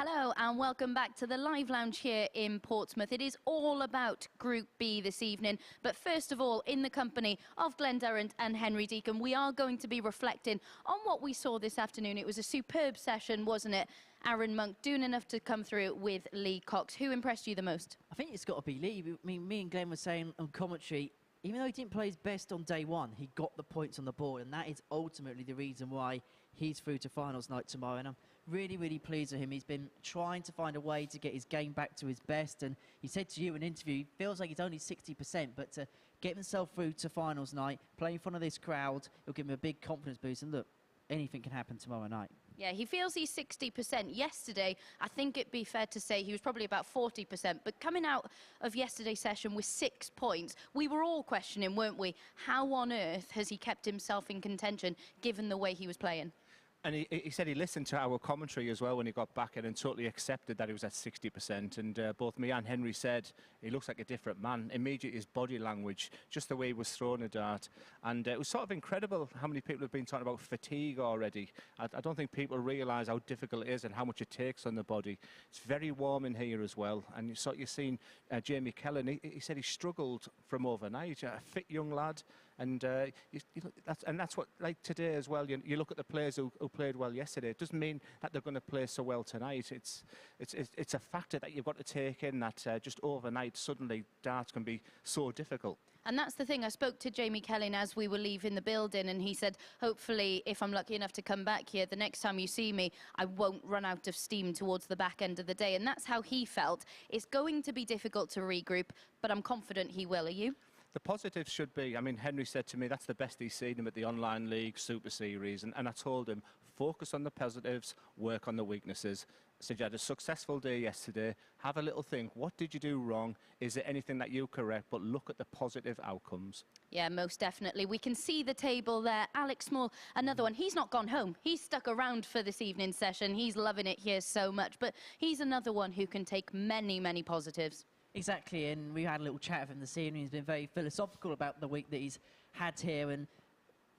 Hello and welcome back to the live lounge here in Portsmouth. It is all about Group B this evening, but first of all, in the company of Glenn Dennant and Henry Deacon, we are going to be reflecting on what we saw this afternoon. It was a superb session, wasn't it? Aaron Monk doing enough to come through with Lee Cox. Who impressed you the most? I think it's got to be Lee. I mean, me and Glenn were saying on commentary, even though he didn't play his best on day one, he got the points on the board, and that is ultimately the reason why he's through to finals night tomorrow. And I'm really, really pleased with him. He's been trying to find a way to get his game back to his best, and he said to you in an interview, he feels like he's only 60%, but to get himself through to finals night, play in front of this crowd, it'll give him a big confidence boost. And look, anything can happen tomorrow night. Yeah, he feels he's 60%. Yesterday, I think it'd be fair to say he was probably about 40%. But coming out of yesterday's session with 6 points, we were all questioning, weren't we? How on earth has he kept himself in contention given the way he was playing? And he said he listened to our commentary as well when he got back in and totally accepted that he was at 60%. And both me and Henry said he looks like a different man. Immediately his body language, just the way he was throwing a dart. And it was sort of incredible how many people have been talking about fatigue already. I don't think people realise how difficult it is and how much it takes on the body. It's very warm in here as well. And you've seen Jamie Kellen, he said he struggled from overnight. A fit young lad. And that's what, like today as well, you look at the players who played well yesterday. It doesn't mean that they're going to play so well tonight. It's a factor that you've got to take in, that just overnight suddenly darts can be so difficult. And that's the thing. I spoke to Jamie Kelly as we were leaving the building, and he said, hopefully, if I'm lucky enough to come back here, the next time you see me, I won't run out of steam towards the back end of the day. And that's how he felt. It's going to be difficult to regroup, but I'm confident he will. Are you? The positives should be, I mean, Henry said to me that's the best he's seen him at the online league, Super Series, and I told him, focus on the positives, work on the weaknesses. I said, you had a successful day yesterday, have a little think, what did you do wrong? Is there anything that you correct? But look at the positive outcomes. Yeah, most definitely. We can see the table there. Alex Small, another one. He's not gone home. He's stuck around for this evening's session. He's loving it here so much, but he's another one who can take many, many positives. Exactly, and we had a little chat with him this evening. He's been very philosophical about the week that he's had here, and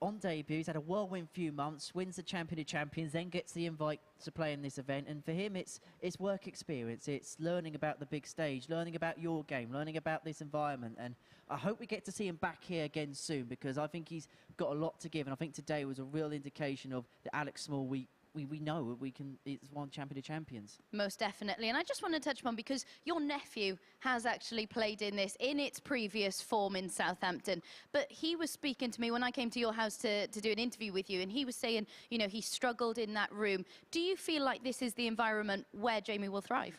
on debut he's had a whirlwind few months, wins the Champion of Champions, then gets the invite to play in this event. And for him it's work experience, it's learning about the big stage, learning about your game, learning about this environment. And I hope we get to see him back here again soon, because I think he's got a lot to give, and I think today was a real indication of the Alex Small we know it's one Champion of Champions. Most definitely. And I just want to touch upon, because your nephew has actually played in this in its previous form in Southampton, but he was speaking to me when I came to your house to do an interview with you, and he was saying, you know, he struggled in that room. Do you feel like this is the environment where Jamie will thrive?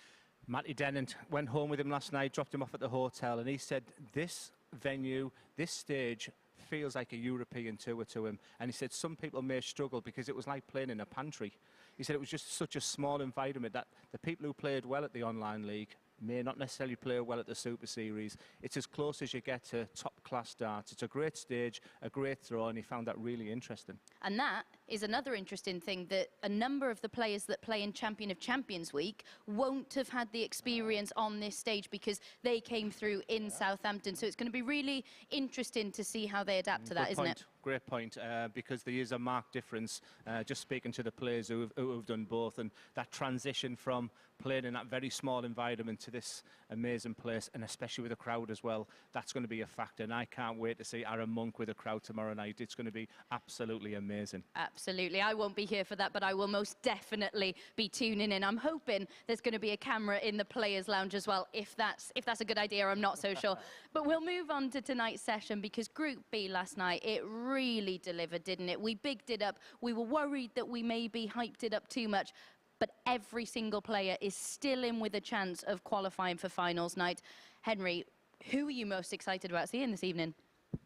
Matty Dennant went home with him last night, dropped him off at the hotel, and he said this venue, this stage feels like a European tour to him. And he said some people may struggle because it was like playing in a pantry. He said it was just such a small environment that the people who played well at the online league may not necessarily play well at the Super Series. It's as close as you get to top-class darts. It's a great stage, a great throw, and he found that really interesting. And that is another interesting thing, that a number of the players that play in Champion of Champions week won't have had the experience on this stage because they came through in Southampton. So it's going to be really interesting to see how they adapt to that, isn't it? Great point, because there is a marked difference, just speaking to the players who have done both, and that transition from playing in that very small environment to this amazing place, and especially with a crowd as well, that's going to be a factor. And I can't wait to see Aaron Monk with a crowd tomorrow night. It's going to be absolutely amazing. Absolutely. I won't be here for that, but I will most definitely be tuning in. I'm hoping there's going to be a camera in the Players' Lounge as well. If that's a good idea, I'm not so sure. But we'll move on to tonight's session, because Group B last night, it really delivered, didn't it? We bigged it up. We were worried that we maybe hyped it up too much, but every single player is still in with a chance of qualifying for finals night. Henry, who are you most excited about seeing this evening?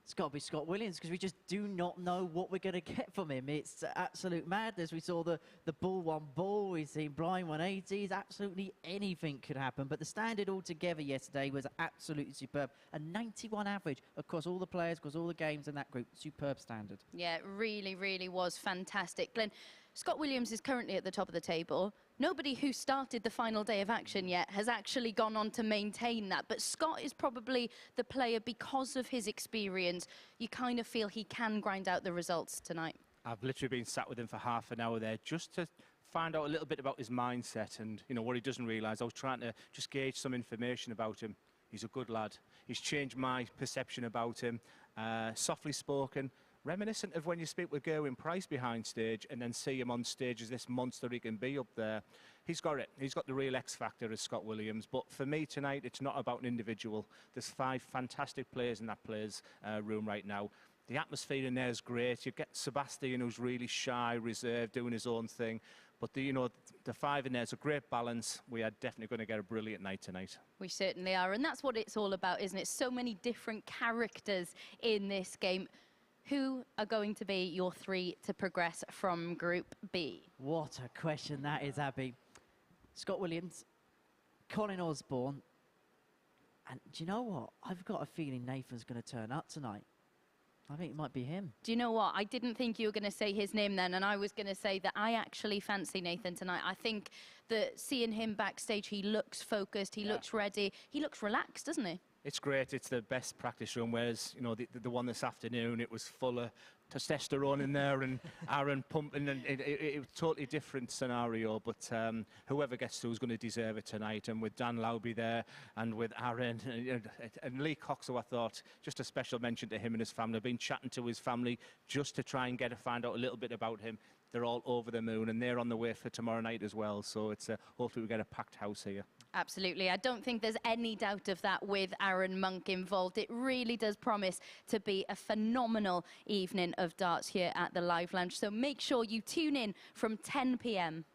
It's got to be Scott Williams, because we just do not know what we're going to get from him. It's absolute madness. We saw the ball 1 ball, we've seen blind 180s, absolutely anything could happen. But the standard altogether yesterday was absolutely superb. A 91 average across all the players, across all the games in that group. Superb standard. Yeah, it really, really was fantastic. Glenn, Scott Williams is currently at the top of the table. Nobody who started the final day of action yet has actually gone on to maintain that. But Scott is probably the player, because of his experience, you kind of feel he can grind out the results tonight. I've literally been sat with him for half an hour there just to find out a little bit about his mindset and, you know, what he doesn't realise. I was trying to just gauge some information about him. He's a good lad. He's changed my perception about him. Softly spoken, reminiscent of when you speak with Gerwin Price behind stage and then see him on stage as this monster he can be up there. He's got it. He's got the real X factor as Scott Williams. But for me tonight, it's not about an individual. There's 5 fantastic players in that players' room right now. The atmosphere in there is great. You get Sebastian, who's really shy, reserved, doing his own thing. But the 5 in there is a great balance. We are definitely going to get a brilliant night tonight. We certainly are, and that's what it's all about, isn't it? So many different characters in this game. Who are going to be your 3 to progress from Group B? What a question that is, Abby. Scott Williams, Colin Osborne, and do you know what? I've got a feeling Nathan's going to turn up tonight. I think it might be him. Do you know what? I didn't think you were going to say his name then, and I was going to say that I actually fancy Nathan tonight. I think that seeing him backstage, he looks focused, he looks ready, he looks relaxed, doesn't he? It's great. It's the best practice room, whereas, you know, the one this afternoon, it was full of testosterone in there and Aaron pumping, and it was a totally different scenario. But whoever gets through is going to deserve it tonight. And with Dan Lowby there and with Aaron and Lee Cox, who I thought, just a special mention to him and his family. I've been chatting to his family just to try and find out a little bit about him. They're all over the moon, and they're on the way for tomorrow night as well. So it's hopefully we get a packed house here. Absolutely. I don't think there's any doubt of that with Aaron Monk involved. It really does promise to be a phenomenal evening of darts here at the Live Lounge. So make sure you tune in from 10 p.m.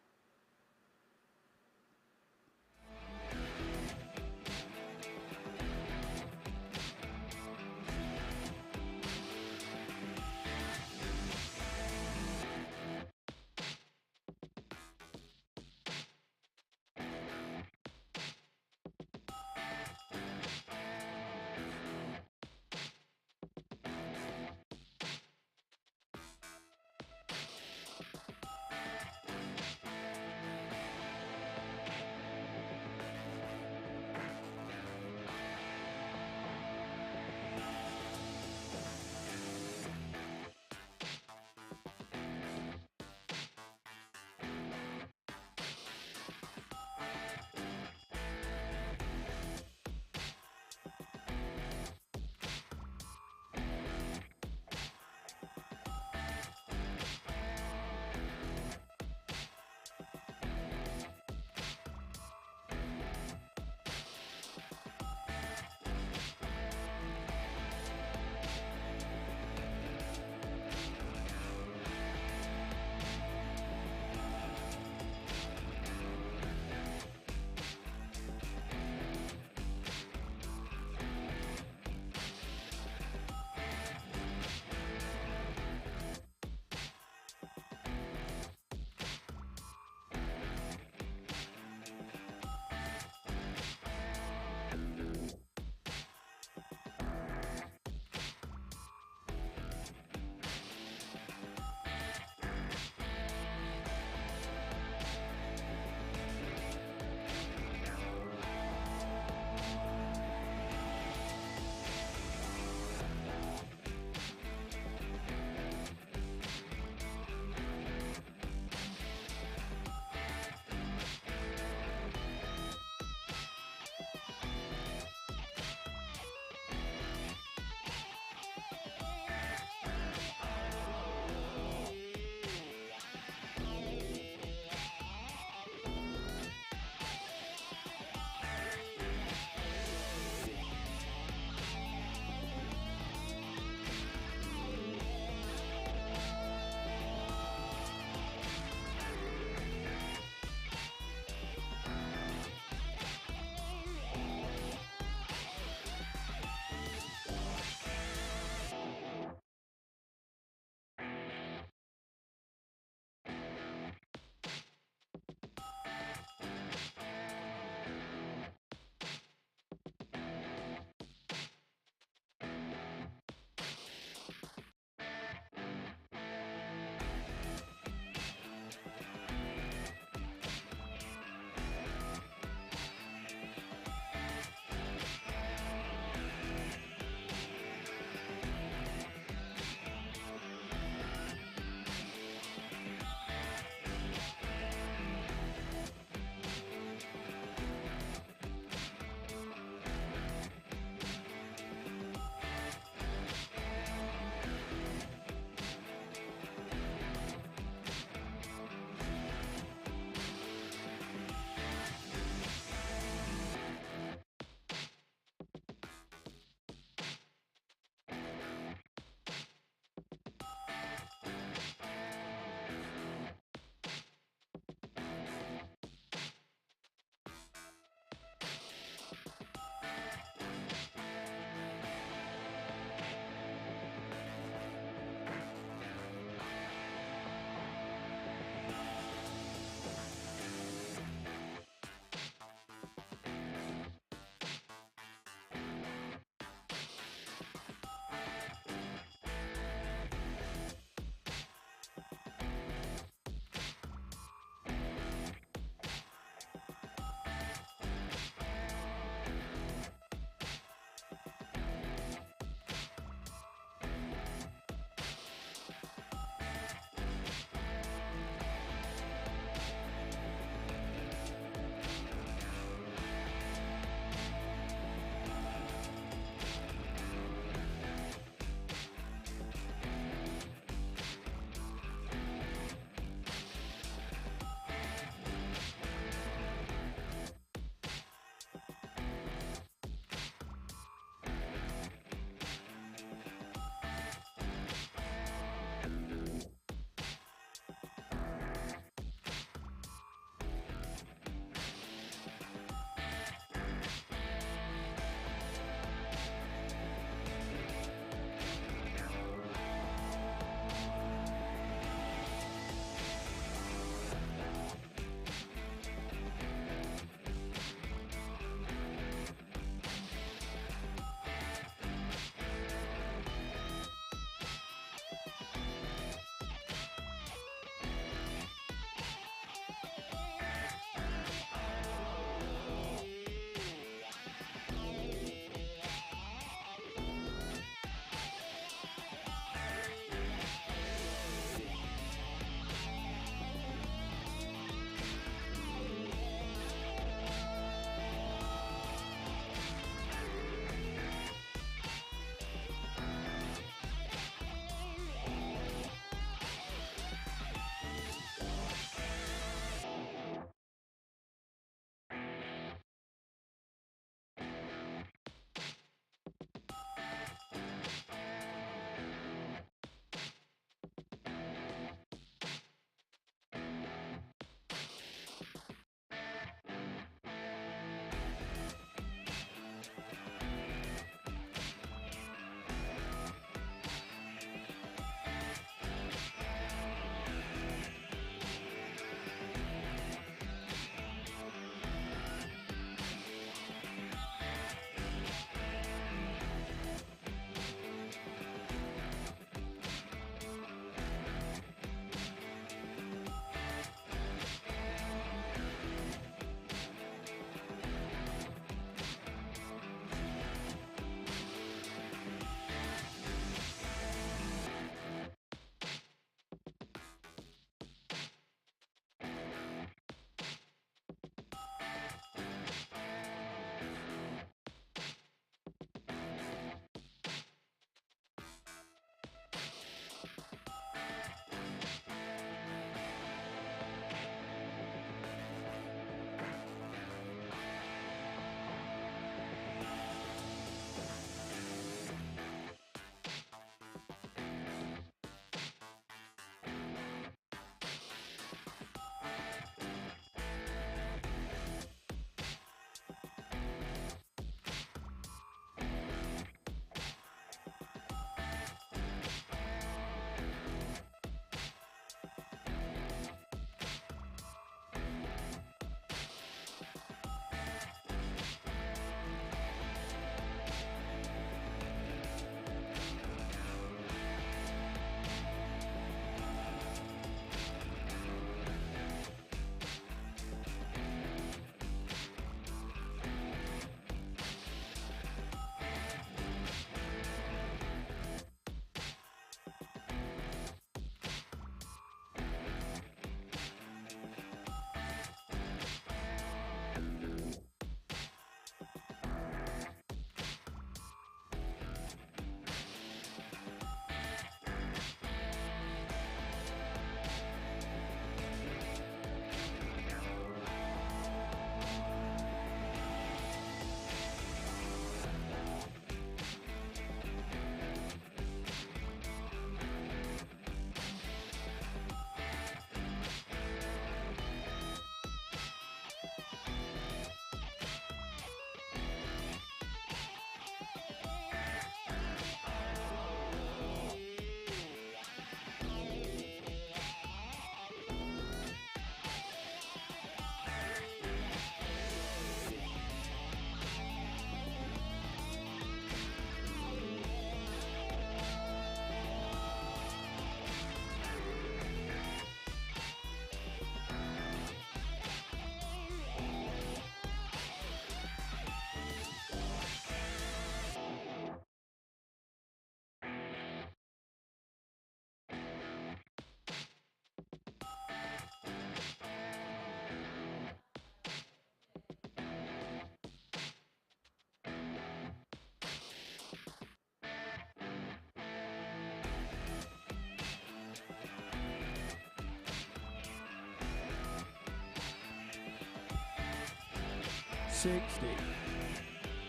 60,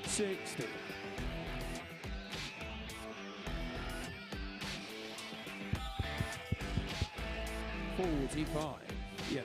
60. 45, yeah.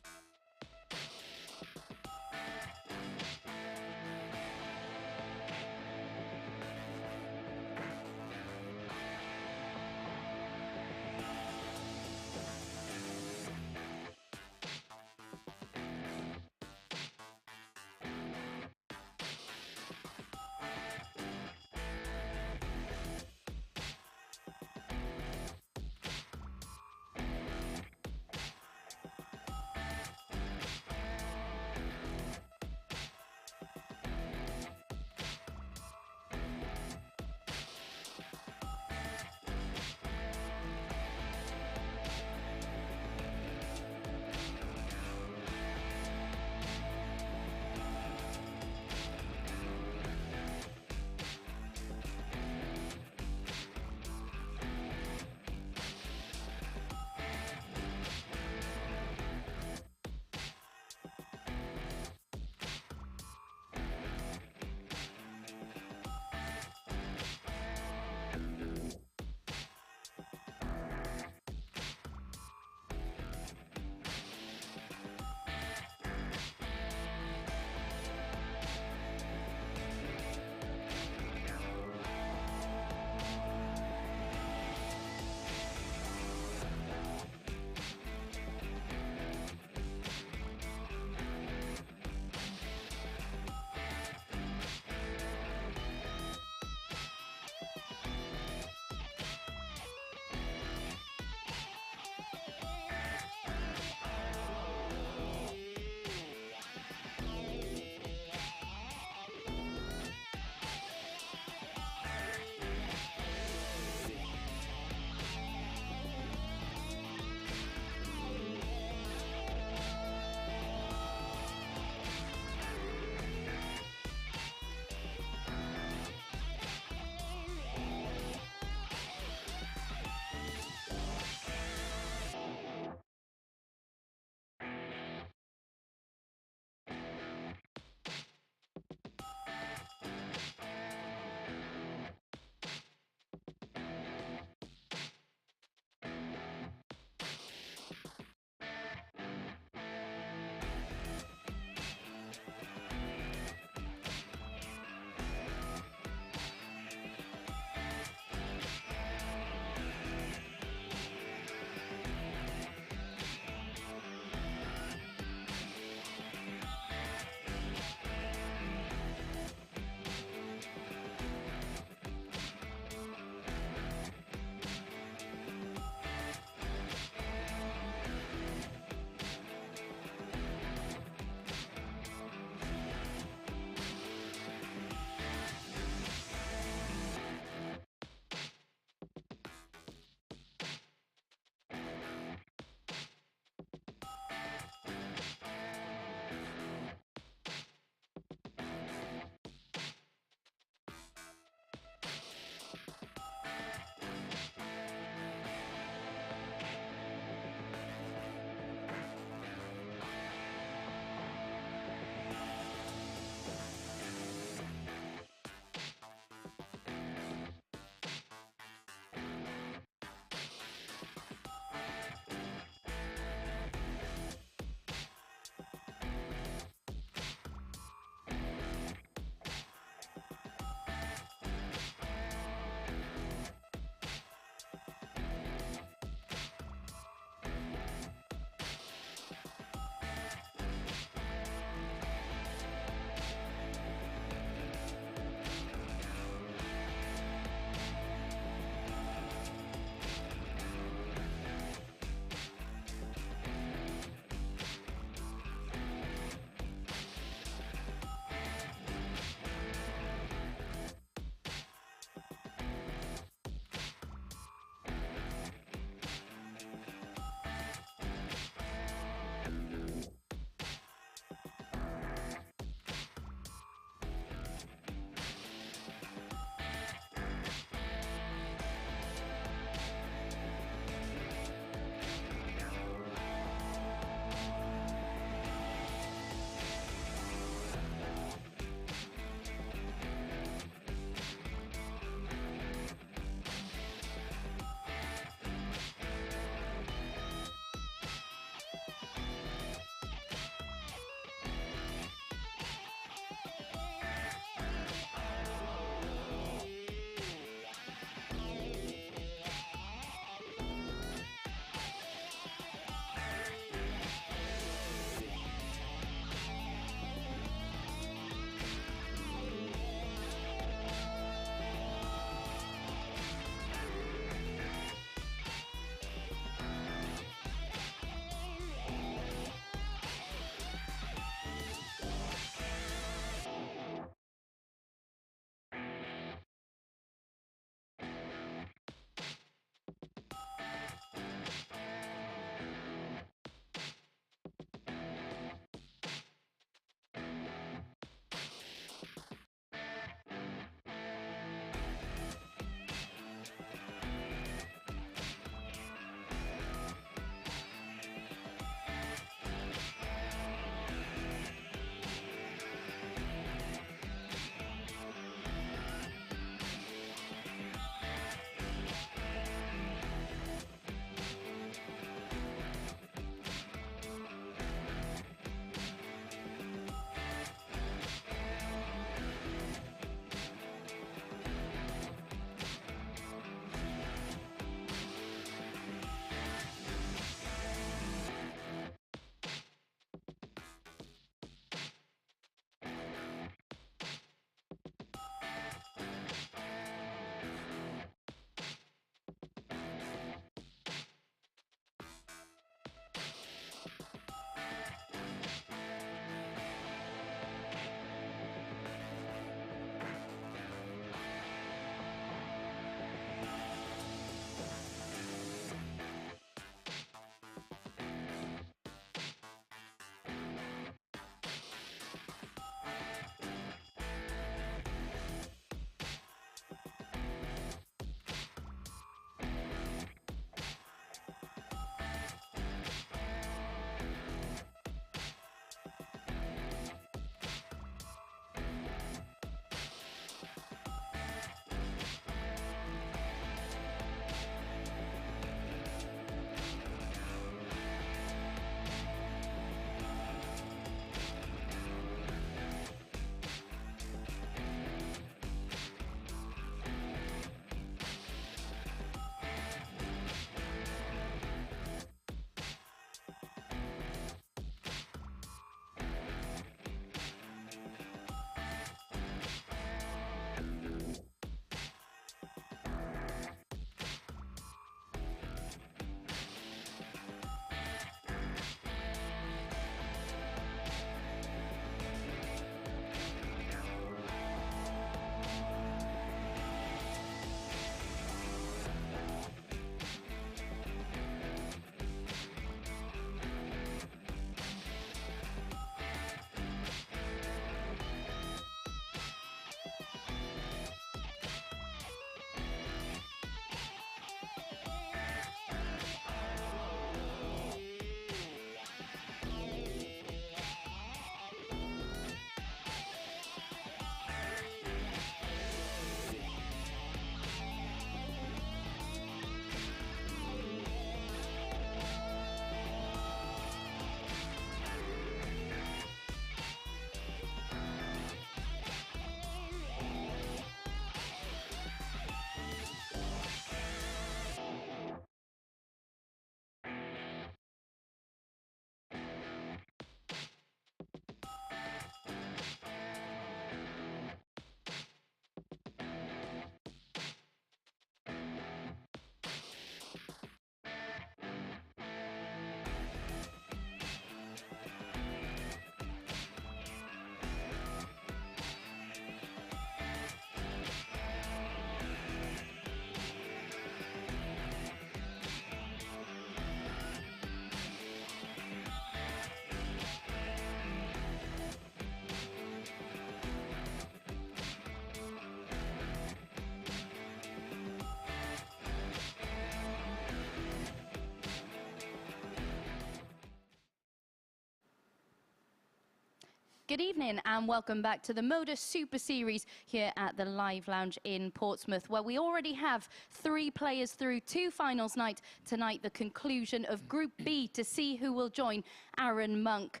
Good evening and welcome back to the MODUS Super Series here at the Live Lounge in Portsmouth, where we already have 3 players through to finals night tonight, the conclusion of Group B, to see who will join Aaron Monk,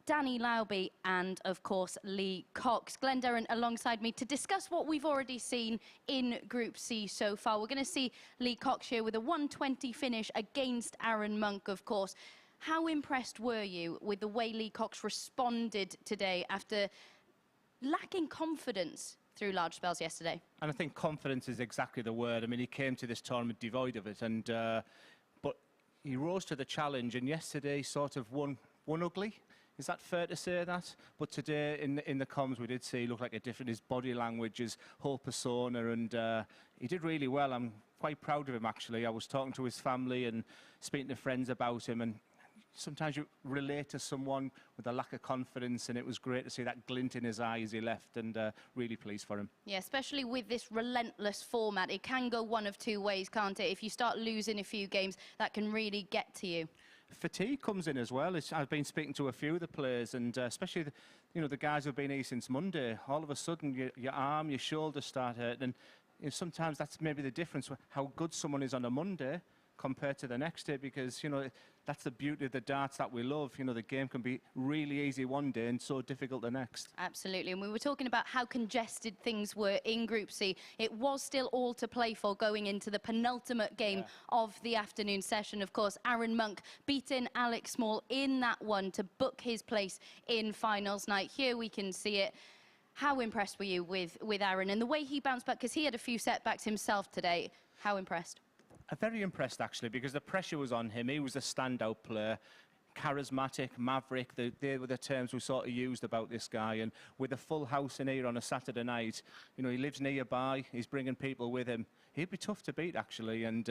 Danny Lauby and, of course, Lee Cox. Glenn Dennant alongside me to discuss what we've already seen in Group C so far. We're going to see Lee Cox here with a 120 finish against Aaron Monk, of course. How impressed were you with the way Lee Cox responded today after lacking confidence through large spells yesterday? And I think confidence is exactly the word. I mean, he came to this tournament devoid of it, and but he rose to the challenge, and yesterday sort of won ugly. Is that fair to say that? But today, in the comms, we did see he looked like a different, his body language, his whole persona, and he did really well. I'm quite proud of him, actually. I was talking to his family and speaking to friends about him, and sometimes you relate to someone with a lack of confidence, and it was great to see that glint in his eye as he left, and really pleased for him. Yeah, especially with this relentless format. It can go one of 2 ways, can't it? If you start losing a few games, that can really get to you. Fatigue comes in as well. I've been speaking to a few of the players, and especially the guys who've been here since Monday. All of a sudden, your arm, your shoulder start hurting, and sometimes that's maybe the difference, how good someone is on a Monday compared to the next day, because that's the beauty of the darts that we love. The game can be really easy one day and so difficult the next. Absolutely, and we were talking about how congested things were in Group C. It was still all to play for going into the penultimate game of the afternoon session. Of course, Aaron Monk beating Alex Small in that one to book his place in finals night. Here we can see it. How impressed were you with Aaron and the way he bounced back? Because he had a few setbacks himself today. How impressed? Very impressed, actually, because the pressure was on him. He was a standout player, charismatic, maverick. They were the terms we sort of used about this guy. And with a full house in here on a Saturday night, he lives nearby. He's bringing people with him. He'd be tough to beat, actually, and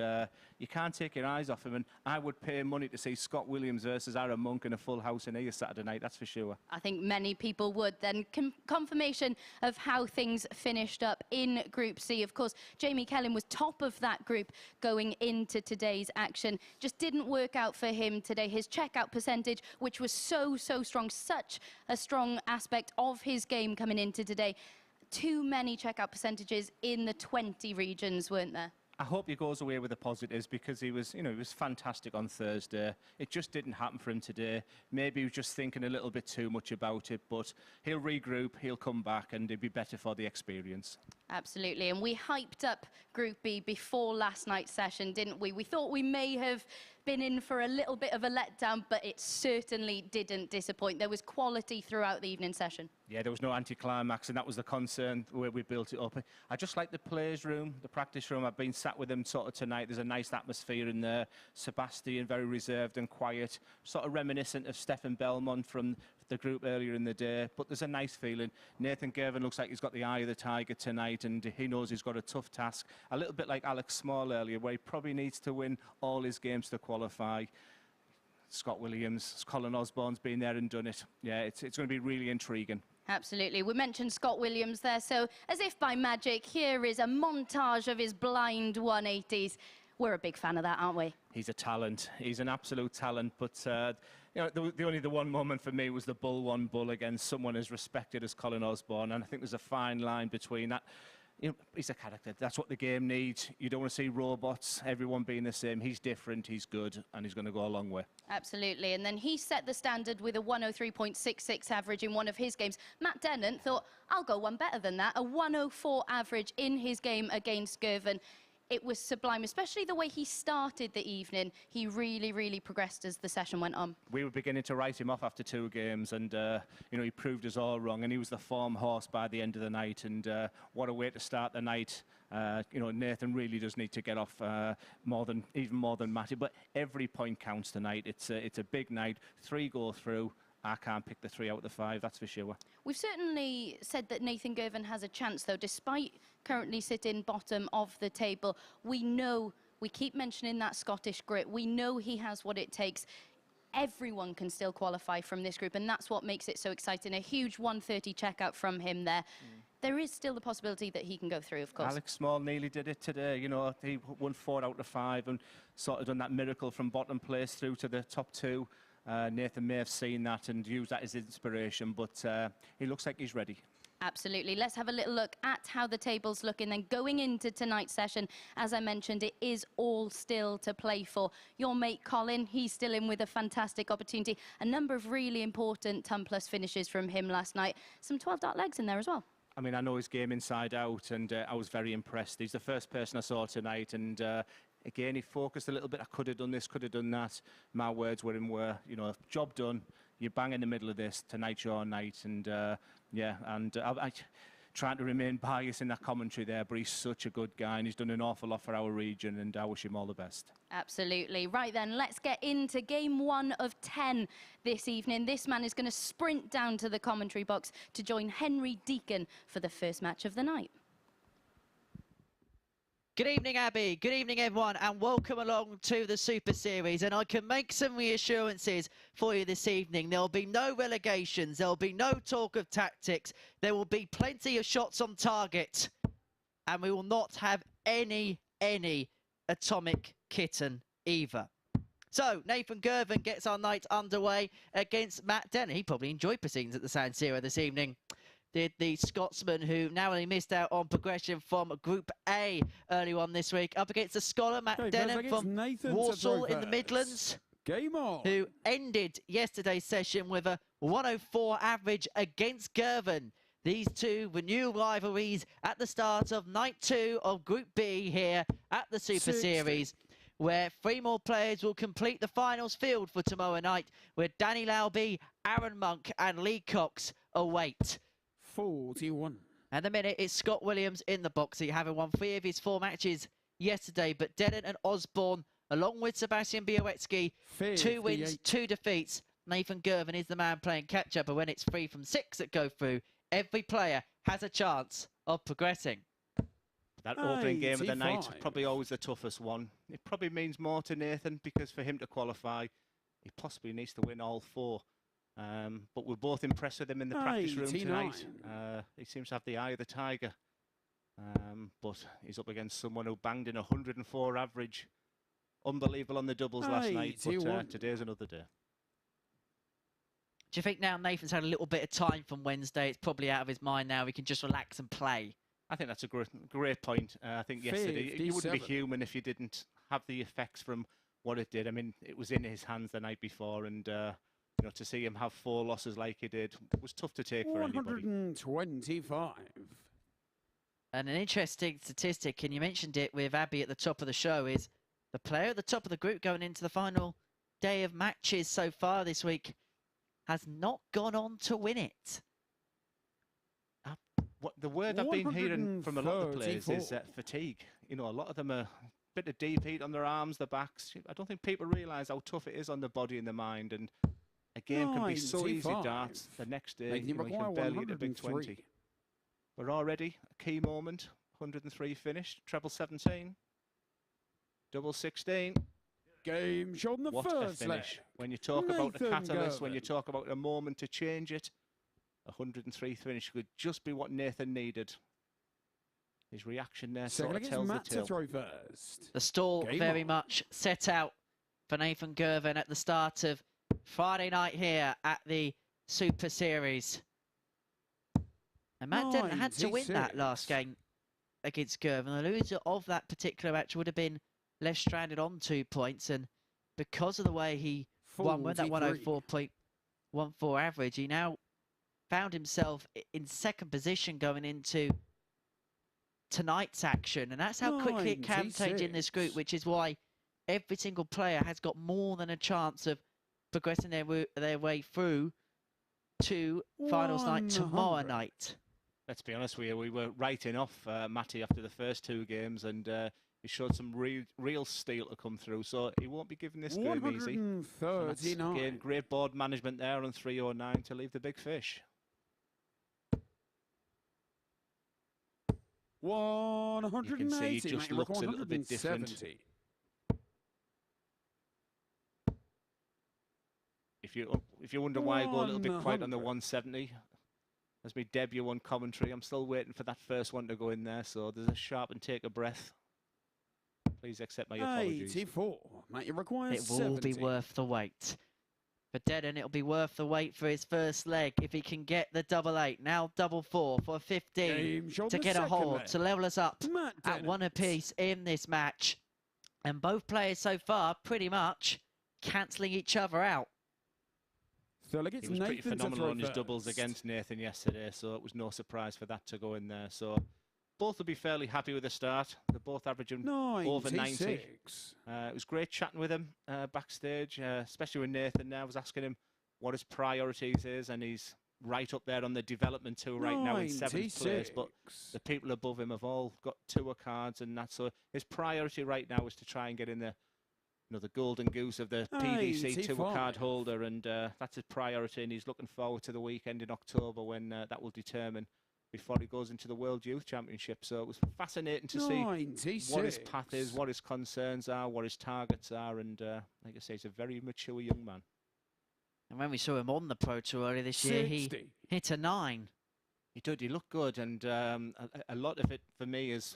you can't take your eyes off him. And I would pay money to see Scott Williams versus Aaron Monk in a full house in here Saturday night, that's for sure. I think many people would. Then confirmation of how things finished up in Group C. Of course, Jamie Kellin was top of that group going into today's action. Just didn't work out for him today. His checkout percentage, which was so strong, such a strong aspect of his game coming into today. Too many checkout percentages in the 20 regions, weren't there? I hope he goes away with the positives, because he was fantastic on Thursday. It just didn't happen for him today. Maybe he was just thinking a little bit too much about it, but he'll regroup, he'll come back, and it'll be better for the experience. Absolutely, and we hyped up Group B before last night's session, didn't we? We thought we may have been in for a little bit of a letdown, but it certainly didn't disappoint. There was quality throughout the evening session. Yeah, there was no anticlimax, and that was the concern where we built it up. I just like the players' room, the practice room. I've been sat with them sort of tonight. There's a nice atmosphere in there. Sebastian, very reserved and quiet, sort of reminiscent of Stefan Belmont from the group earlier in the day, but there's a nice feeling. Nathan Girvin looks like he's got the eye of the tiger tonight, and he knows he's got a tough task. A little bit like Alex Small earlier, where he probably needs to win all his games to qualify. Scott Williams, Colin Osborne's been there and done it. Yeah, it's going to be really intriguing. Absolutely. We mentioned Scott Williams there, so as if by magic, here is a montage of his blind 180s. We're a big fan of that, aren't we? He's a talent. He's an absolute talent, but the one moment for me was the bull one bull against someone as respected as Colin Osborne, and I think there's a fine line between that. He's a character. That's what the game needs. You don't want to see robots, everyone being the same. He's different, he's good, and he's going to go a long way. Absolutely. And then he set the standard with a 103.66 average in one of his games. Matt Dennant thought, I'll go one better than that. A 104 average in his game against Girvin. It was sublime, especially the way he started the evening. He really progressed as the session went on. We were beginning to write him off after 2 games, and he proved us all wrong, and he was the form horse by the end of the night, and what a way to start the night. Nathan really does need to get off even more than Matty, but every point counts tonight. It's a big night. 3 go through. I can't pick the 3 out of the 5, that's for sure. We've certainly said that Nathan Girvin has a chance, though, despite currently sitting bottom of the table. We know, we keep mentioning that Scottish grit. We know he has what it takes. Everyone can still qualify from this group, and that's what makes it so exciting. A huge 130 checkout from him there. There is still the possibility that he can go through, of course. Alex Small nearly did it today. He won 4 out of 5 and sort of done that miracle from bottom place through to the top 2. Nathan may have seen that and used that as inspiration, but he looks like he's ready. Absolutely. Let's have a little look at how the table's looking. Then going into tonight's session, as I mentioned, it is all still to play for. Your mate Colin, he's still in with a fantastic opportunity. A number of really important ton-plus finishes from him last night. Some 12 dart legs in there as well. I mean, I know his game inside out, and I was very impressed. He's the first person I saw tonight, and again, he focused a little bit. I could have done this, could have done that. My words were you know, job done. You bang in the middle of this. Tonight's your night, and yeah, and I trying to remain biased in that commentary there, but he's such a good guy, and he's done an awful lot for our region, and I wish him all the best. Absolutely. Right then, let's get into game 1 of 10 this evening. This man is going to sprint down to the commentary box to join Henry Deacon for the first match of the night. Good evening, Abby. Good evening, everyone, and welcome along to the Super Series. And I can make some reassurances for you this evening. There will be no relegations. There will be no talk of tactics. There will be plenty of shots on target. And we will not have any atomic kitten either. So, Nathan Girvin gets our night underway against Matt Dennant. He probably enjoyed proceedings at the San Siro this evening. Did the Scotsman, who narrowly missed out on progression from Group A earlier on this week, up against the scholar Matt Dennant from Warsaw in the Midlands, Game on. who ended yesterday's session with a 104 average against Girvan. These two were new rivalries at the start of night 2 of Group B here at the Super Series, where 3 more players will complete the finals field for tomorrow night, where Danny Lauby, Aaron Monk and Lee Cox await. 41. At the minute, it's Scott Williams in the box. He having won 3 of his 4 matches yesterday, but Dennant and Osborne, along with Sebastian Bialecki, 2 wins, 2 defeats. Nathan Girvan is the man playing catch-up, but when it's 3 from 6 that go through, every player has a chance of progressing. That opening game of the night, probably always the toughest one. It probably means more to Nathan, because for him to qualify, he possibly needs to win all 4. But we're both impressed with him in the practice room tonight. He seems to have the eye of the tiger. But he's up against someone who banged in 104 average. Unbelievable on the doubles last night, but today's another day. Do you think now Nathan's had a little bit of time from Wednesday, it's probably out of his mind now, he can just relax and play? I think that's a great point. I think yesterday, you wouldn't be human if you didn't have the effects from what it did. I mean, it was in his hands the night before, and you know, to see him have 4 losses like he did was tough to take for anybody. 125. And an interesting statistic, and you mentioned it with Abby at the top of the show, is the player at the top of the group going into the final day of matches so far this week has not gone on to win it. What the word I've been hearing from a lot of the players is fatigue. You know, a lot of them are a bit of deep heat on their arms, their backs. I don't think people realise how tough it is on the body and the mind, and a game can be so easy darts. The next day, you can barely hit a big 20. We're already a key moment. 103 finished, treble 17, double 16. Game shot in the first a finish. leg. When you talk about the catalyst, Girvin. when you talk about a moment to change it, 103 finish could just be what Nathan needed. His reaction there sort of tells the tale. Throw first. The stall very much set out for Nathan Girvin at the start of Friday night here at the Super Series. And Matt Dennant had to win that last game against Girvan. The loser of that particular match would have been left stranded on 2 points, and because of the way he won with that 104.14 average, he now found himself in second position going into tonight's action, and that's how quickly it can change in this group, which is why every single player has got more than a chance of progressing their way through to finals night tomorrow night. Let's be honest with you, we were writing off Matty after the first 2 games, and he showed some real steel to come through, so he won't be giving this game easy. 139. Again, great board management there on 309 to leave the big fish. 180. You can see he just looks a little bit different. If you wonder why I go a little bit quiet on the 170, as my debut on commentary, I'm still waiting for that first one to go in there, so there's a sharp and take a breath. Please accept my apologies. 84. Mate, you require it will 70. be worth the wait For Dennant, it'll be worth the wait for his first leg if he can get the double 8. Now double 4 for a 15 Game shot to the get a second hold, leg. to level us up Matt at one Dennant. apiece in this match. And both players so far pretty much cancelling each other out. So like it's He was pretty Nathan to phenomenal throw on his first. doubles against Nathan yesterday, so it was no surprise for that to go in there. So both will be fairly happy with the start. They're both averaging over 90. 96. It was great chatting with him backstage, especially when Nathan there was asking him what his priorities is, and he's right up there on the development tour right now in 7th place. But the people above him have all got tour cards and that, so his priority right now is to try and get in the the golden goose of the PDC tour card holder, and that's his priority, and he's looking forward to the weekend in October when that will determine before he goes into the World Youth Championship. So it was fascinating to see what his path is, what his concerns are, what his targets are, and like I say, he's a very mature young man. And when we saw him on the Pro Tour earlier this year, he hit a 9. He did, he looked good, and a lot of it for me is,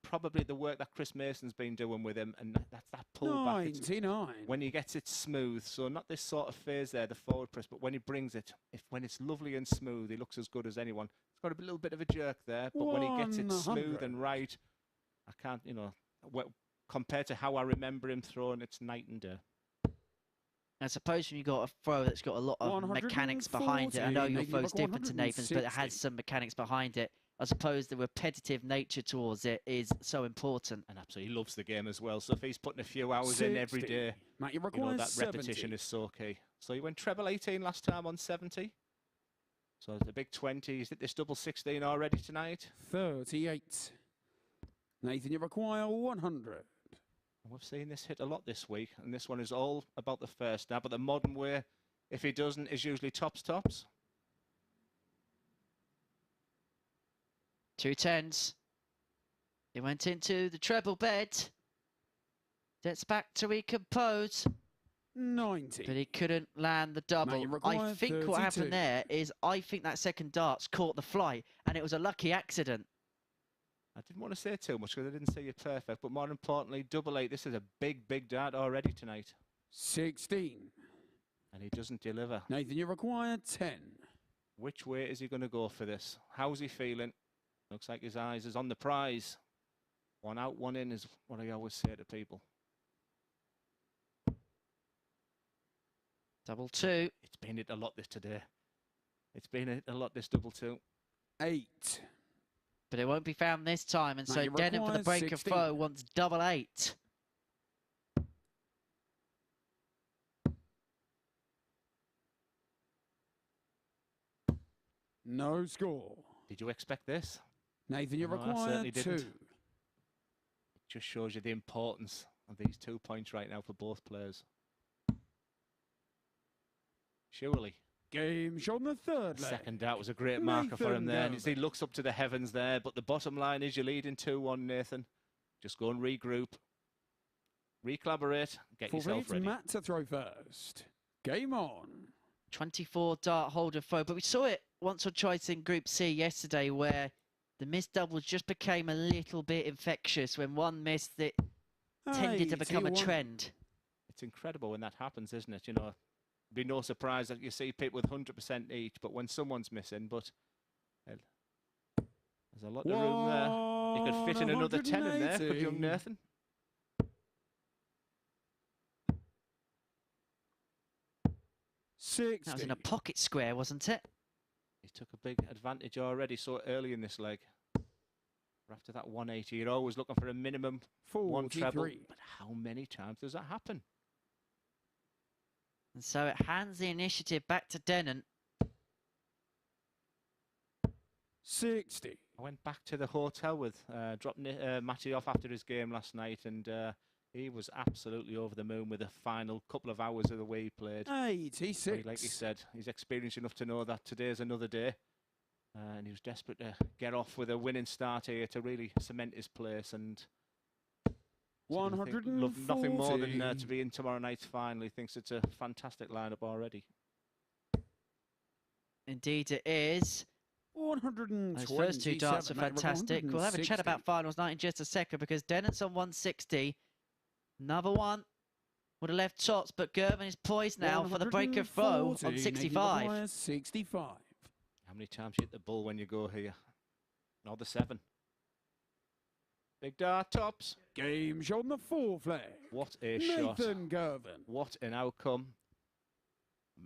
probably the work that Chris Mason's been doing with him, and that's that pullback. 99. When he gets it smooth, so not this sort of phase there, the forward press, but when he brings it, when it's lovely and smooth, he looks as good as anyone. It's got a little bit of a jerk there, but when he gets it smooth and right, I can't, compared to how I remember him throwing, it's night and day. I suppose when you've got a throw that's got a lot of mechanics behind it, I know your throw's different to Nathan's, but it has some mechanics behind it. I suppose the repetitive nature towards it is so important. And absolutely, he loves the game as well. So if he's putting a few hours in every day, that repetition is so key. So he went treble 18 last time on 70. So it's a big 20. He's hit this double 16 already tonight. 38. Nathan, you require 100. We've seen this hit a lot this week, and this one is all about the first now. But the modern way, if he doesn't, is usually tops. 2 10s. He went into the treble bed. Gets back to recompose. 90. But he couldn't land the double. I think what happened there is I think that second darts caught the flight, and it was a lucky accident. I didn't want to say too much because I didn't say you're perfect, but more importantly, double 8. This is a big, big dart already tonight. 16. And he doesn't deliver. Nathan, you require 10. Which way is he going to go for this? How's he feeling? Looks like his eyes is on the prize. 1 out, 1 in is what I always say to people. Double 2. It's been hit a lot this today. It's been hit a lot this double 2. 8. But it won't be found this time, and so Dennant for the break of throw wants double 8. No score. Did you expect this? Nathan, you require 2. It just shows you the importance of these 2 points right now for both players. Surely. Game shot on the third leg. Second out was a great marker for him there. And he looks up to the heavens there, but the bottom line is you're leading 2-1, Nathan. Just go and regroup, recollaborate, get yourself ready. Matt to throw first. Game on. 24 dart holder throw, but we saw it once or twice in Group C yesterday where the missed doubles just became a little bit infectious. When one missed, it tended to become a trend. It's incredible when that happens, isn't it? Be no surprise that you see people with 100% each, but when someone's missing, but there's a lot of room there. You could fit in another 10 in there, could young Nathan? That was in a pocket square, wasn't it? He took a big advantage already so early in this leg. After that 180, you're always looking for a minimum 1 treble. But how many times does that happen? And so it hands the initiative back to Dennant. 60. I went back to the hotel with, dropped Matty off after his game last night, and he was absolutely over the moon with the final couple of hours of the way he played. 86. Like he said, he's experienced enough to know that today's another day. And he was desperate to get off with a winning start here to really cement his place. And 140. Nothing more than to be in tomorrow night's final. He thinks it's a fantastic lineup already. Indeed it is. 120. Those first 2 darts are fantastic. We'll have a chat about finals night in just a second because Dennant's on 160. Another one would have left tops, but Girvin is poised now for the breaker throw on 65. 65. How many times you hit the bull when you go here? Another 7. Big dart tops. Game shot on the 4 flag. What a shot. Nathan Girvin. What an outcome.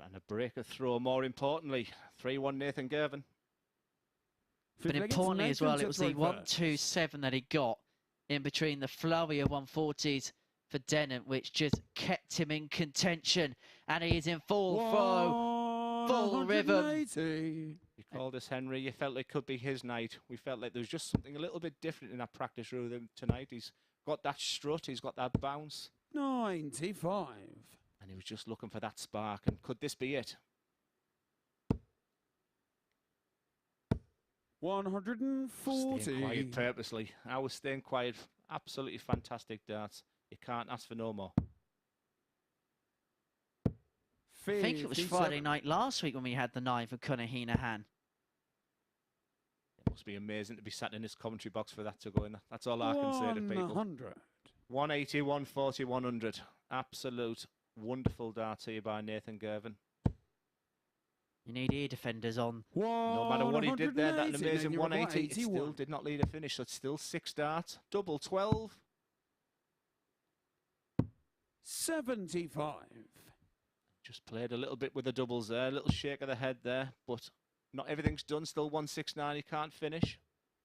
And a breaker throw, more importantly. 3-1 Nathan Girvin. But importantly as well, it was the 1-2-7 that he got in between the flurry of 140s for Dennant, which just kept him in contention. And he is in full throw, full rhythm. You called us, Henry. You felt it could be his night. We felt like there was just something a little bit different in that practice rhythm tonight. He's got that strut, he's got that bounce. 95. And he was just looking for that spark. And could this be it? 140. Staying quiet purposely. I was staying quiet. Absolutely fantastic darts. You can't ask for no more. I think it was Friday night last week when we had the 9 for Conor Heenahan. It must be amazing to be sat in this commentary box for that to go in. That's all I can say to people. 100. 180, 140, 100. Absolute wonderful darts here by Nathan Girvin. You need ear defenders on. No matter what he did there, that amazing 180, it still did not lead a finish, so it's still 6 darts. Double 12. 75. Just played a little bit with the doubles there, a little shake of the head there, but not everything's done. Still 169, he can't finish.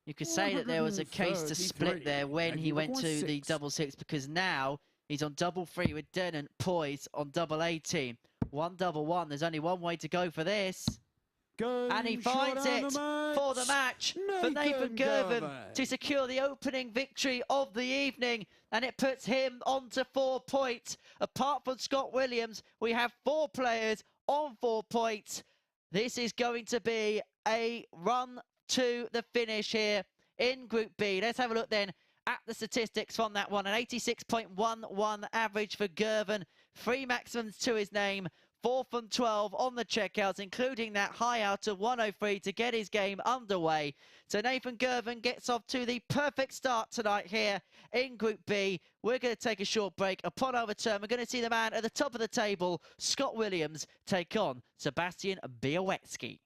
You could say that there was a case to split there when he went to the double 6, because now he's on double 3 with Dennant poised on double 18. 1 double 1. There's only one way to go for this. And he finds it for the match for Nathan Girvin to secure the opening victory of the evening. And it puts him on to 4 points. Apart from Scott Williams, we have 4 players on 4 points. This is going to be a run to the finish here in Group B. Let's have a look then at the statistics from that one. An 86.11 average for Girvin. 3 maximums to his name. 4 from 12 on the checkouts, including that high out of 103 to get his game underway. So Nathan Girvin gets off to the perfect start tonight here in Group B. We're going to take a short break. Upon our return, we're going to see the man at the top of the table, Scott Williams, take on Sebastian Bialecki.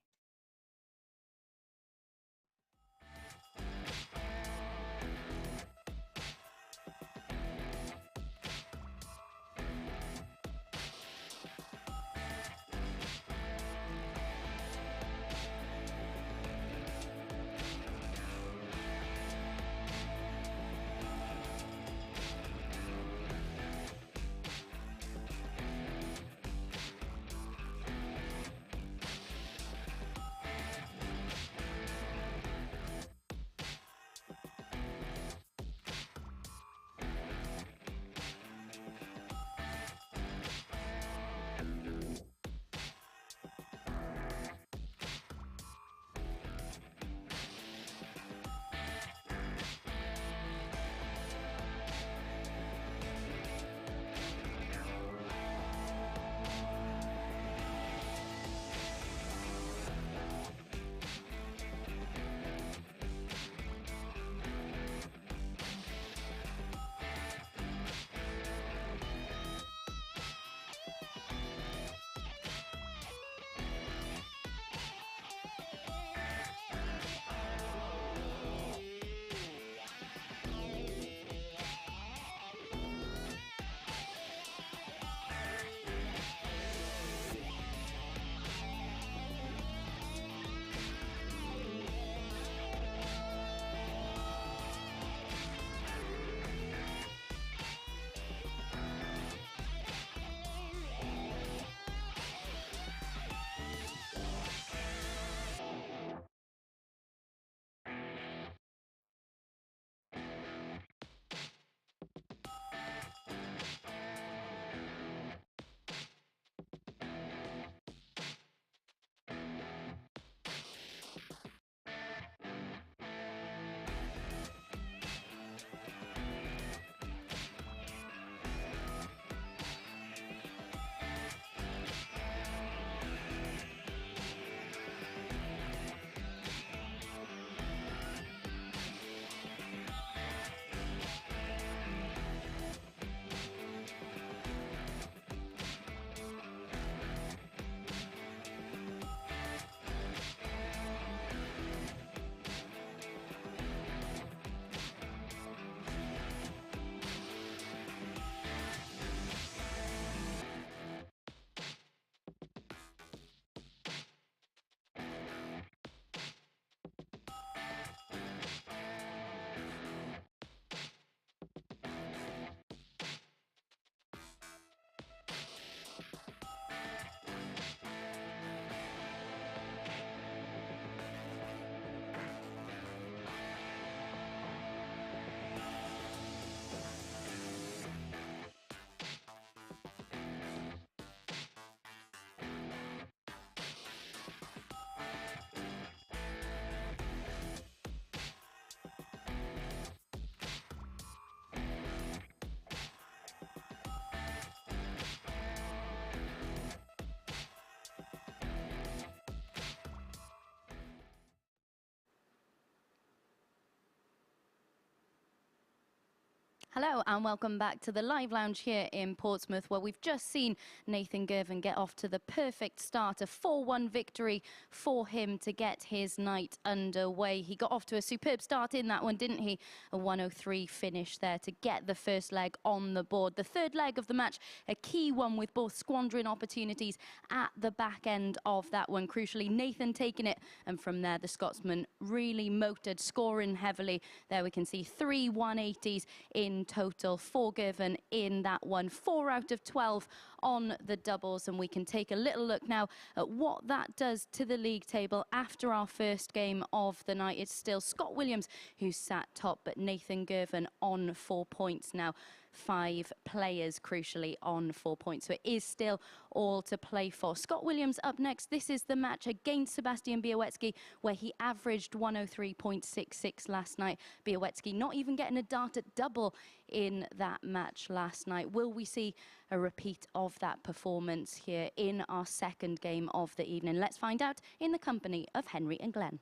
Hello and welcome back to the live lounge here in Portsmouth, where we've just seen Nathan Girvan get off to the perfect start, a 4-1 victory for him to get his night underway. He got off to a superb start in that one, didn't he? A 103 finish there to get the first leg on the board. The third leg of the match, a key one with both squandering opportunities at the back end of that one. Crucially, Nathan taking it, and from there the Scotsman really motored, scoring heavily. There we can see 3 180s in total for Girvan in that one. 4 out of 12 on the doubles, and we can take a little look now at what that does to the league table after our first game of the night. It's still Scott Williams who sat top, but Nathan Girvan on 4 points now. 5 players crucially on 4 points, so it is still all to play for. Scott Williams up next. This is the match against Sebastian Bialecki, where he averaged 103.66 last night. Bialecki not even getting a dart at double in that match last night. Will we see a repeat of that performance here in our second game of the evening? Let's find out in the company of Henry and Glenn.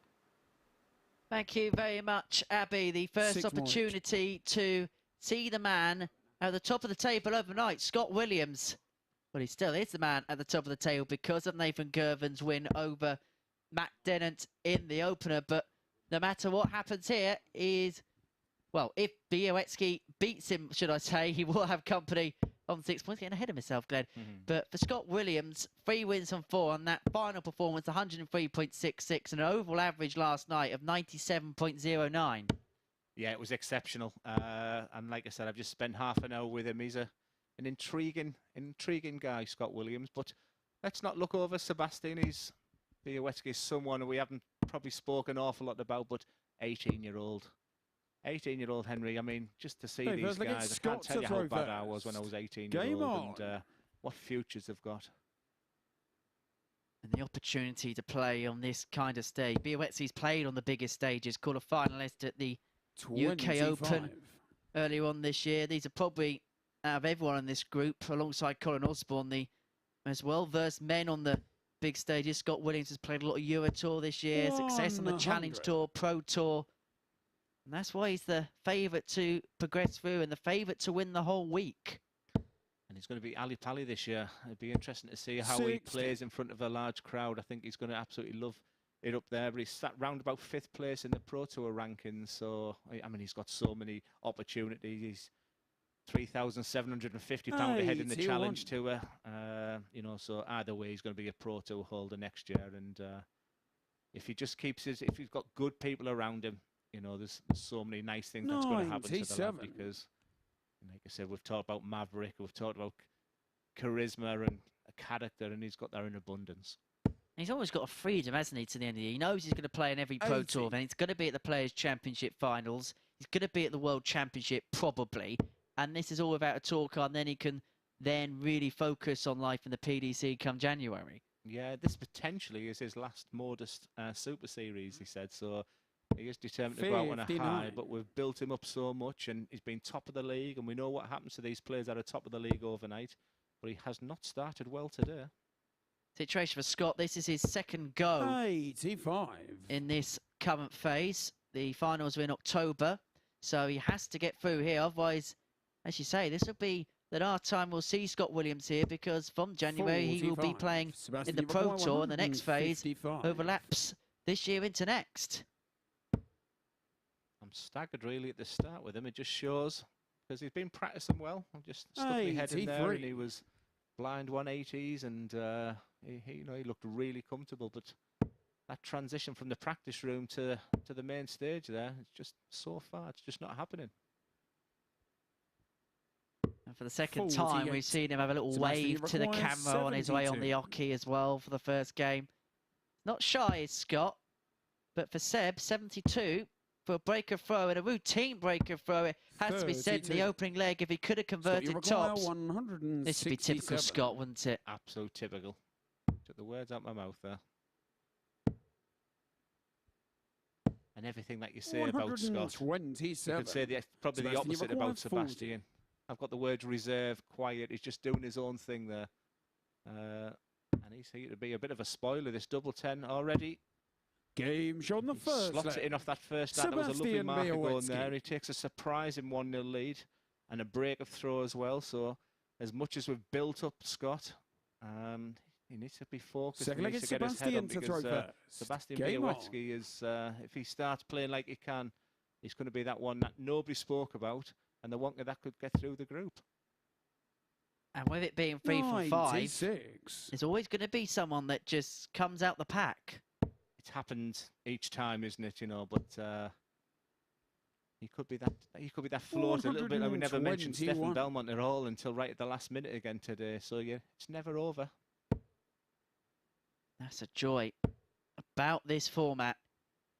Thank you very much, Abby. The first opportunity to see the man at the top of the table overnight, Scott Williams. Well, he still is the man at the top of the table because of Nathan Girvan's win over Matt Dennant in the opener. But no matter what happens here is, well, if Białecki beats him, should I say, he will have company on 6 points. Getting ahead of myself, Glenn. But for Scott Williams, 3 wins and 4 on that final performance, 103.66 and an overall average last night of 97.09. Yeah, it was exceptional. And like I said, I've just spent half an hour with him. He's an intriguing guy, Scott Williams. But let's not look over Sebastian. Bialecki is someone we haven't probably spoken an awful lot about, but 18-year-old. 18-year-old Henry. I mean, just to see these guys, I can't tell you how bad I was when I was 18-year-old and what futures they've got. And the opportunity to play on this kind of stage. Białecki's played on the biggest stages, called a finalist at the 25. UK Open earlier on this year. These are probably, out of everyone in this group, alongside Colin Osborne, the most well-versed men on the big stages. Scott Williams has played a lot of Euro Tour this year, success on the Challenge Tour, Pro Tour. And that's why he's the favourite to progress through and the favourite to win the whole week. And he's going to be Ali Pali this year. It'd be interesting to see how he plays in front of a large crowd. I think he's going to absolutely love it up there, but he's sat round about 5th place in the Pro Tour rankings. So, I mean, he's got so many opportunities. He's £3,750 ahead in the Challenge Tour. You know, so either way, he's going to be a Pro Tour holder next year. And if he just keeps if he's got good people around him, you know, there's so many nice things that's going to happen to the lad, because, like I said, we've talked about Maverick, we've talked about charisma and a character, and he's got that in abundance. He's always got a freedom, hasn't he, to the end of the year? He knows he's going to play in every Pro Tour event. He's going to be at the Players' Championship finals. He's going to be at the World Championship, probably. And this is all without a tour card, and then he can then really focus on life in the PDC come January. Yeah, this potentially is his last MODUS Super Series, he said. So he is determined to go out on a high, but we've built him up so much, and he's been top of the league, and we know what happens to these players that are top of the league overnight. But he has not started well today. Situation for Scott, this is his second go 85 in this current phase. The finals were in October, so he has to get through here. Otherwise, as you say, this will be the last time we'll see Scott Williams here, because from January he will be playing in the Pro Tour, and the next phase overlaps this year into next. I'm staggered really at the start with him. It just shows, because he's been practicing well. I just stuck my head in there, and he was blind 180s, and you know, he looked really comfortable. But that transition from the practice room to the main stage there, it's just so far, it's just not happening. And for the second time, we've seen him have a little wave to the camera on his way on the oche as well for the first game. Not shy is Scott, but for Seb, 72 for a breaker throw, and a routine breaker throw, it has to be said, in the opening leg. If he could have converted tops, this would be typical Scott, wouldn't it? Absolute typical. Took the words out my mouth there. And everything that you say about Scott, you could say probably the opposite about Sebastian. I've got the words reserve, quiet. He's just doing his own thing there. And he's here to be a bit of a spoiler, this double 10 already. Game shot on the first. Slots it in off that first stand. That was a lovely marker going there. He takes a surprising 1-0 lead. and a break of throw as well. So as much as we've built up Scott, he needs to be focused. Second He leg needs is to get his head on Sebastian to throw because first. Sebastian Game on. Bialecki is, if he starts playing like he can, he's going to be that one that nobody spoke about and the one that could get through the group. And with it being 3 from 5, 96. there's always going to be someone that just comes out the pack. It's happened each time, isn't it? You know, but he could be that. He could be that float a little bit. Like we never mentioned Stefan 121. Belmont at all until right at the last minute again today. So yeah, it's never over. That's a joy about this format.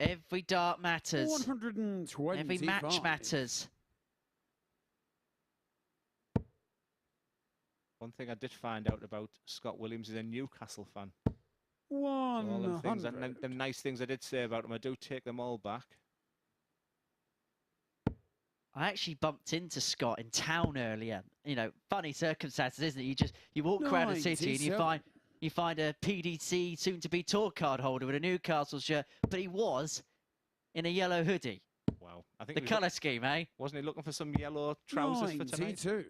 Every dart matters. 125. Every match matters. One thing I did find out about Scott Williams is a Newcastle fan. So all them 100. them nice things I did say about him, I do take them all back. I actually bumped into Scott in town earlier. You know, funny circumstances, isn't it? You walk around the city and you find a PDC soon-to-be tour card holder with a Newcastle shirt, but he was in a yellow hoodie. Wow, I think The colour scheme, eh? wasn't he looking for some yellow trousers for tonight? 92.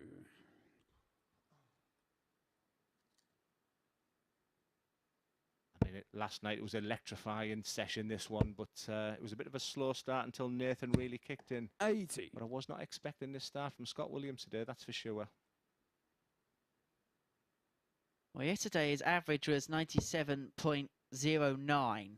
I mean, last night it was an electrifying session, this one, but it was a bit of a slow start until Nathan really kicked in. 80. But I was not expecting this start from Scott Williams today, that's for sure. Well, yesterday his average was 97.09.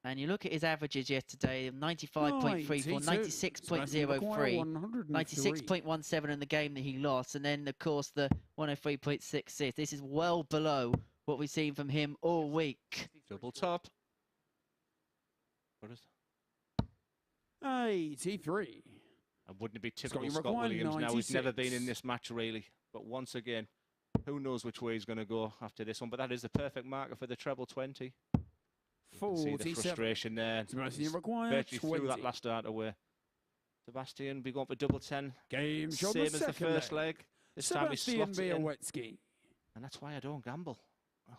And you look at his averages yesterday, 95.34, 96.03, 96.17 in the game that he lost, and then, of course, the 103.66. This is well below what we've seen from him all week. Double top. What is 83. I wouldn't be typical you Scott required Williams now. He's never been 96. in this match, really. But once again, who knows which way he's going to go after this one. But that is the perfect marker for the treble 20. See the 47. frustration there. Sebastian He's required virtually 20. threw that last dart away. Sebastian be going for double 10. Game shot Same the as the second first leg. This time he Sebastian slots it in. Bialecki. And that's why I don't gamble.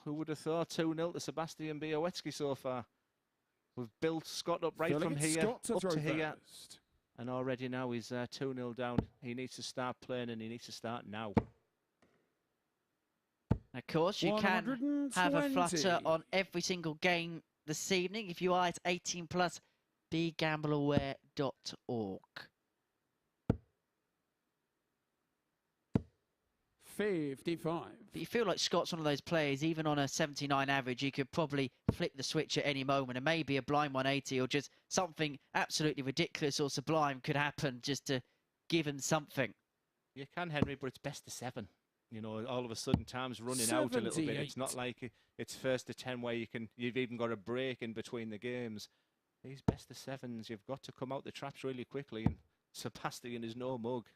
Who would have thought 2-0 to Sebastian Bialecki so far? We've built Scott up right from here, up to here. And already now he's 2-0 down. He needs to start playing and he needs to start now. Of course, you can have a flutter on every single game this evening. If you are, it's 18+, begambleaware.org. 55. But you feel like Scott's one of those players, even on a 79 average, you could probably flip the switch at any moment and maybe a blind 180 or just something absolutely ridiculous or sublime could happen just to give him something. You can, Henry, but it's best of 7. You know, all of a sudden time's running out a little bit. It's not like it's first to 10 where you've even got a break in between the games. These best of 7s, you've got to come out the traps really quickly. And Sebastian is no mug.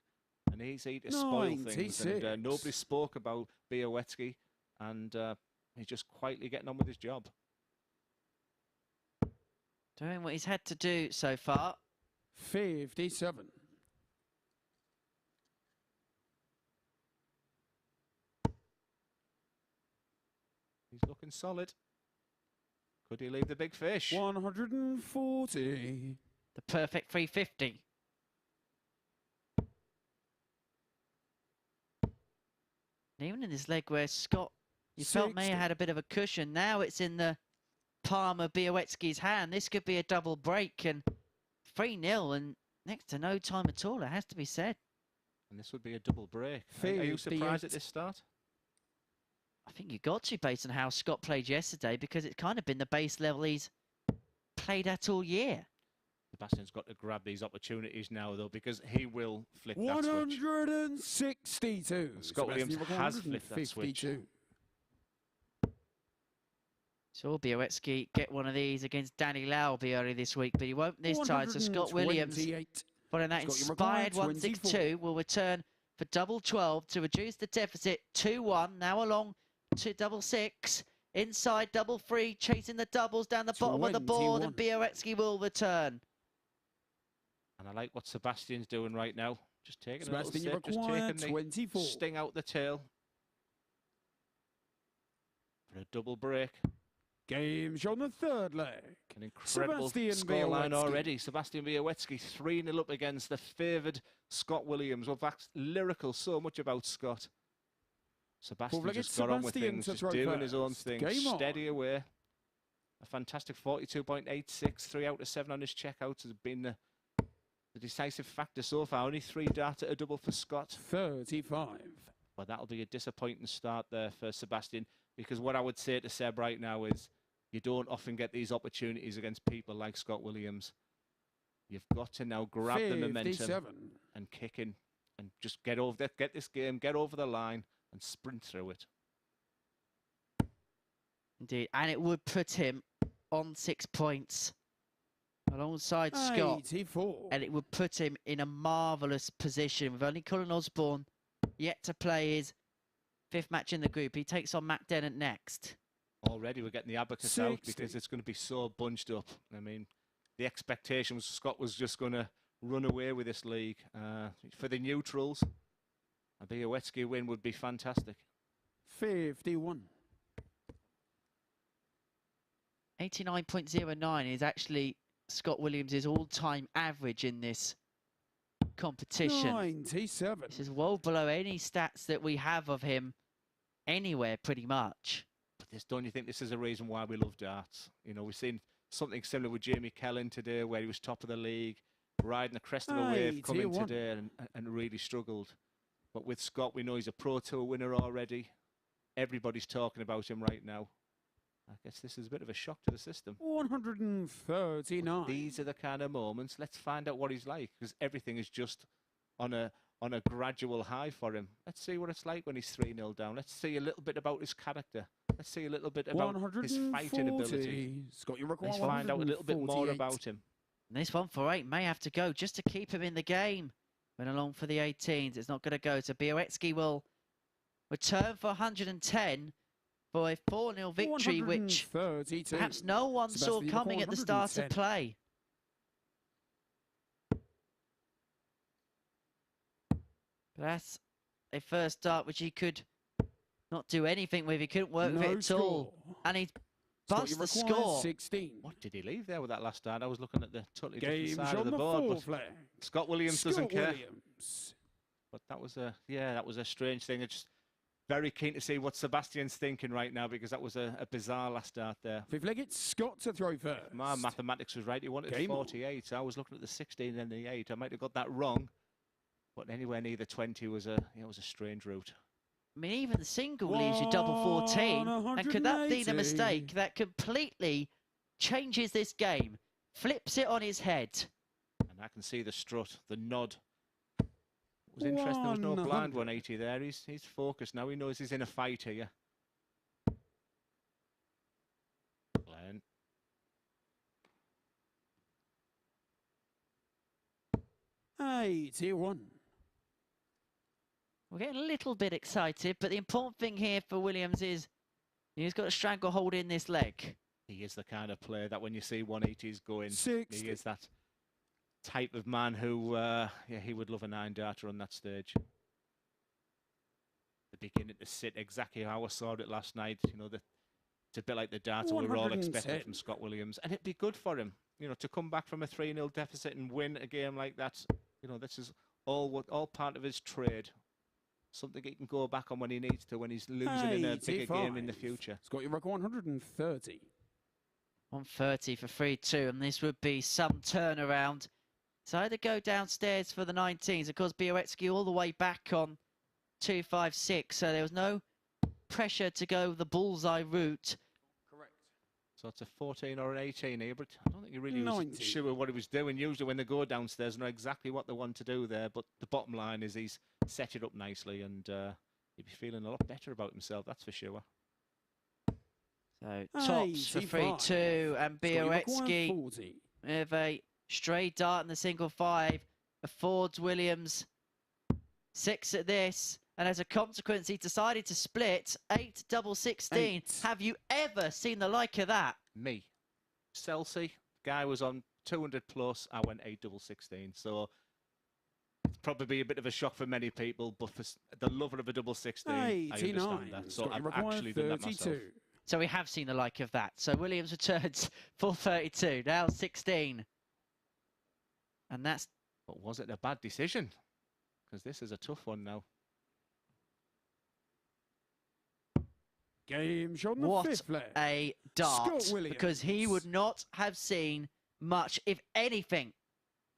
And he's here to spoil things. And nobody spoke about Białecki. And he's just quietly getting on with his job. Doing what he's had to do so far. 57. He's looking solid. Could he leave the big fish? 140. The perfect 350. And even in this leg where Scott, you felt may have had a bit of a cushion. Now it's in the palm of Białecki's hand. This could be a double break and 3-0 and next to no time at all, it has to be said. And this would be a double break. Are you surprised at this start? I think you got to, based on how Scott played yesterday, because it's kind of been the base level he's played at all year. Sebastian's got to grab these opportunities now, though, because he will flick that switch. 162. Scott Williams has flipped that switch. Saw Białecki get one of these against Danny Lauby early this week, but he won't this time. So Scott Williams, following that inspired 162, will return for double 12 to reduce the deficit 2-1. Now along to double 6. Inside double 3, chasing the doubles down the bottom of the board, and Białecki will return. And I like what Sebastian's doing right now. Just taking Sebastian, a little sip, just taking the sting out the tail. For a double break. Game's on the third leg. An incredible Sebastian scoreline Bialecki. already. Sebastian Bialecki 3-0 up against the favoured Scott Williams. Well, that's lyrical so much about Scott. Sebastian Four-legged just got on with Sebastian things, to just throw doing his own first. thing, Game on. steady away. A fantastic 42.86, 3 out of 7 on his checkouts has been the decisive factor so far. Only 3 darts at a double for Scott. 35. But that'll be a disappointing start there for Sebastian, because what I would say to Seb right now is you don't often get these opportunities against people like Scott Williams. You've got to now grab the momentum 57. and kick in and just get over there, get this game, get over the line and sprint through it. Indeed, and it would put him on 6 points alongside Scott, 84. and it would put him in a marvellous position with only Colin Osborne yet to play his 5th match in the group. He takes on Matt Dennant next. Already we're getting the abacus out because it's going to be so bunched up. I mean, the expectation was Scott was just going to run away with this league. For the neutrals, a Białecki win would be fantastic. 51. 89.09 is actually Scott Williams' all-time average in this competition. 97. This is well below any stats that we have of him anywhere, pretty much. But don't you think this is a reason why we love darts? You know, we've seen something similar with Jamie Kellen today, where he was top of the league, riding the crest of a wave, coming 81. today and really struggled. But with Scott, we know he's a Pro Tour winner already. Everybody's talking about him right now. I guess this is a bit of a shock to the system. 139. These are the kind of moments. Let's find out what he's like, because everything is just on a gradual high for him. Let's see what it's like when he's 3-0 down. Let's see a little bit about his character. Let's see a little bit about his fighting ability. Scott, you Let's find out a little bit more about him. And this 1 for 8 may have to go just to keep him in the game. Went along for the 18s. It's not going to go. So Białecki will return for 110 for a 4-0 victory, which perhaps no one saw coming at the start of play. But that's a first start which he could not do anything with. He couldn't work with it at all. And he busts the score. 16. What did he leave there with that last start? I was looking at the totally different side of the board. But Scott Williams doesn't care. But that was a strange thing. It's just very keen to see what Sebastian's thinking right now, because that was a bizarre last start there. 5-legged Scott to throw first. My mathematics was right. He wanted 48. So I was looking at the 16 and the 8. I might have got that wrong. But anywhere near the 20 was a strange route. I mean, even the single leaves you double 14. And could that be the mistake that completely changes this game? Flips it on his head. And I can see the strut, the nod. It was interesting. There was no blind 180 there. He's focused now. He knows he's in a fight here. Glenn. T1. We're getting a little bit excited, but the important thing here for Williams is he's got a stranglehold in this leg. He is the kind of player that when you see 180s going, 60. he is that type of man who, he would love a 9-darter on that stage. The beginning to sit exactly how I saw it last night. You know, it's a bit like the darter we were all expecting from Scott Williams. And it'd be good for him, you know, to come back from a 3-0 deficit and win a game like that. You know, this is all part of his trade. Something he can go back on when he needs to, when he's losing in a bigger game in the future. Scott, you reckon 130. 130 for 3-2, and this would be some turnaround. So I had to go downstairs for the 19s. Of course, Białecki all the way back on 2-5-6, so there was no pressure to go the bullseye route. Correct. So it's a 14 or an 18 here, but I don't think he really was sure what he was doing. Usually when they go downstairs, they know exactly what they want to do there, but the bottom line is he's set it up nicely, and he'd be feeling a lot better about himself, that's for sure. So tops for 3-2, and Białecki with a stray dart in the single 5 affords Williams 6 at this, and as a consequence he decided to split 8 double 16. Have you ever seen the like of that? Me. Chelsea, guy was on 200 plus, I went 8 double 16, so it's probably a bit of a shock for many people, but for the lover of a double 16, I understand that. So I've actually done that myself. So we have seen the like of that. So Williams returns 4:32, now 16. And that's... But was it a bad decision? Because this is a tough one now. Game shot on the What fifth leg. a dart. Scott Williams. Because he would not have seen much, if anything.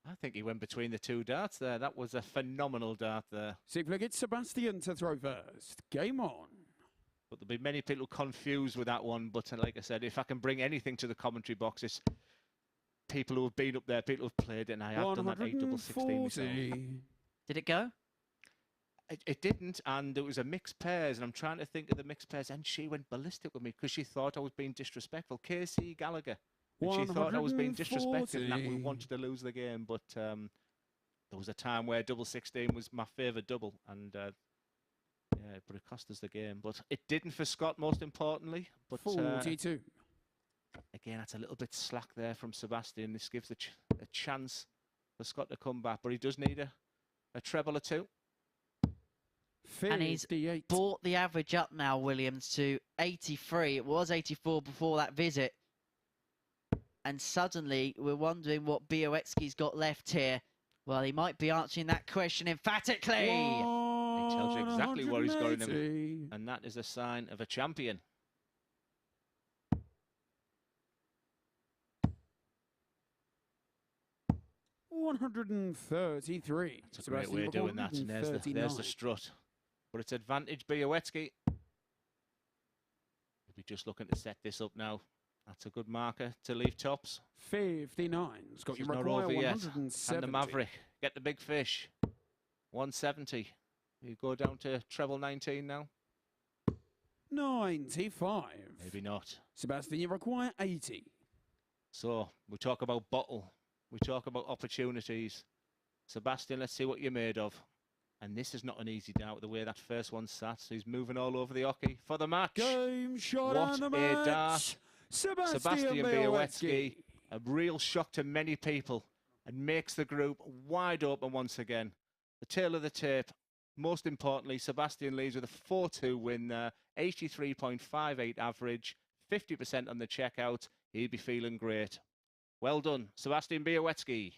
I think he went between the two darts there. That was a phenomenal dart there. Sixth leg, it's Sebastian to throw first. Game on. But there'll be many people confused with that one. But like I said, if I can bring anything to the commentary box, it's people who have been up there, people who've played it, and I have done that 8-16 myself. 140. Did it go? It didn't, and it was a mixed pairs, and I'm trying to think of the mixed pairs, and she went ballistic with me because she thought I was being disrespectful. Casey Gallagher. And she thought I was being disrespectful and that we wanted to lose the game, but there was a time where double 16 was my favourite double, and yeah, but it cost us the game. But it didn't for Scott, most importantly. But 42. again, that's a little bit slack there from Sebastian. This gives a chance for Scott to come back, but he does need a treble or two. 58. And he's brought the average up now, Williams, to 83. It was 84 before that visit. And suddenly, we're wondering what Białecki's got left here. Well, he might be answering that question emphatically. He tells you exactly where he's going, 180. and that is a sign of a champion. $133. That's a great way of doing that, and there's the strut. But it's advantage Białecki. We'll be just looking to set this up now. That's a good marker to leave tops. 59. Scott, you She's not require over yet. 170. And the Maverick, get the big fish. 170. You go down to treble 19 now? 95. Maybe not. Sebastian, you require 80. So, we talk about bottle. We talk about opportunities. Sebastian, let's see what you're made of. And this is not an easy dart, the way that first one sat. So he's moving all over the hockey for the match. Game shot What on the a match. dart. Sebastian Bialecki, a real shock to many people, and makes the group wide open once again. The tail of the tape. Most importantly, Sebastian leaves with a 4-2 win there, 83.58 average, 50% on the checkout. He'd be feeling great. Well done, Sebastian Bialecki.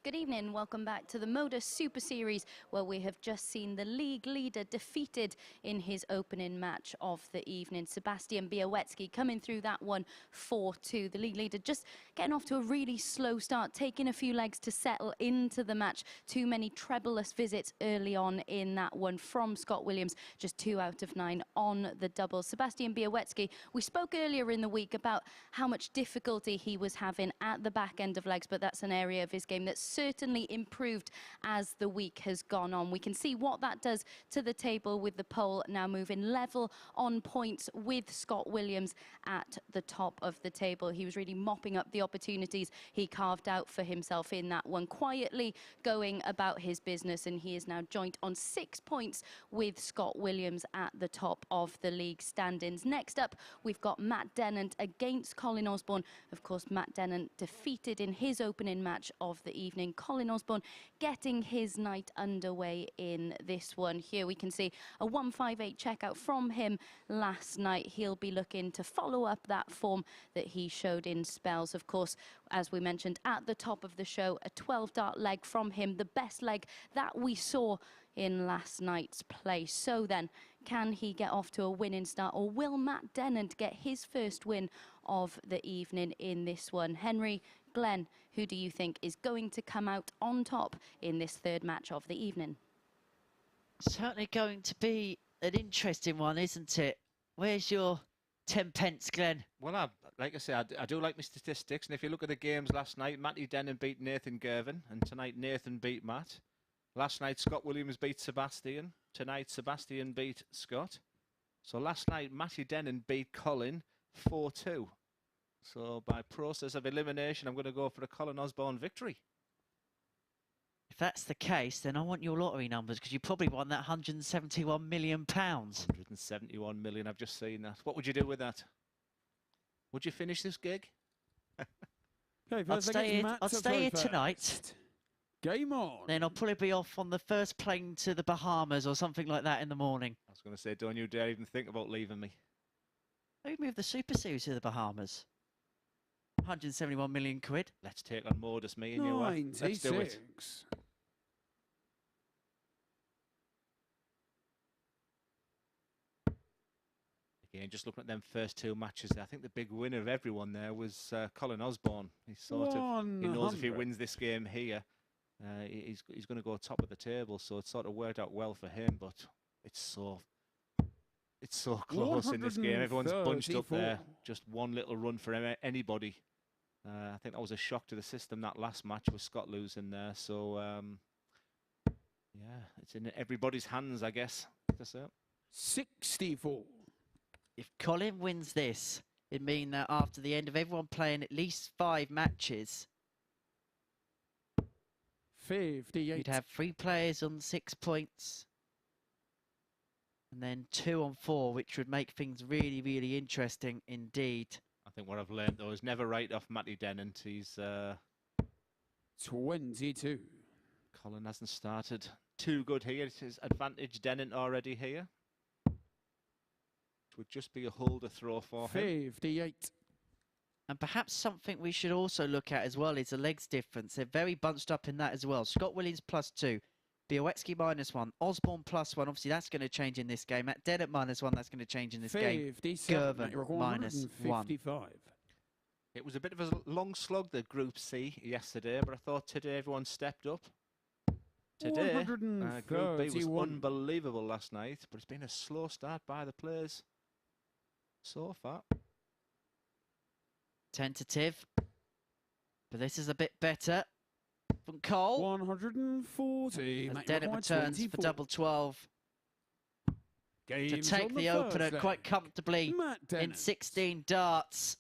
Good evening, welcome back to the MODUS Super Series, where we have just seen the league leader defeated in his opening match of the evening. Sebastian Bialecki coming through that one 4-2. The league leader just getting off to a really slow start, taking a few legs to settle into the match. Too many trebleless visits early on in that one from Scott Williams, just 2 out of 9 on the doubles. Sebastian Bialecki, we spoke earlier in the week about how much difficulty he was having at the back end of legs, but that's an area of his game that's certainly improved as the week has gone on. We can see what that does to the table with the poll now moving level on points with Scott Williams at the top of the table. He was really mopping up the opportunities he carved out for himself in that one, quietly going about his business, and he is now joint on 6 points with Scott Williams at the top of the league standings. Next up, we've got Matt Dennant against Colin Osborne. Of course, Matt Dennant defeated in his opening match of the evening. Colin Osborne getting his night underway in this one. Here we can see a 158 checkout from him last night. He'll be looking to follow up that form that he showed in spells. Of course, as we mentioned at the top of the show, a 12-dart leg from him, the best leg that we saw in last night's play. So then, can he get off to a winning start, or will Matt Dennant get his first win of the evening in this one? Henry, Glenn, who do you think is going to come out on top in this third match of the evening? Certainly going to be an interesting one, isn't it? Where's your 10 pence, Glenn? Well, like I said, I do like my statistics, and if you look at the games last night, Matty Dennant beat Nathan Girvin, and tonight Nathan beat Matt. Last night Scott Williams beat Sebastian. Tonight Sebastian beat Scott. So last night Matty Dennant beat Colin 4-2. So by process of elimination, I'm going to go for a Colin Osborne victory. If that's the case, then I want your lottery numbers, because you probably won that £171 million. 171 million, I've just seen that. What would you do with that? Would you finish this gig? Okay, I'd stay here tonight. Game on. Then I'll probably be off on the first plane to the Bahamas or something like that in the morning. I was going to say, don't you dare even think about leaving me. Who moved the Super Series to the Bahamas? 171 million quid. Let's take on Modus, me and you. Let's do it. Again, just looking at them first 2 matches, I think the big winner of everyone there was Colin Osborne. He knows if he wins this game here, he's going to go top of the table. So it sort of worked out well for him, but it's so close in this game. Everyone's bunched up there. Just one little run for anybody. I think that was a shock to the system, that last match with Scott losing there. So, yeah, it's in everybody's hands, I guess. That's it. 64. If Colin wins this, it'd mean that after the end of everyone playing at least 5 matches, 58. you'd have 3 players on 6 points, and then 2 on 4, which would make things really, really interesting indeed. I think what I've learned, though, is never write off Matty Dennant. He's 22. Colin hasn't started too good here. It's his advantage, Dennant already here. It would just be a holder throw for him. 58. And perhaps something we should also look at as well is the legs difference. They're very bunched up in that as well. Scott Williams +2. Białecki -1, Osborne +1. Obviously, that's going to change in this game. At Dennant -1, that's going to change in this game. Girvin -1. It was a bit of a long slog, the Group C yesterday, but I thought today everyone stepped up. Today, Group B was unbelievable last night, but it's been a slow start by the players so far. Tentative, but this is a bit better. From Cole. 140. As Dennant returns 24. For double 12. Games to take the opener quite comfortably in 16 darts.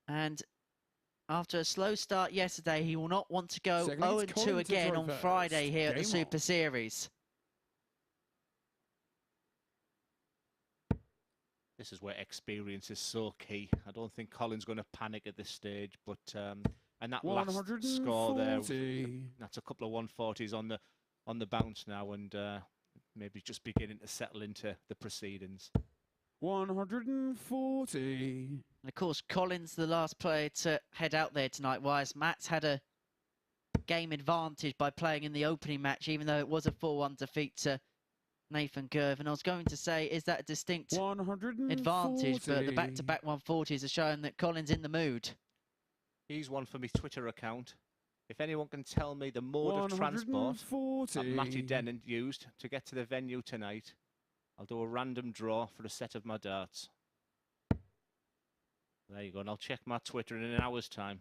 And after a slow start yesterday, he will not want to go 0-2 again on Friday here at the Super Series. This is where experience is so key. I don't think Colin's going to panic at this stage, but and that last score there, that's a couple of 140s on the bounce now, and maybe just beginning to settle into the proceedings. 140. And of course, Colin's the last player to head out there tonight, whilst Matt's had a game advantage by playing in the opening match, even though it was a 4-1 defeat to Nathan Girvin. I was going to say, is that a distinct advantage? But the back-to-back 140s are showing that Colin's in the mood. He's one for my Twitter account. If anyone can tell me the mode of transport that Matty Dennant used to get to the venue tonight, I'll do a random draw for a set of my darts. There you go, and I'll check my Twitter in an hour's time.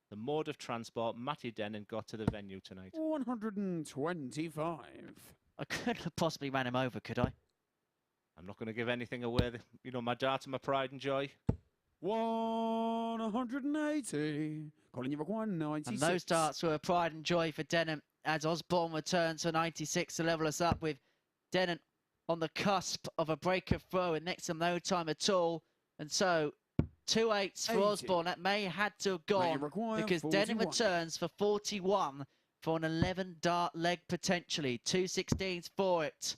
The mode of transport Matty Dennant got to the venue tonight. 125. I couldn't have possibly ran him over, could I? I'm not going to give anything away. You know, my darts are my pride and joy. 180. Colin, you require 96. And those darts were a pride and joy for Dennant as Osborne returns to 96 to level us up, with Dennant on the cusp of a breaker throw in next to no time at all. And so 2 8s for 80. Osborne. That may had to have gone because 41. Dennant returns for 41 for an 11 dart leg potentially. 2 16s for it.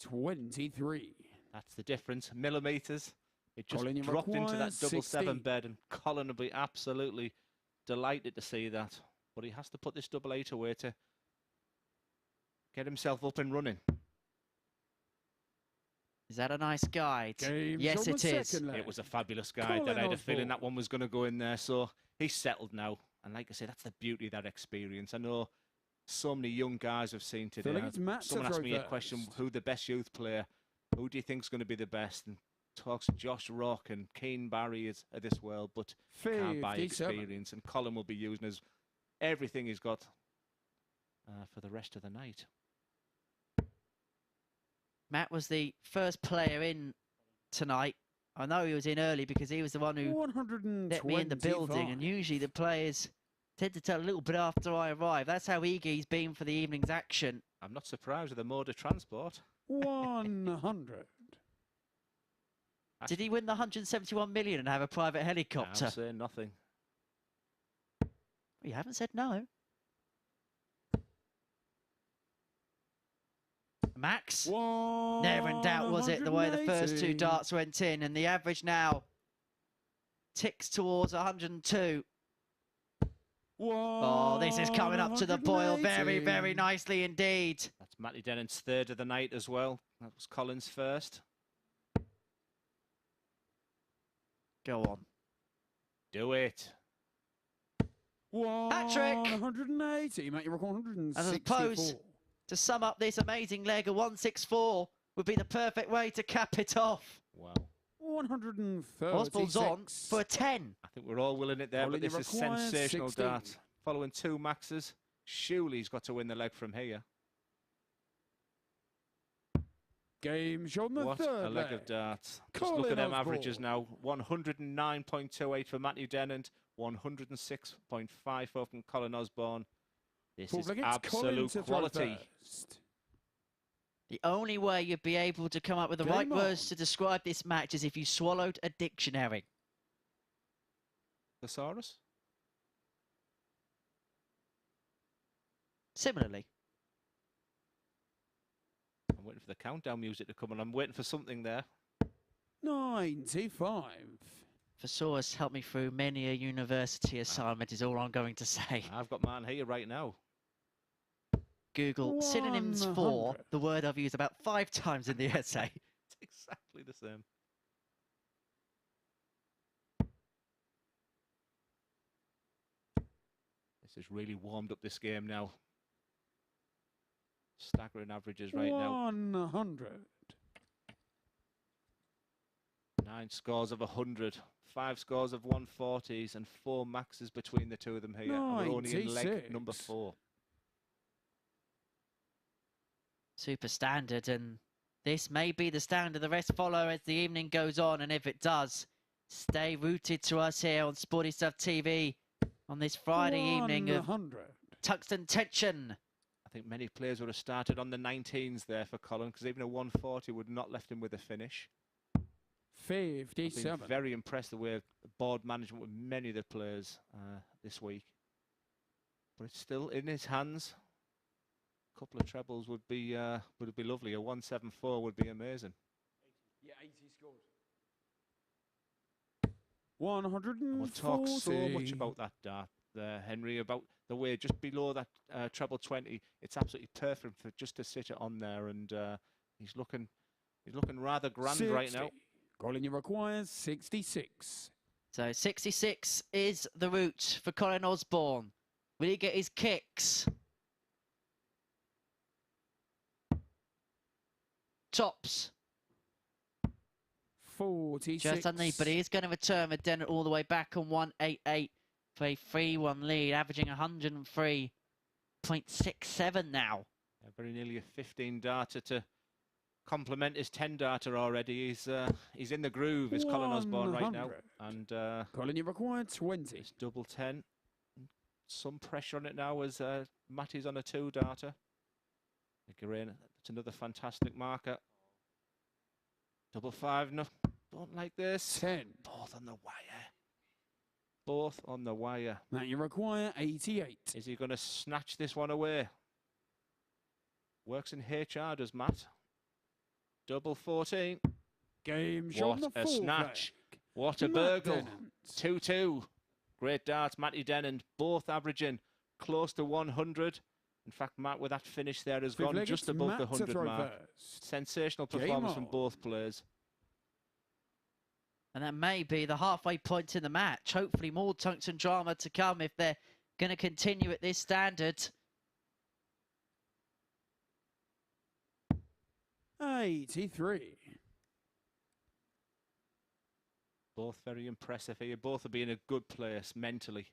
23. That's the difference. Millimetres. It just Colin, you dropped into require that double 60. 7 bed, and Colin will be absolutely delighted to see that. But he has to put this double 8 away to get himself up and running. Is that a nice guide? Game Yes, shown it the is. second leg. It was a fabulous guide. Colin That I had a feeling Osborne. that one was going to go in there. So he's settled now. And like I say, that's the beauty of that experience. I know so many young guys have seen today. Feeling it's Matt to Someone asked throw me a question, first. who the best youth player, who do you think is going to be the best? And talks Josh Rock and Keane Barry of this world, but can't buy 57. experience. And Colin will be using his everything he's got for the rest of the night. Matt was the first player in tonight. I know he was in early because he was the one who let me in the building, and usually the players tend to tell a little bit after I arrive. That's how eager he's been for the evening's action. I'm not surprised with the mode of transport. 100. Did he win the 171 million and have a private helicopter? I'm saying nothing. You haven't said no. Max? Never in doubt, was it, the way the first 2 darts went in, and the average now ticks towards 102. Oh, this is coming up to the boil very, very nicely indeed. That's Matty Dennant's third of the night as well. That was Colin's first. Go on. Do it. Hat-trick. 180. Mate, you reckon 164. As opposed to sum up this amazing leg, a 164 would be the perfect way to cap it off. Wow. 136. Osborne's on for a 10. I think we're all willing it there, Colin, but this you is require sensational 16. dart. Following 2 maxes, surely he's got to win the leg from here. Game shown the What third a leg of darts. Just Colin look at them Osborne. averages now. 109.28 for Matthew Dennant, 106.54 from Colin Osborne. This is absolute quality. The only way you'd be able to come up with the right words to describe this match is if you swallowed a dictionary. Thesaurus? Similarly. I'm waiting for the countdown music to come on. I'm waiting for something there. 95. Thesaurus helped me through many a university assignment is all I'm going to say. I've got mine here right now. Google synonyms for 100. the word I've used about 5 times in the essay. It's exactly the same. This has really warmed up this game now. Staggering averages right now. 100. 9 scores of 100, 5 scores of 140s, and 4 maxes between the two of them here. And we're only in leg 96. number 4. Super standard, and this may be the standard the rest follow as the evening goes on, and if it does, stay rooted to us here on Sporty Stuff TV on this Friday evening of 100. Tuxton tension. I think many players would have started on the 19s there for Colin, because even a 140 would not left him with a finish. I've been 57. very impressed the way the board management with many of the players this week. But it's still in his hands. A couple of trebles would be lovely. A 174 would be amazing. Yeah, 80 scored. We'll talk so 140. much about that dart there, Henry, about the way just below that treble 20. It's absolutely perfect for just to sit it on there, and he's looking rather grand 60. right now. Colin, you require 66. So 66 is the route for Colin Osborne. Will he get his kicks? Tops. 46. Just underneath, but he is going to return with Dennant all the way back on 188 for a 3-1 lead, averaging 103.67 now. Yeah, very nearly a 15 darter to complement his 10 darter already. He's in the groove, is Colin Osborne right now. 100. And Colin, you require 20. it's double 10. Some pressure on it now as Matty's on a 2 darter. Girvin, that's another fantastic marker. Double 5, no, don't like this. 10. Both on the wire. Both on the wire. That you require 88. Is he going to snatch this one away? Works in HR, does Matt. Double 14. Game show on the What a full snatch. flag. What a Matt burgle. Dennant. 2-2. Great darts, Matty Dennant, both averaging close to 100. In fact, Matt, with that finish there, has gone Fifth just leg, above Matt the to 100 throw mark. first. Sensational Game performance from on. both players. And that may be the halfway point in the match. Hopefully more tungsten drama to come if they're going to continue at this standard. 83. Both very impressive here. Both will be in a good place mentally.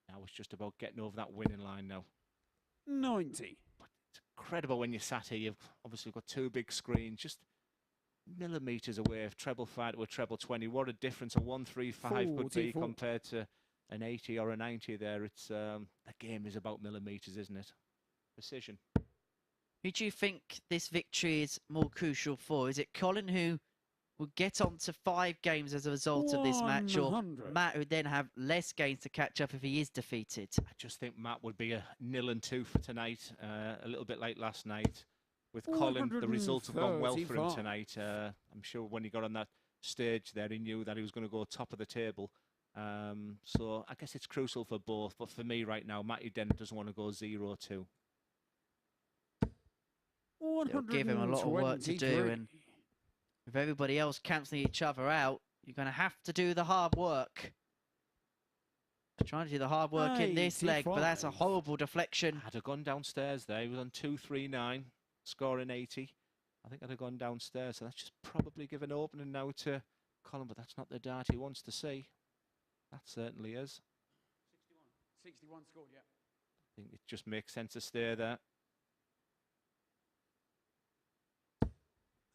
Now it's just about getting over that winning line now. 90. It's incredible when you're sat here. You've obviously got 2 big screens, just millimetres away of treble 5 to a treble 20. What a difference a 135 could be 44. compared to an 80 or a 90 there. It's the game is about millimetres, isn't it? Precision. Who do you think this victory is more crucial for? Is it Colin, who will get on to 5 games as a result of this match, or 100. Matt, who would then have less games to catch up if he is defeated? I just think Matt would be a 0-2 for tonight, a little bit like last night. With Colin, the results have gone well for him 135. tonight. I'm sure when he got on that stage there, he knew that he was going to go top of the table. So I guess it's crucial for both. But for me right now, Matty Dennant doesn't want to go 0-2. It'll give him a lot of work to do, and with everybody else cancelling each other out, you're going to have to do the hard work. Trying to do the hard work in this leg, but that's a 85. horrible deflection. Had have gone downstairs there. He was on 239, scoring 80. I think I'd have gone downstairs. So that's just probably given opening now to Colin, but that's not the dart he wants to see. That certainly is. 61 scored, yeah. I think it just makes sense to stay there.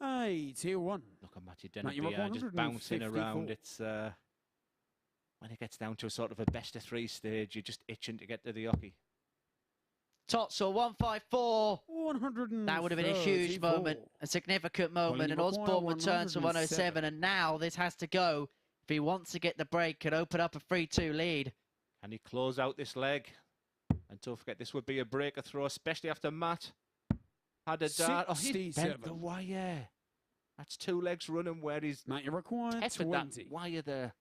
81. Look at Matty Matt, Dennant you rock just bouncing 154. around. It's when it gets down to a sort of a best of 3 stage, you're just itching to get to the hockey. Totzel 154. 134. That would have been a huge moment, a significant moment, and Osborne returns to 107, and now this has to go if he wants to get the break and open up a 3-2 lead. Can he close out this leg? And don't forget, this would be a breaker throw, especially after Matt had a dart. Oh, he bent 67. the wire. That's 2 legs running where he's Matt, you require tested 20. that wire there.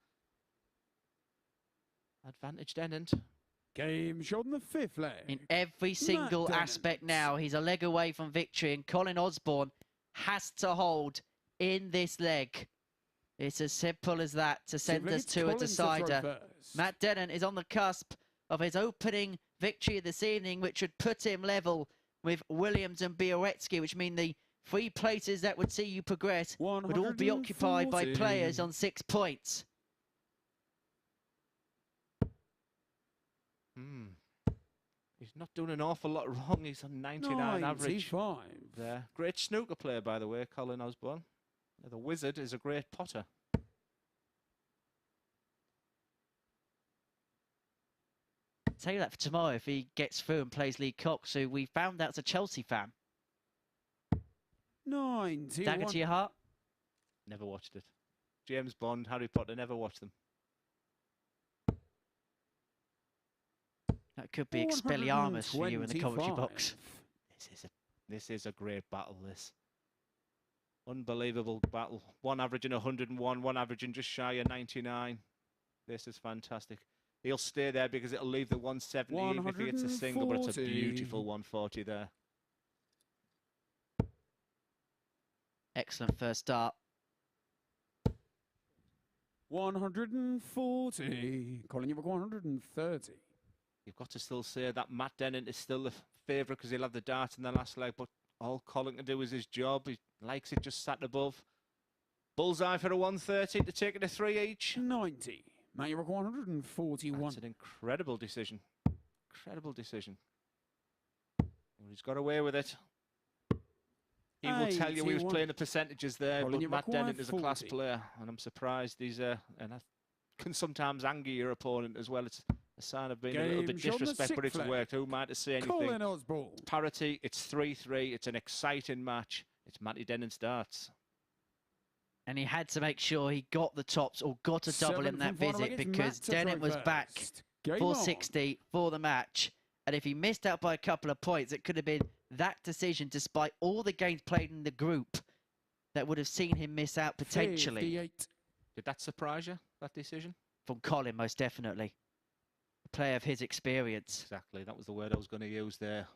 Advantage Dennant. Game shot in the 5th leg. In every single Dennant. aspect now, he's a leg away from victory, and Colin Osborne has to hold in this leg. It's as simple as that to send us to a decider. Matt Dennant is on the cusp of his opening victory this evening, which would put him level with Williams and Białecki, which mean the 3 places that would see you progress would all be occupied by 140. players on 6 points. He's not doing an awful lot wrong. He's on 99 average 95. there. Great snooker player, by the way, Colin Osborne. The wizard is a great potter. Tell you that for tomorrow if he gets through and plays Lee Cox, who we found out's a Chelsea fan. 91. Dagger to your heart? Never watched it. James Bond, Harry Potter, never watched them. That could be Expelliarmus for you in the commentary box. 125. This is a great battle, this. Unbelievable battle. One averaging 101, one averaging just shy of 99. This is fantastic. He'll stay there because it'll leave the 170 even if he gets a single, but it's a beautiful 140 there. Excellent first start. 140. Colin, you've got 130. You've got to still say that Matt Dennant is still the favourite because he'll have the dart in the last leg, but all Colin can do is his job. He likes it just sat above. Bullseye for a 130 to take it to 3 each. 90. Matt, you've got 141. That's an incredible decision. Incredible decision. He's got away with it. He will tell you he was 81. playing the percentages there, Colin, but you've Matt got Dennant is a class 40. player, and I'm surprised he's and that can sometimes anger your opponent as well. It's a sign of being a little bit Game's on the disrespect, but it's sixth leg. worked. Who am I to say anything? Colin Osborne. Parity, it's 3-3. It's an exciting match. It's Matty Dennant's darts. And he had to make sure he got the tops or got a double in Seventh that and final visit against because Matt to Dennant throw was back first. Game for on. 60 for the match. And if he missed out by a couple of points, it could have been that decision, despite all the games played in the group, that would have seen him miss out potentially. 58. Did that surprise you, that decision? From Colin, most definitely. A player of his experience. Exactly. That was the word I was going to use there.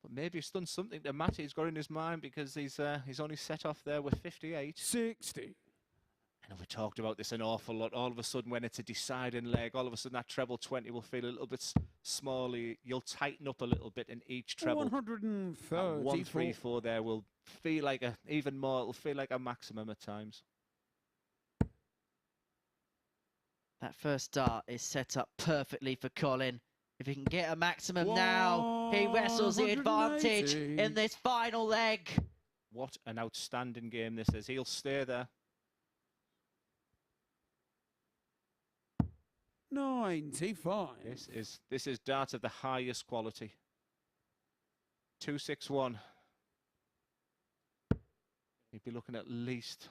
But maybe he's done something that Matty's got in his mind because he's only set off there with 58. 60. And we talked about this an awful lot. All of a sudden, when it's a deciding leg, all of a sudden that treble 20 will feel a little bit small. You'll tighten up a little bit in each treble. 134. 134 there will feel like even more. It'll feel like a maximum at times. That first start is set up perfectly for Colin. If he can get a maximum now, he wrestles the advantage 180. in this final leg. What an outstanding game this is. He'll stay there. 95. This is darts of the highest quality. 261. He'd be looking at least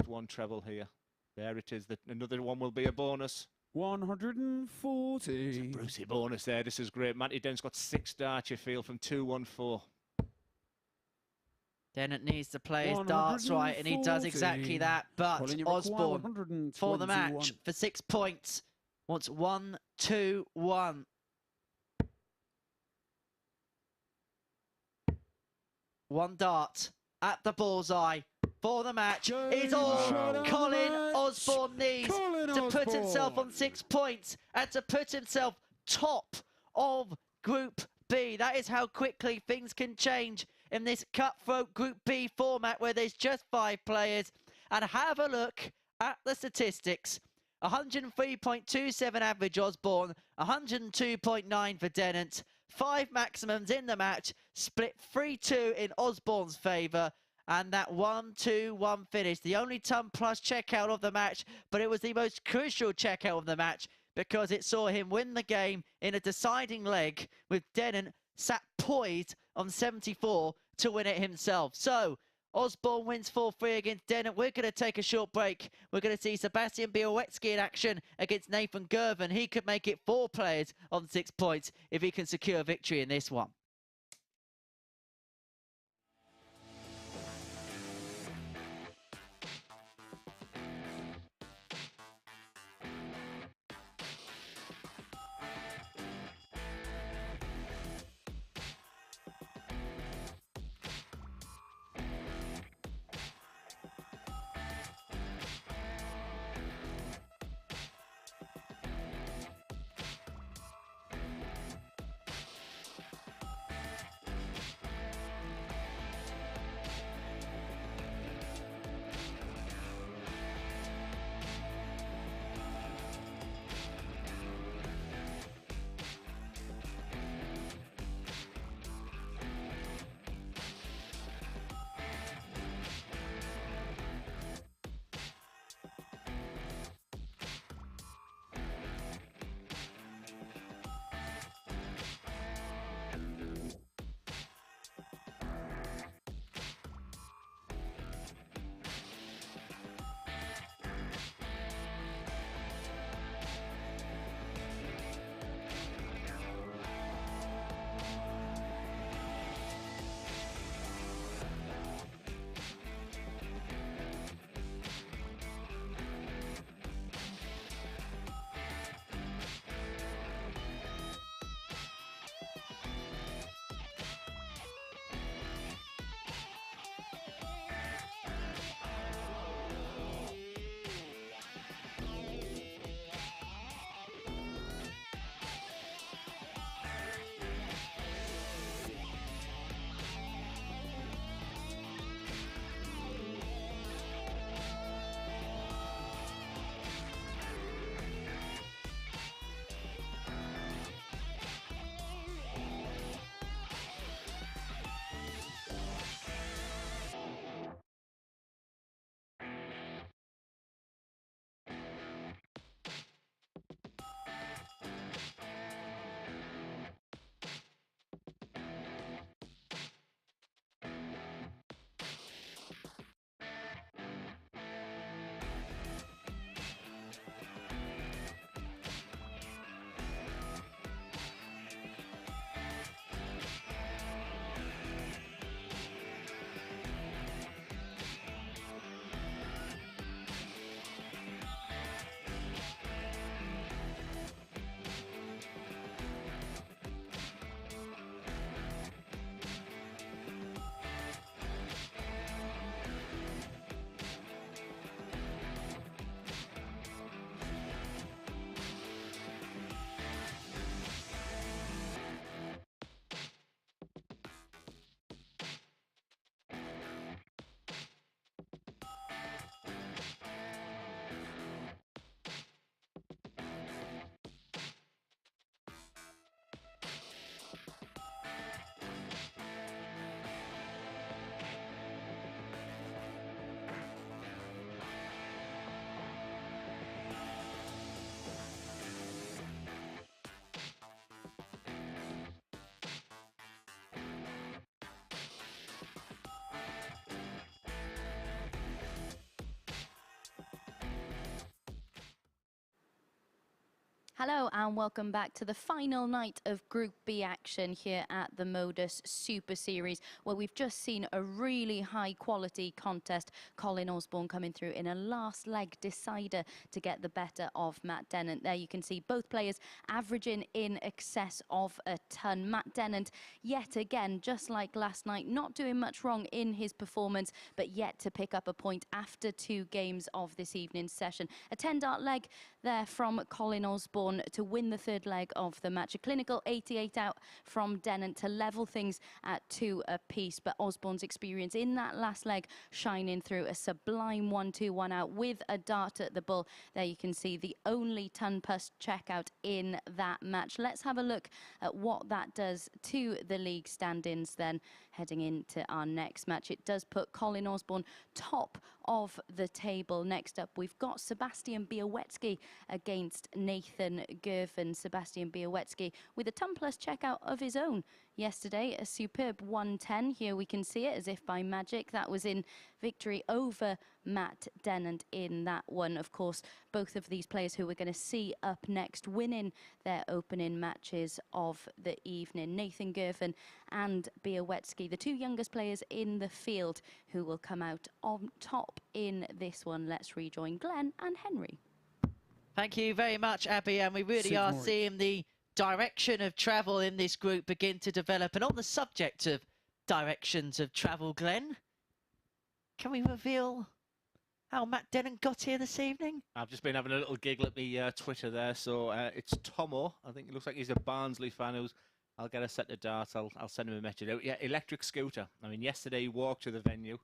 one treble here. There it is. Another one will be a bonus. 140. It's a Brucey bonus there. This is great. Matty Dennant's got 6 darts, you feel, from 214. Dennant needs to play his darts right, and he does exactly that. But Colin, you've got Osborne, for the match, 121. for 6 points, wants 1, 2, 1. One dart at the bullseye for the match is all Wow. Colin Osborne needs Colin to put himself Osborne. on 6 points and to put himself top of Group B. That is how quickly things can change in this cutthroat Group B format where there's just 5 players. And have a look at the statistics. 103.27 average Osborne, 102.9 for Dennant. 5 maximums in the match, split 3-2 in Osborne's favour. And that 1-2-1 finish, the only ton plus checkout of the match, but it was the most crucial checkout of the match because it saw him win the game in a deciding leg with Dennant sat poised on 74 to win it himself. So Osborne wins 4-3 against Dennant. We're going to take a short break. We're going to see Sebastian Bialecki in action against Nathan Girvin. He could make it 4 players on 6 points if he can secure victory in this one. Hello and welcome back to the final night of Group B action here at the MODUS Super Series, where we've just seen a really high quality contest. Colin Osborne coming through in a last leg decider to get the better of Matt Dennant. There you can see both players averaging in excess of a ton. Matt Dennant, yet again, just like last night, not doing much wrong in his performance, but yet to pick up a point after 2 games of this evening's session. A 10-dart leg there from Colin Osborne to win the 3rd leg of the match. A clinical 88 out from Dennant to level things at 2 apiece. But Osborne's experience in that last leg shining through. A sublime 1-2-1 out with a dart at the bull. There you can see the only ton-plus checkout in that match. Let's have a look at what that does to the league standings then heading into our next match. It does put Colin Osborne top of the table. Next up, we've got Sebastian Bialecki against Nathan Girvin. Sebastian Bialecki with a ton-plus checkout of his own yesterday, a superb 110. Here we can see it as if by magic. That was in victory over Matt Dennant in that one. Of course, both of these players who we're going to see up next winning their opening matches of the evening. Nathan Girvin and Białecki, the 2 youngest players in the field who will come out on top in this one. Let's rejoin Glenn and Henry. Thank you very much, Abby, and we really are seeing the direction of travel in this group begin to develop. And on the subject of directions of travel, Glenn, can we reveal how Matt Dennant got here this evening? I've just been having a little giggle at me Twitter there. So it's Tomo. I think it looks like he's a Barnsley fan who's... I'll get a set of darts. I'll send him a message out. Yeah, electric scooter. I mean, yesterday he walked to the venue.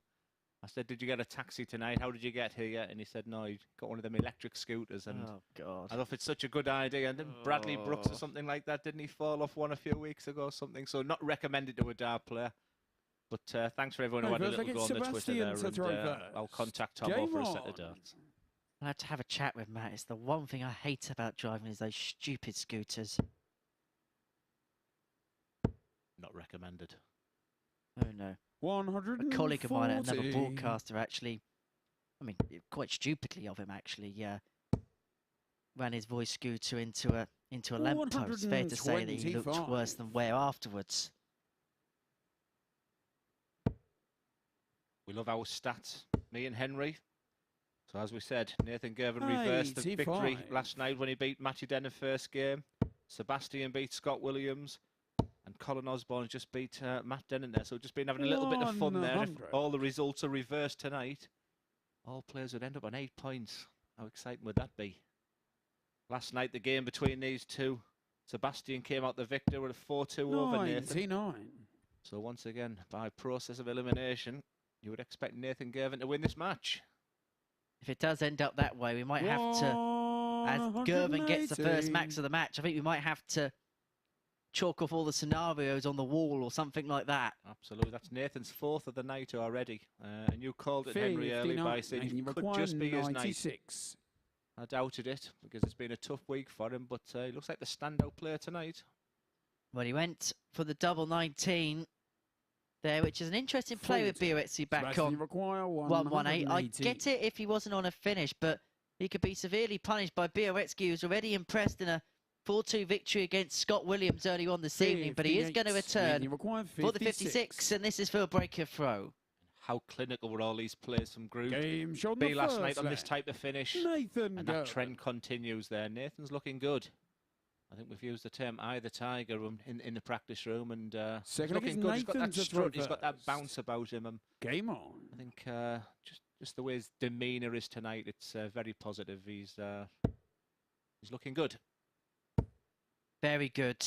I said, did you get a taxi tonight? How did you get here? And he said, no, he got one of them electric scooters. And oh, God. I don't know if it's such a good idea. And then Bradley Brooks or something like that, didn't he fall off one a few weeks ago or something? So not recommended to a dart player. But thanks for everyone who had a little go on the Twitter there. And I'll contact Tom for a set of darts. I had to have a chat with Matt. It's the one thing I hate about driving is those stupid scooters. Not recommended. Oh, no. 140. A colleague of mine, another broadcaster, actually, I mean, quite stupidly of him, actually, ran his voice scooter into a lamppost. It's fair to say that he looked worse than wear afterwards. We love our stats, me and Henry. So as we said, Nathan Girvin reversed the victory last night when he beat Matty Dennant first game. Sebastian beat Scott Williams. And Colin Osborne just beat Matt Dennant there. So just been having a little bit of fun there. If all the results are reversed tonight, all players would end up on 8 points. How exciting would that be? Last night, the game between these two, Sebastian came out the victor with a 4-2 over Nathan. So once again, by process of elimination, you would expect Nathan Girvin to win this match. If it does end up that way, we might have to, as Girvin gets the first max of the match, I think we might have to chalk off all the scenarios on the wall or something like that. Absolutely. That's Nathan's 4th of the night already. And you called it, Henry, early by saying it could just be his night. I doubted it because it's been a tough week for him, but he looks like the standout player tonight. Well, he went for the double 19 there, which is an interesting play with Bialecki back on 118. I get it if he wasn't on a finish, but he could be severely punished by Bialecki, who's already impressed in a 4-2 victory against Scott Williams early on this evening, but he is going to return for the 56, and this is for a breaker throw. How clinical were all these players from Group B last night on this type of finish? And that trend continues there. Nathan's looking good. I think we've used the term eye the tiger in the practice room, and he's looking good. He's got that strut, he's got that bounce about him. Game on. I think just the way his demeanour is tonight, it's very positive. He's looking good. Very good.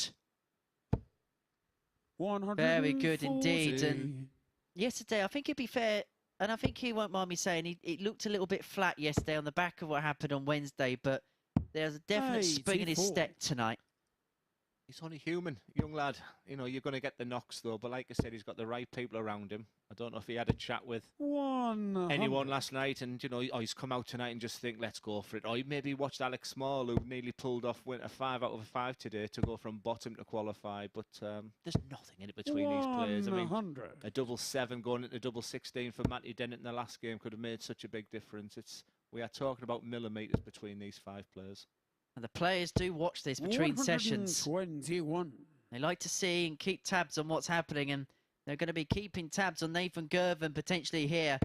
140. Very good indeed. And yesterday, I think it'd be fair, and I think he won't mind me saying, it looked a little bit flat yesterday on the back of what happened on Wednesday, but there's a definite spring in his step tonight. He's only human, young lad. You know, you're going to get the knocks, though. But like I said, he's got the right people around him. I don't know if he had a chat with anyone last night and, you know, he's come out tonight and just think, let's go for it. Or he maybe watched Alex Small, who nearly pulled off a 5 out of 5 today to go from bottom to qualify. But there's nothing in it between these players. I mean, a double 7 going into double 16 for Matty Dennant in the last game could have made such a big difference. We are talking about millimetres between these 5 players. And the players do watch this between sessions. 121. They like to see and keep tabs on what's happening, and they're going to be keeping tabs on Nathan Girvan potentially here,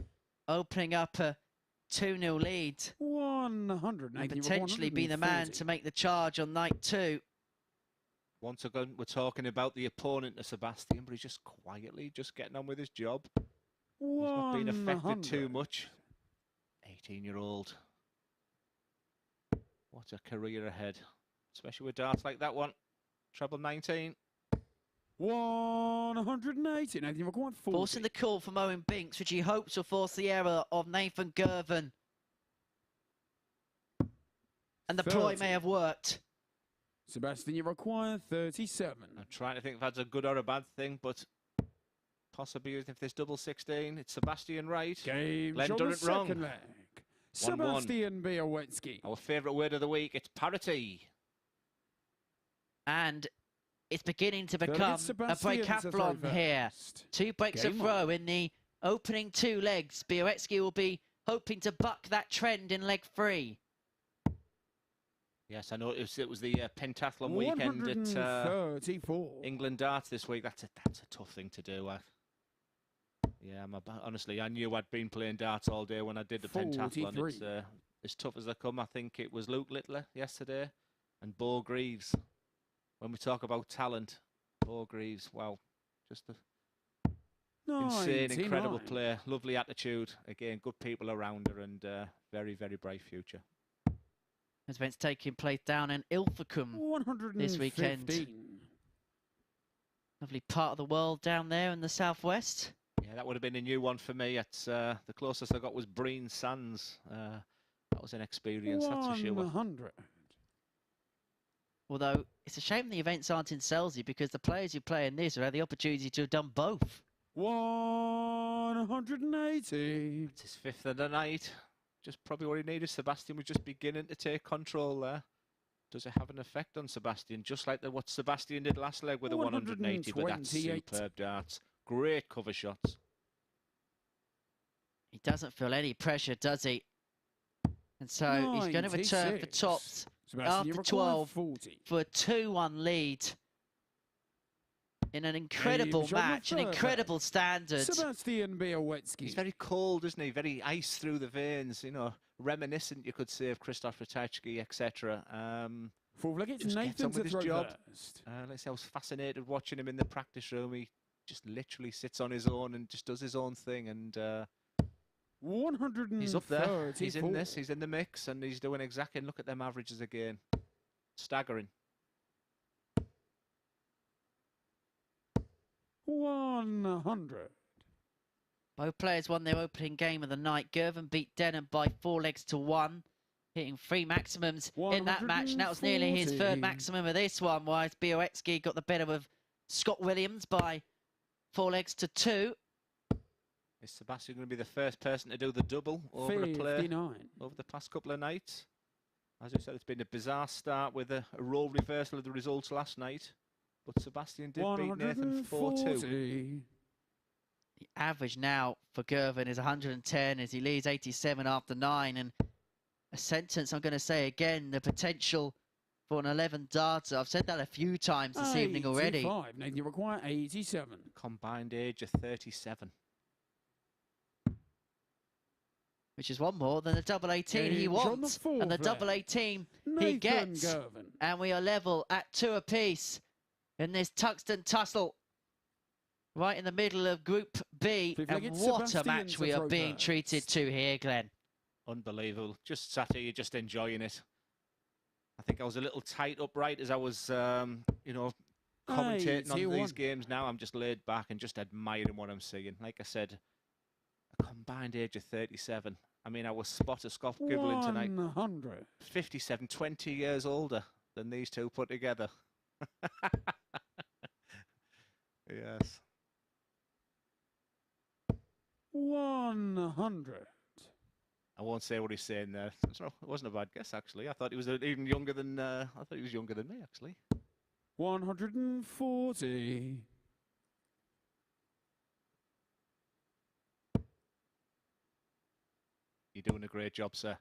opening up a 2-0 lead. 100. And potentially be the man to make the charge on night 2. Once again, we're talking about the opponent to Sebastian, but he's just quietly just getting on with his job. He's not being affected too much. 18-year-old. What a career ahead, especially with darts like that one. Treble 19. 180. Nathan, you've got 40. Forcing the call from Owen Binks, which he hopes will force the error of Nathan Girvan. And the ploy may have worked. Sebastian, you require 37. I'm trying to think if that's a good or a bad thing, but possibly if there's double 16, it's Sebastian right. Game Len on done the it wrong. second leg. 1-1. Sebastian Bialecki. Our favourite word of the week, it's parity. And it's beginning to Gotta become get a Sebastian to breakathlon throw here. first. 2 breaks a Game throw on. in the opening 2 legs. Białecki will be hoping to buck that trend in leg 3. Yes, I know it was the pentathlon weekend at 134. England Darts this week. That's a tough thing to do. Yeah, honestly, I knew I'd been playing darts all day when I did the pentathlon. 43. It's as tough as they come. I think it was Luke Littler yesterday and Bo Greaves. When we talk about talent, Bo Greaves, wow, just an insane, incredible 99. player. Lovely attitude. Again, good people around her, and very, very bright future. As events taking place down in Ilfracombe 115. this weekend. Lovely part of the world down there in the southwest. Yeah, that would have been a new one for me. It's the closest I got was Breen Sands. That was an experience, that's for sure. 100. Although it's a shame the events aren't in Selsey, because the players who play in this have had the opportunity to have done both. 180. It's his 5th of the night. Just probably what he needed. Sebastian was just beginning to take control there. Does it have an effect on Sebastian? Just like what Sebastian did last leg with the 180, but that's 128. superb darts. Great cover shots. He doesn't feel any pressure, does he? And so he's going to return for 96. tops Sebastian, you after require 12 40. for a 2-1 lead. In an incredible Games on the match, an third incredible standard. Sebastian Bialecki. He's very cold, isn't he? Very ice through the veins, you know, reminiscent, you could say, of Krzysztof Ratajski, etc. 4th leg, it's Just gets Nathan on to with his throw job. first. Like I say, I was fascinated watching him in the practice room. He just literally sits on his own and just does his own thing, and 134. he's up there. He's in this. He's in the mix, and he's doing exactly. Look at them averages again. Staggering. 100. Both players won their opening game of the night. Girvan beat Dennant by 4 legs to 1, hitting 3 maximums in that match. And that was nearly his 3rd maximum of this one, while Białecki got the better of Scott Williams by 4 legs to 2. Is Sebastian going to be the first person to do the double over a player 59. over the past couple of nights? As I said, it's been a bizarre start with a role reversal of the results last night. But Sebastian did beat Nathan 4-2. The average now for Girvin is 110 as he leads 87 after 9. And a sentence I'm going to say again, the potential for an 11 darter. I've said that a few times this evening already. 85. Nathan, you require 87. Combined age of 37. Which is one more than the double 18 he Games on the wants. fourth And the leg. double 18 he Nathan gets. Girvan. And we are level at 2 apiece in this Tuxton tussle. Right in the middle of Group B. Fifth And leg, it's what a Sebastian match to we are throw being first. treated to here, Glenn. Unbelievable. Just sat here, just enjoying it. I think I was a little tight upright as I was, you know, commentating on 81. these games. Now I'm just laid back and just admiring what I'm seeing. Like I said, a combined age of 37. I mean, I was spot of Scott Giblin tonight. 100. 57, 20 years older than these two put together. Yes. 100. I won't say what he's saying there. It wasn't a bad guess, actually. I thought he was even younger than. I thought he was younger than me, actually. 140. You're doing a great job, sir.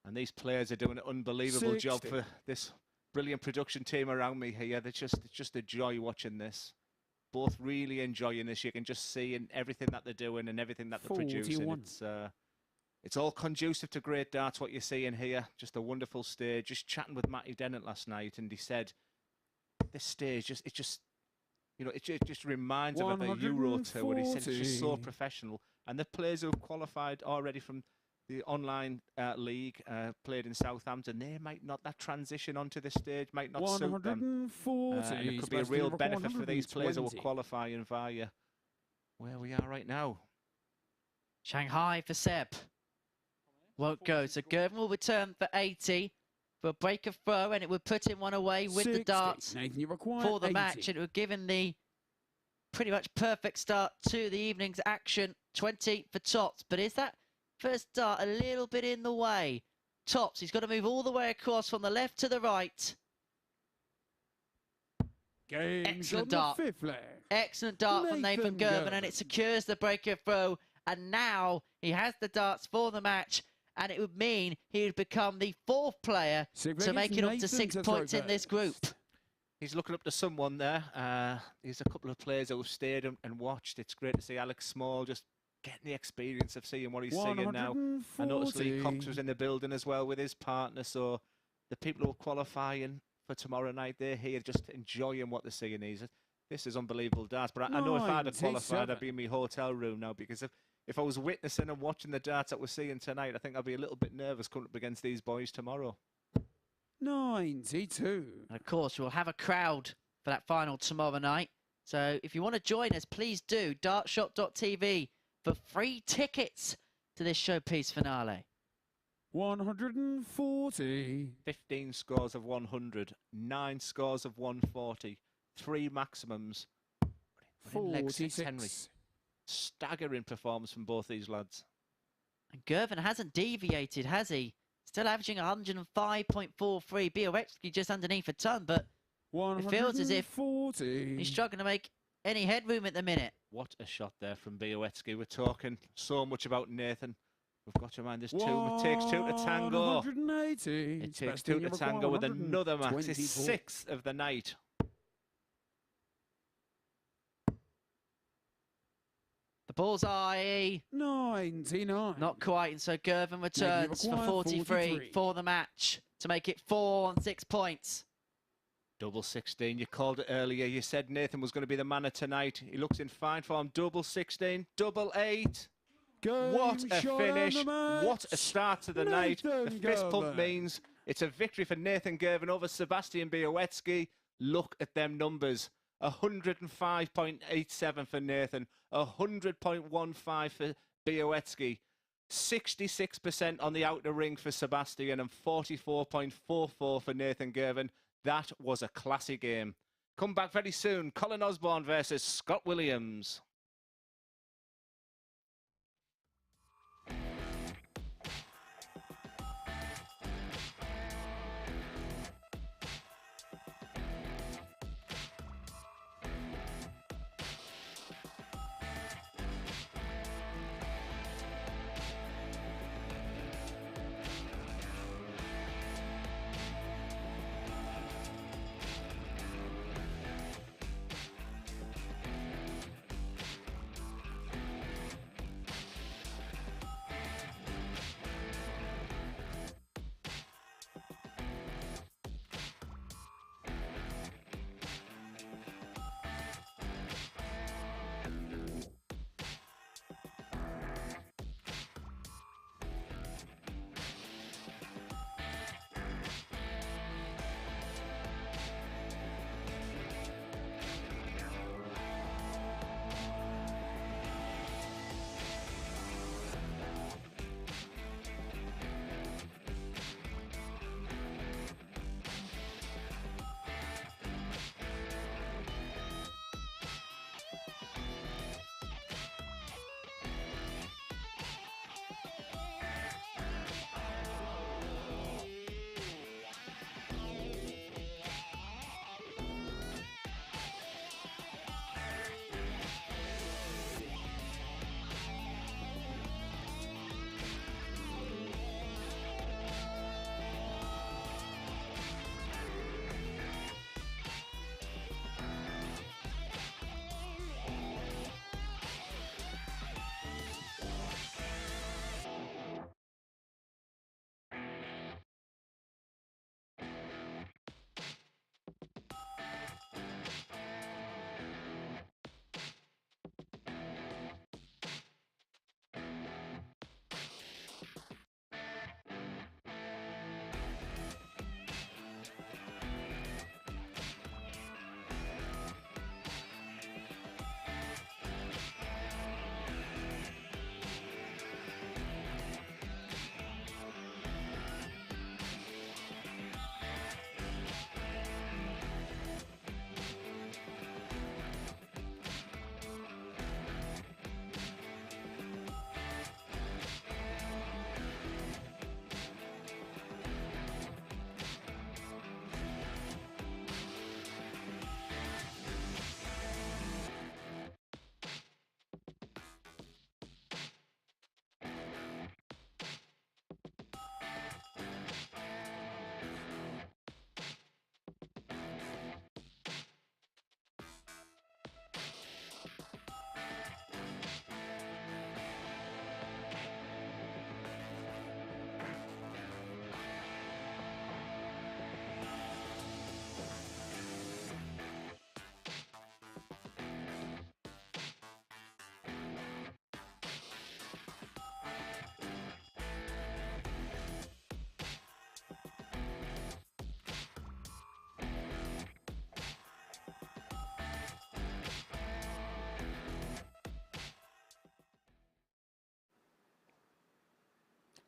And these players are doing an unbelievable job 60. for this brilliant production team around me here. It's just a joy watching this. Both really enjoying this. You can just see in everything that they're doing and everything that they're producing. 41. It's all conducive to great darts, what you're seeing here. Just a wonderful stage. Just chatting with Matty Dennant last night, and he said, this stage, it just reminds him of the Euro Tour. He said it's just so 140. professional. And the players who have qualified already from the online league, played in Southampton, that transition onto the stage might not suit them. 140. And it could be a Sebastian real Bialecki, benefit for these players who are 120. qualifying via where we are right now. Shanghai for Seb. Won't go. So Girvan will return for 80 for a break of throw, and it would put him one away with the 60. darts Nathan, you require for the 80. match, and it would give him the pretty much perfect start to the evening's action. 20 for Tops, but is that first dart a little bit in the way? Tops, he's got to move all the way across from the left to the right. Games Excellent on the dart. fifth leg. Excellent dart from Nathan Girvin, and it secures the break of throw. And now he has the darts for the match, and it would mean he would become the fourth player to make it up to 6 points in this group. He's looking up to someone there. There's a couple of players who have stayed and watched. It's great to see Alex Small just getting the experience of seeing what he's seeing now. I noticed Lee Cox was in the building as well with his partner. So the people who are qualifying for tomorrow night, they're here just enjoying what they're seeing. This is unbelievable darts. But I know if I'd have qualified, I'd be in my hotel room now, because if I was witnessing and watching the darts that we're seeing tonight, I think I'd be a little bit nervous coming up against these boys tomorrow. 92. And of course, we'll have a crowd for that final tomorrow night. So if you want to join us, please do. Dartshop.tv for free tickets to this showpiece finale. 140. 15 scores of 100, 9 scores of 140, 3 maximums. But in leg 6, Henry. 46. Staggering performance from both these lads. And Girvan hasn't deviated, has he? Still averaging 105.43. Białecki just underneath a ton, but it feels as if 140. he's struggling to make any headroom at the minute. What a shot there from Białecki. We're talking so much about Nathan. We've got to mind this two. It takes 2 to tango. 180. It takes 2 to tango with another max. It's 6th of the night. The bullseye. 99. Not quite, and so Girvan returns for 43 for the match to make it 4 on 6 points. Double 16. You called it earlier. You said Nathan was going to be the man of tonight. He looks in fine form. Double 16. Double 8. What a finish. What a start to the night. The fist pump means it's a victory for Nathan Girvan over Sebastian Bialecki. Look at them numbers. 105.87 for Nathan. 100.15 for Bialecki. 66% on the outer ring for Sebastian and 44.44 for Nathan Girvan. That was a classy game. Come back very soon. Colin Osborne versus Scott Williams.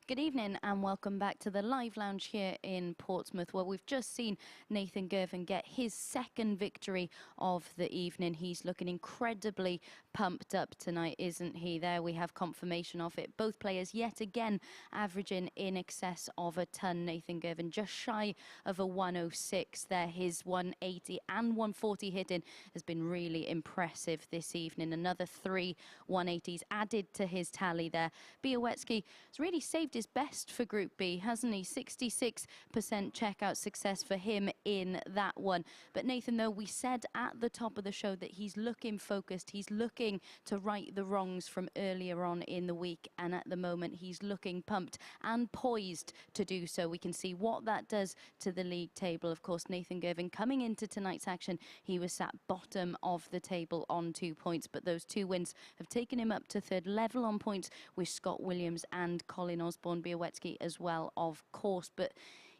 Good evening and welcome back to the live lounge here in Portsmouth, where we've just seen Nathan Girvin get his second victory of the evening. He's looking incredibly pumped up tonight, isn't he? There we have confirmation of it. Both players yet again averaging in excess of a ton. Nathan Girvin just shy of a 106 there. His 180 and 140 hitting has been really impressive this evening. Another 3 180s added to his tally there. Białecki has really saved his best for Group B, hasn't he? 66% checkout success for him in that one. But Nathan, though, we said at the top of the show that he's looking focused. He's looking to right the wrongs from earlier on in the week. And at the moment, he's looking pumped and poised to do so. We can see what that does to the league table. Of course, Nathan Girvin coming into tonight's action, he was sat bottom of the table on 2 points. But those 2 wins have taken him up to third, level on points with Scott Williams and Colin Osborne. Bialecki as well, of course, but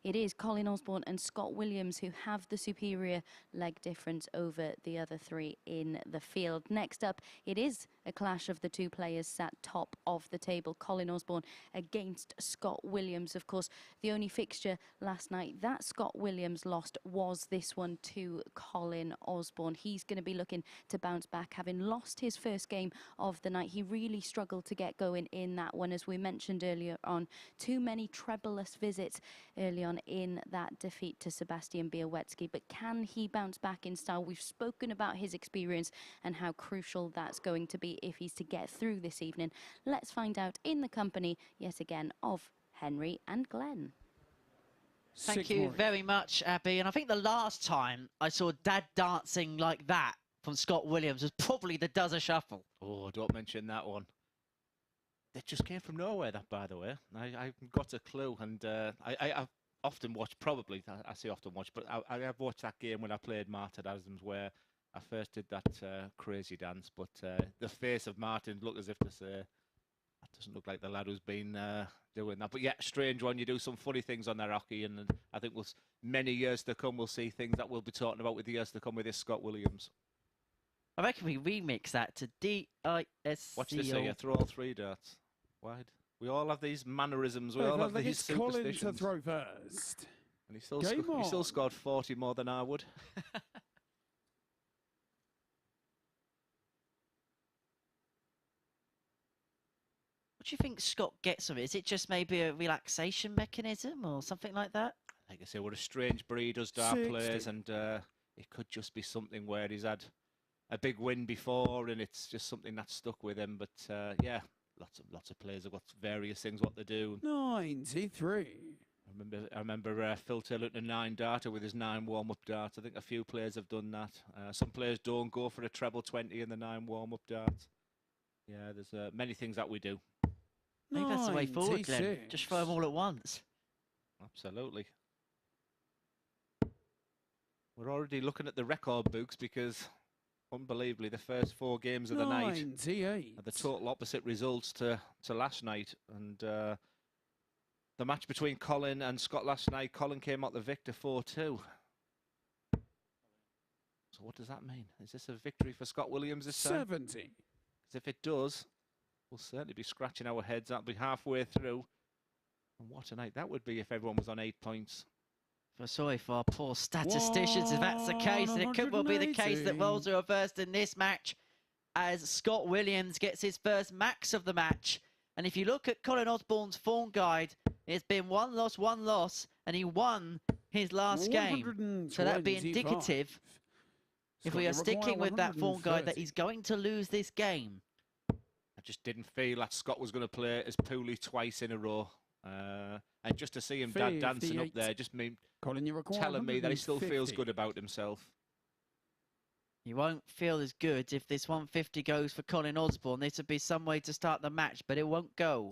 it is Colin Osborne and Scott Williams who have the superior leg difference over the other 3 in the field. Next up, it is a clash of the 2 players sat top of the table. Colin Osborne against Scott Williams. Of course, the only fixture last night that Scott Williams lost was this one to Colin Osborne. He's going to be looking to bounce back, having lost his first game of the night. He really struggled to get going in that one, as we mentioned earlier on. Too many treble-less visits early on in that defeat to Sebastian Bialecki, but can he bounce back in style? We've spoken about his experience and how crucial that's going to be if he's to get through this evening. Let's find out in the company yet again of Henry and Glenn. Thank you very much, Abby. And I think the last time I saw Dad dancing like that from Scott Williams was probably the Does a Shuffle. Oh, don't mention that one. That just came from nowhere, that, by the way. I got a clue, and I've often watched, probably, I say often watch, but I have watched that game when I played Martin Adams, where I first did that crazy dance, but the face of Martin looked as if to say, that doesn't look like the lad who's been doing that. But yeah, strange one. You do some funny things on that hockey, and I think many years to come, we'll see things that we'll be talking about with the years to come with this Scott Williams. I reckon we remix that to D-I-S-C-O. Watch this here, throw all 3 darts. Wide. We all have these mannerisms. We all have these superstitions. Colin to throw first. And he still scored 40 more than I would. What do you think Scott gets from it? Is it just maybe a relaxation mechanism or something like that? Like I say, we're a strange breed, us dart players, and it could just be something where he's had a big win before, and it's just something that's stuck with him. But yeah. Lots of players have got various things what they do. 93. I remember Phil Taylor at a 9 darter with his 9 warm-up darts. I think a few players have done that. Some players don't go for a treble 20 in the 9 warm-up darts. Yeah, there's many things that we do. Maybe that's the way forward, Glenn. Just throw them all at once. Absolutely. We're already looking at the record books because, unbelievably, the first 4 games of the night are the total opposite results to last night. And the match between Colin and Scott last night, Colin came out the victor 4-2. So what does that mean? Is this a victory for Scott Williams this time? 70. Because if it does, we'll certainly be scratching our heads. That'll be halfway through. And what a night that would be if everyone was on 8 points. Feel sorry for our poor statisticians if that's the case, and it could well be the case that roles are reversed in this match as Scott Williams gets his first max of the match. And if you look at Colin Osborne's form guide, it's been 1 loss, and he won his last game. So that would be indicative, if we are sticking with that form guide, that he's going to lose this game. I just didn't feel that Scott was going to play as poorly twice in a row. And just to see him dancing up there, just telling me that he still feels good about himself. You won't feel as good if this 150 goes for Colin Osborne. This would be some way to start the match, but it won't go.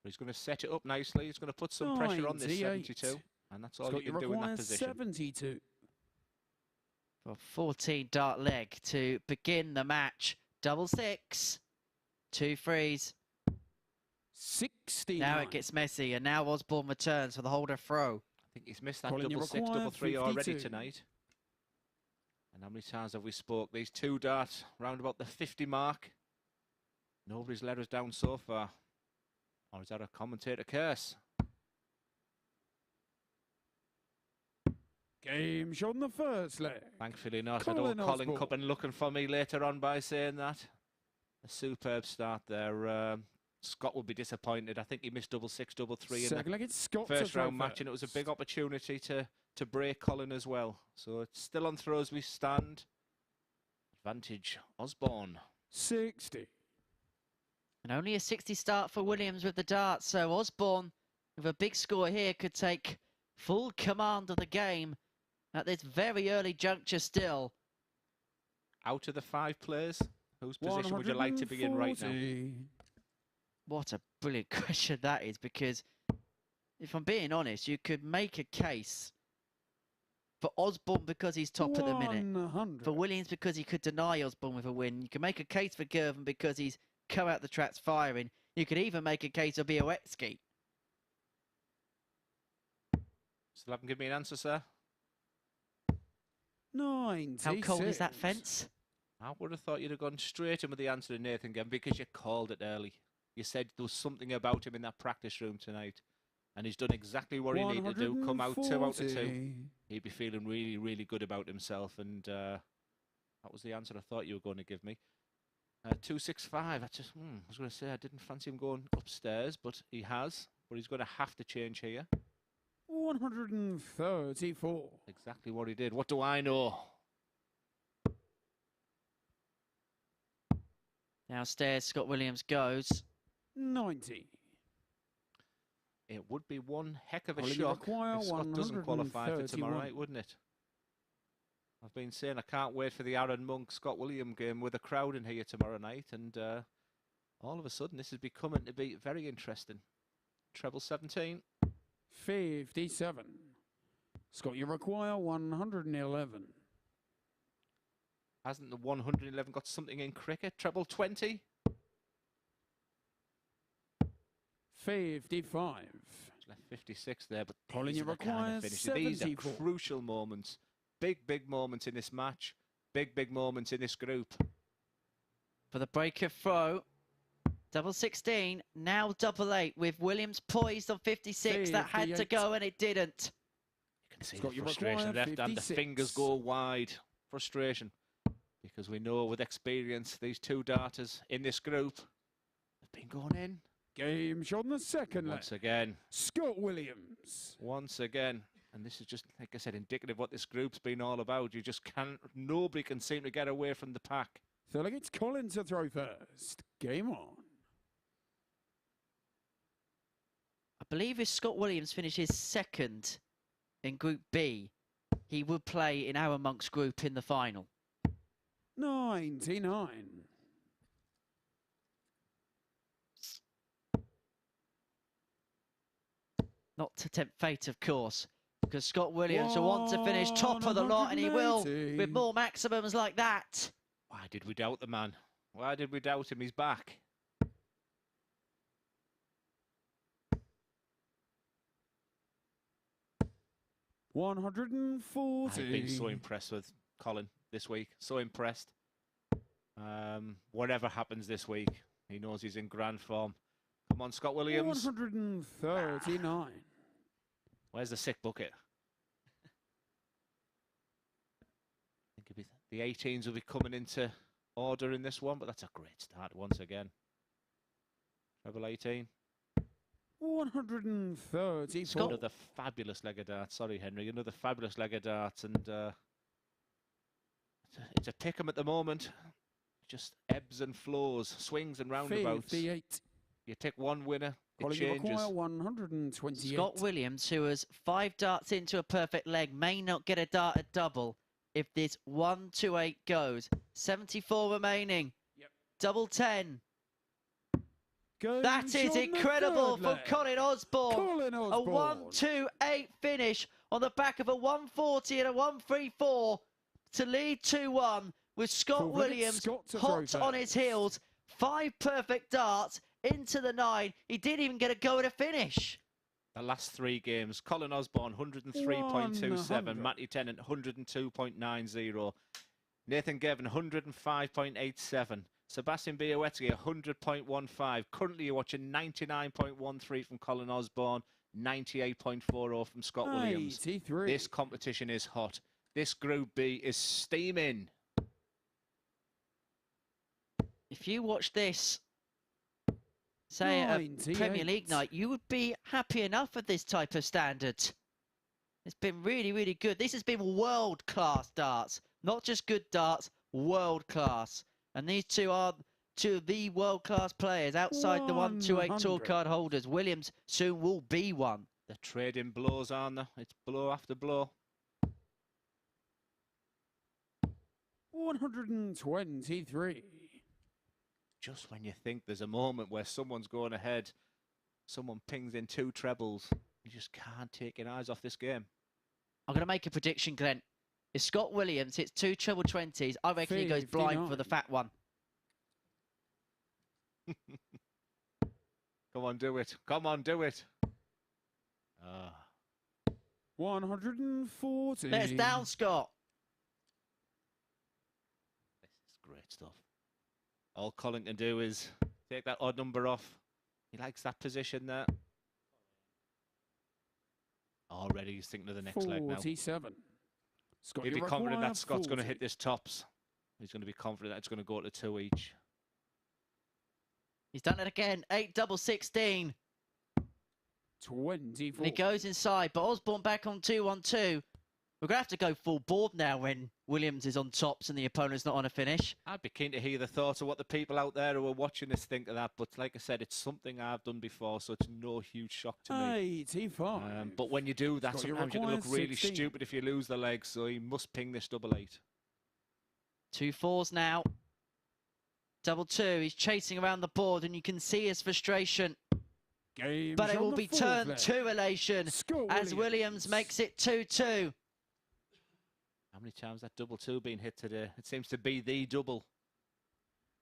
He's going to set it up nicely. He's going to put some pressure on this 72. And that's all you can do in that position. 72. For 14 dart leg to begin the match. Double 6. 2 threes. 69. Now it gets messy, and now Osborne returns for the holder throw. I think he's missed that double 6, double 3 already tonight. And how many times have we spoke? These 2 darts round about the 50 mark. Nobody's let us down so far. Or is that a commentator curse? Game shot in the first leg. Thankfully not. I Colin know Colin Osborne. Cuppen looking for me later on by saying that. A superb start there. Scott will be disappointed. I think he missed double six, double three in Second the leg, it's Scott first round match, and it was a big opportunity to break Colin as well. So it's still on throw as we stand. Advantage Osborne. 60. And only a 60 start for Williams with the darts. So Osborne, with a big score here, could take full command of the game at this very early juncture still. Out of the 5 players, whose position would you like to be in right now? 140. What a brilliant question that is, because if I'm being honest, you could make a case for Osborne because he's top at the minute. 100. For Williams because he could deny Osborne with a win. You can make a case for Girvin because he's come out the tracks firing. You could even make a case of Białecki. Still haven't given me an answer, sir. 96. How cold is that fence? I would have thought you'd have gone straight in with the answer to Nathan again because you called it early. You said there was something about him in that practice room tonight. And he's done exactly what he needed to do. Come out 2 out of 2. He'd be feeling really, really good about himself. And that was the answer I thought you were going to give me. 265. I was going to say I didn't fancy him going upstairs, but he has. But he's going to have to change here. 134. Exactly what he did. What do I know? Downstairs, Scott Williams goes. 90. It would be one heck of a Colin, shock require if Scott doesn't qualify for tomorrow 131. night, wouldn't it? I've been saying I can't wait for the Aaron Monk Scott William game with a crowd in here tomorrow night, and all of a sudden this is becoming to be very interesting. Treble 17. 57. Scott, you require 111. Hasn't the 111 got something in cricket? Treble 20. 55. Left 56 there, but Colin, these you are the kind require of finishes. These are 74. crucial moments. Big, big moments in this match. Big, big moments in this group. For the breaker throw. Double 16, now double 8 with Williams poised on 56. That had to 58. go and it didn't. You can see Scott, the you frustration require left and the 56. fingers go wide. Frustration. Because we know with experience, these 2 darters in this group have been going in. Game shot in the second leg. Once again. Scott Williams. Once again. And this is just, like I said, indicative of what this group's been all about. You just can't, nobody can seem to get away from the pack. So like it's Colin to throw first. Game on. I believe if Scott Williams finishes second in Group B, he would play in Aaron Monk's group in the final. 99. Not to tempt fate, of course, because Scott Williams will want to finish top of the lot, and he will, 180. with more maximums like that. Why did we doubt the man? Why did we doubt him? He's back. $140. I've been so impressed with Colin this week. So impressed. Whatever happens this week, he knows he's in grand form. Come on, Scott Williams. 139. Where's the sick bucket? I think it'll be the 18s will be coming into order in this one, but that's a great start once again. Treble 18. 134. Another fabulous leg of darts. Sorry, Henry. Another fabulous leg of darts. And it's a pick 'em at the moment. Just ebbs and flows, swings and roundabouts. 58. You take one winner, it Colin, you changes. require 128. Scott Williams, who has 5 darts into a perfect leg, may not get a dart at double if this 128 goes. 74 remaining. Yep. Double 10. Game That shot is in the incredible third from leg. Colin Osborne. Colin A Osborne. 128 finish on the back of a 140 and a 134 to lead 2-1 with Scott Full Williams Scott to throw hot on his first. heels. 5 perfect darts into the 9. He didn't even get a go at a finish. The last 3 games, Colin Osborne 103.27, 100. Matty Dennant 102.90, Nathan Girvin 105.87, Sebastian Bialecki, 100.15. Currently, you're watching 99.13 from Colin Osborne, 98.40 from Scott Williams. 83. This competition is hot. This Group B is steaming. If you watch this, say, a 98. Premier League night, you would be happy enough with this type of standard. It's been really, really good. This has been world-class darts. Not just good darts, world-class. And these two are two of the world-class players outside the 128 tour card holders. Williams soon will be one. The trading blows, aren't they? It's blow after blow. 123. Just when you think there's a moment where someone's going ahead, someone pings in 2 trebles. You just can't take your eyes off this game. I'm going to make a prediction, Glenn. If Scott Williams hits 2 treble 20s, I reckon he goes blind for the fat one. Come on, do it. Come on, do it. 140. Let's down, Scott. This is great stuff. All Colin can do is take that odd number off. He likes that position there. Already he's thinking of the next leg now. 47. Scott, He'd be you confident require that Scott's going to 40. hit this tops. He's going to be confident that it's going to go to 2 each. He's done it again. 8 double 16. 24. And he goes inside, but Osborne back on 2-1-2. We're going to have to go full board now when Williams is on tops and the opponent's not on a finish. I'd be keen to hear the thoughts of what the people out there who are watching this think of that. But like I said, it's something I've done before, so it's no huge shock to me. 85. But when you do that, Scott, you sometimes you can look require really 16. stupid if you lose the leg. So he must ping this double 8. 2 4s now. Double 2. He's chasing around the board and you can see his frustration. Game's But it on will the be fourth turned leg. to elation Scott as Williams makes it 2-2. How many times that double 2 been hit today? It seems to be the double.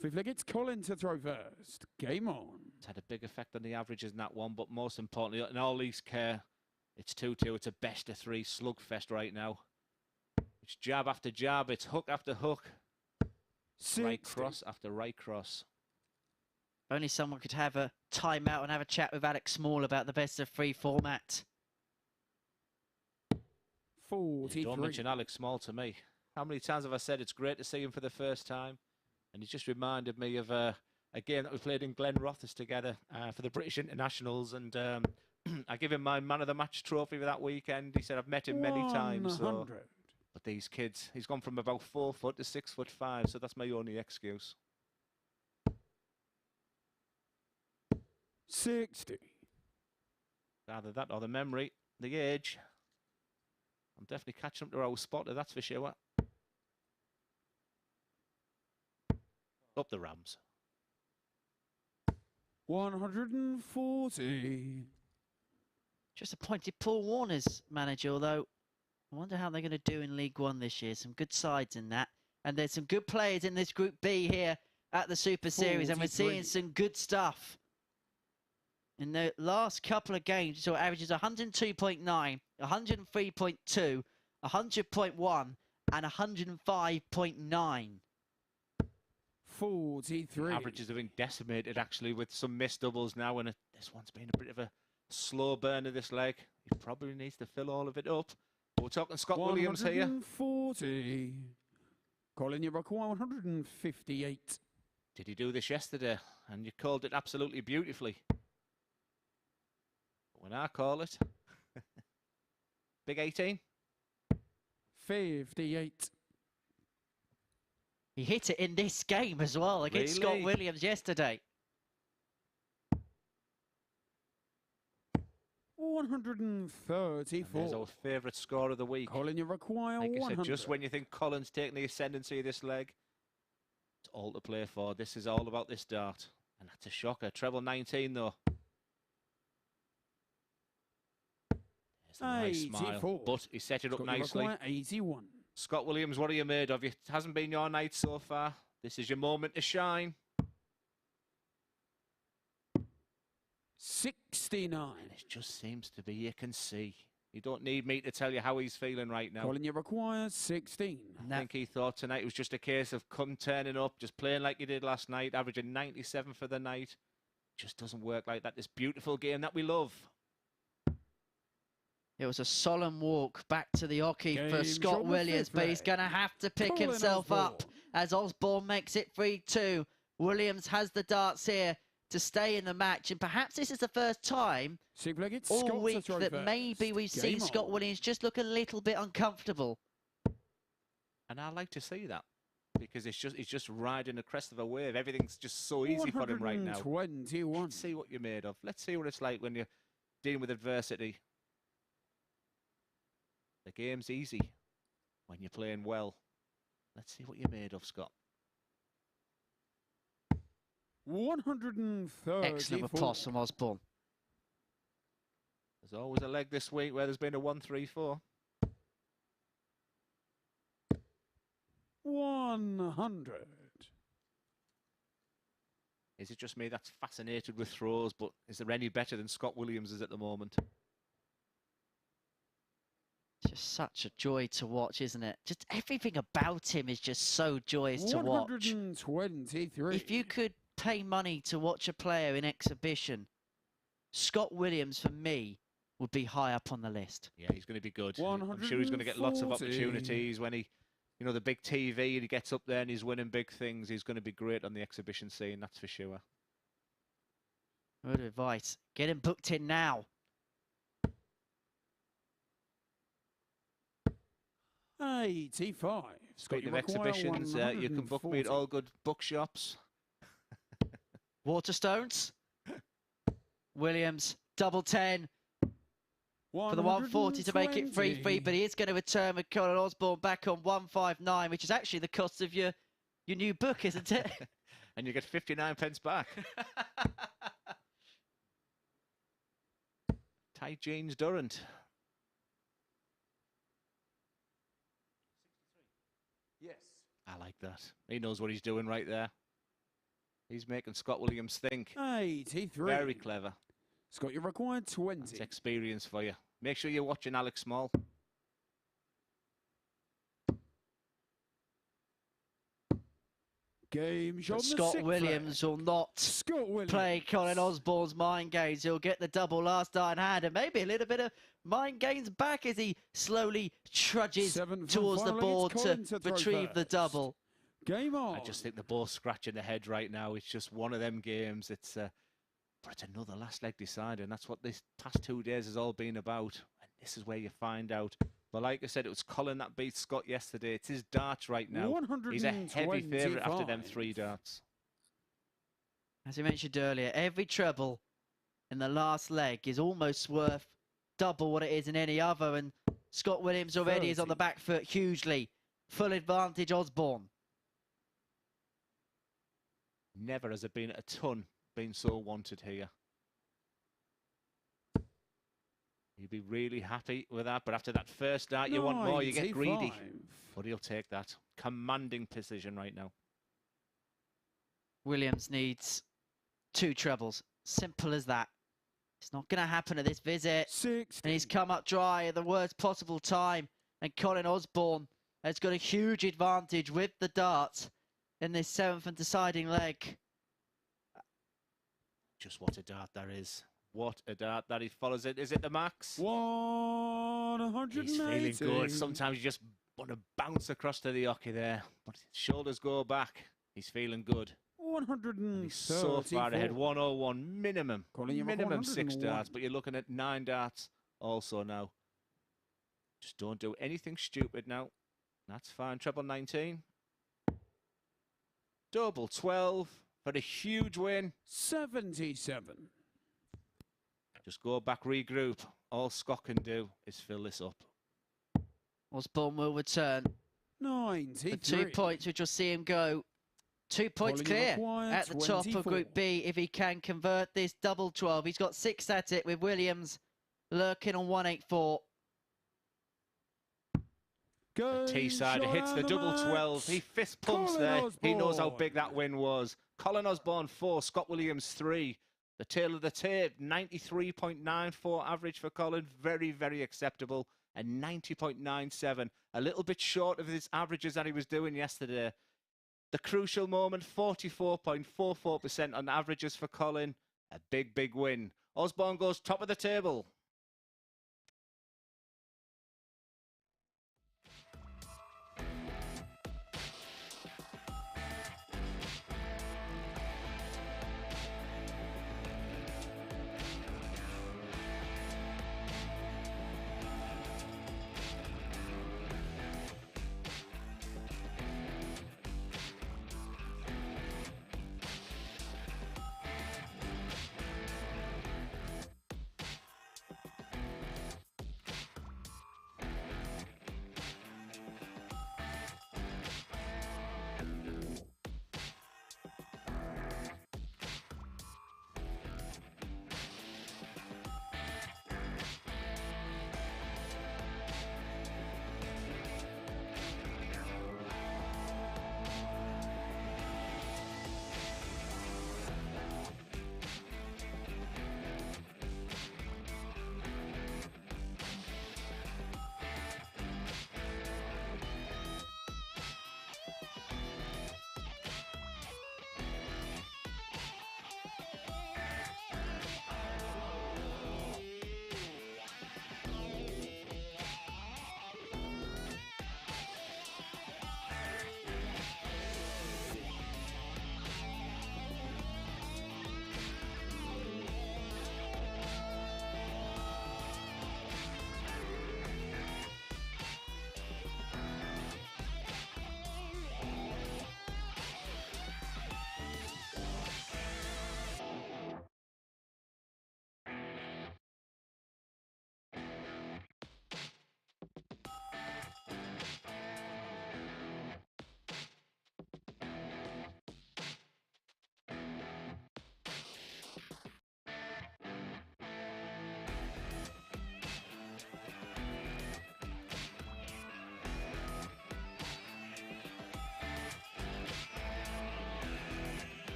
Fifth leg, it's Colin to throw first. Game on. It's had a big effect on the averages in that one, but most importantly, in all these care, it's 2-2. It's a best of 3 slugfest right now. It's jab after jab. It's hook after hook. 60. Right cross after right cross. Only someone could have a timeout and have a chat with Alex Small about the best of 3 format. 43. Don't mention Alex Small to me. How many times have I said it's great to see him for the first time? And he just reminded me of a game that we played in Glenrothes together for the British Internationals. And I give him my man of the match trophy for that weekend. He said I've met him many times. So. 100. But these kids, he's gone from about 4 foot to 6'5", so that's my only excuse. 60. Either that or the memory, the age. I'm definitely catching up to our spotter, that's for sure. Up the Rams. 140. Just appointed Paul Warner's manager, although I wonder how they're going to do in League One this year. Some good sides in that. And there's some good players in this Group B here at the Super Series, and we're 43. seeing some good stuff. In the last couple of games, so averages 102.9, 103.2, 100.1, and 105.9. 43. Averages are being decimated actually with some missed doubles now, and this one's been a bit of a slow burner this leg. He probably needs to fill all of it up. But we're talking Scott Williams here. 140. Colin, you require 158. Did he do this yesterday? And you called it absolutely beautifully. When I call it, big 18. 58. He hit it in this game as well against Scott Really? Williams yesterday. 134. There's our favourite score of the week. Colin, you require Like I 100. said, just when you think Colin's taking the ascendancy of this leg, it's all to play for. This is all about this dart. And that's a shocker. Treble 19 though. There's a nice smile. 84. But he set it up Scott, you nicely. require 81. Scott Williams, what are you made of? It hasn't been your night so far. This is your moment to shine. 69. And it just seems to be, you can see. You don't need me to tell you how he's feeling right now. Colin, you require 16. I think he thought tonight it was just a case of turning up, just playing like he did last night, averaging 97 for the night. Just doesn't work like that. This beautiful game that we love. It was a solemn walk back to the hockey for Scott on the Williams, fifth but he's leg. going to have to pick Colin himself up Osborne. as Osborne makes it 3-2. Williams has the darts here to stay in the match, and perhaps this is the first time all week that maybe we've seen Scott Williams just look a little bit uncomfortable. And I like to see that, because he's just riding the crest of a wave. Everything's just so easy for him right now. 121. Let's see what you're made of. Let's see what it's like when you're dealing with adversity. The game's easy when you're playing well. Let's see what you're made of, Scott. 134. Excellent applause from Osborne. There's always a leg this week where there's been a 1-3-4. 100. Is it just me that's fascinated with throws, but is there any better than Scott Williams is at the moment? It's just such a joy to watch, isn't it? Just everything about him is just so joyous to watch. 123. If you could pay money to watch a player in exhibition, Scott Williams, for me, would be high up on the list. Yeah, he's going to be good. I'm sure he's going to get lots of 140. opportunities when he, you know, the big TV, and he gets up there and he's winning big things. He's going to be great on the exhibition scene, that's for sure. Good advice. Get him booked in now. 85. Speaking of exhibitions, you can book me at all good bookshops. Waterstones. Williams, double 10 for the 140 to make it 3-3, but he is going to return with Colin Osborne back on 159, which is actually the cost of your new book, isn't it? And you get 59 pence back. Tight jeans, Dennant. Yes. I like that. He knows what he's doing right there. He's making Scott Williams think. 83. Very clever. Scott, you require 20. That's experience for you. Make sure you're watching Alex Small. Game shot. But Scott Williams will not play Colin Osborne's mind games. He'll get the double last iron hand, and maybe a little bit of mind games back as he slowly trudges towards the board to retrieve the double. Game on. I just think they're both scratching the head right now. It's just one of them games. But it's another last leg decider, and that's what this past 2 days has all been about. And this is where you find out. But like I said, it was Colin that beat Scott yesterday. It's his darts right now. He's a heavy favourite after them 3 darts. As I mentioned earlier, every treble in the last leg is almost worth double what it is in any other. And Scott Williams already is on the back foot hugely. Full advantage, Osborne. Never has there been a ton been so wanted here. You'd be really happy with that, but after that first dart, you want more, you get greedy. But he'll take that. Commanding precision right now. Williams needs 2 trebles. Simple as that. It's not going to happen at this visit. 60. And he's come up dry at the worst possible time. And Colin Osborne has got a huge advantage with the darts in this 7th and deciding leg. Just what a dart that is. What a dart that he follows it. Is it the max? 180. He's feeling good. Sometimes you just want to bounce across to the hockey there. But his shoulders go back. He's feeling good. 134. He's so far ahead. 101 minimum. Colin, Minimum 6 darts. But you're looking at 9 darts also now. Just don't do anything stupid now. That's fine. Treble 19. Double 12 for a huge win. 77. Just go back, regroup. All Scott can do is fill this up. Osborne will return 93. for 2 points, which will see him go 2 points clear at the top of Group B if he can convert this double 12. He's got 6 at it with Williams lurking on 184. The T-side hits the double 12. He fist pumps there. He knows how big that win was. Colin Osborne 4, Scott Williams 3. The tail of the tape, 93.94 average for Colin. Very, very acceptable. And 90.97. A little bit short of his averages that he was doing yesterday. The crucial moment, 44.44% on averages for Colin. A big, big win. Osborne goes top of the table.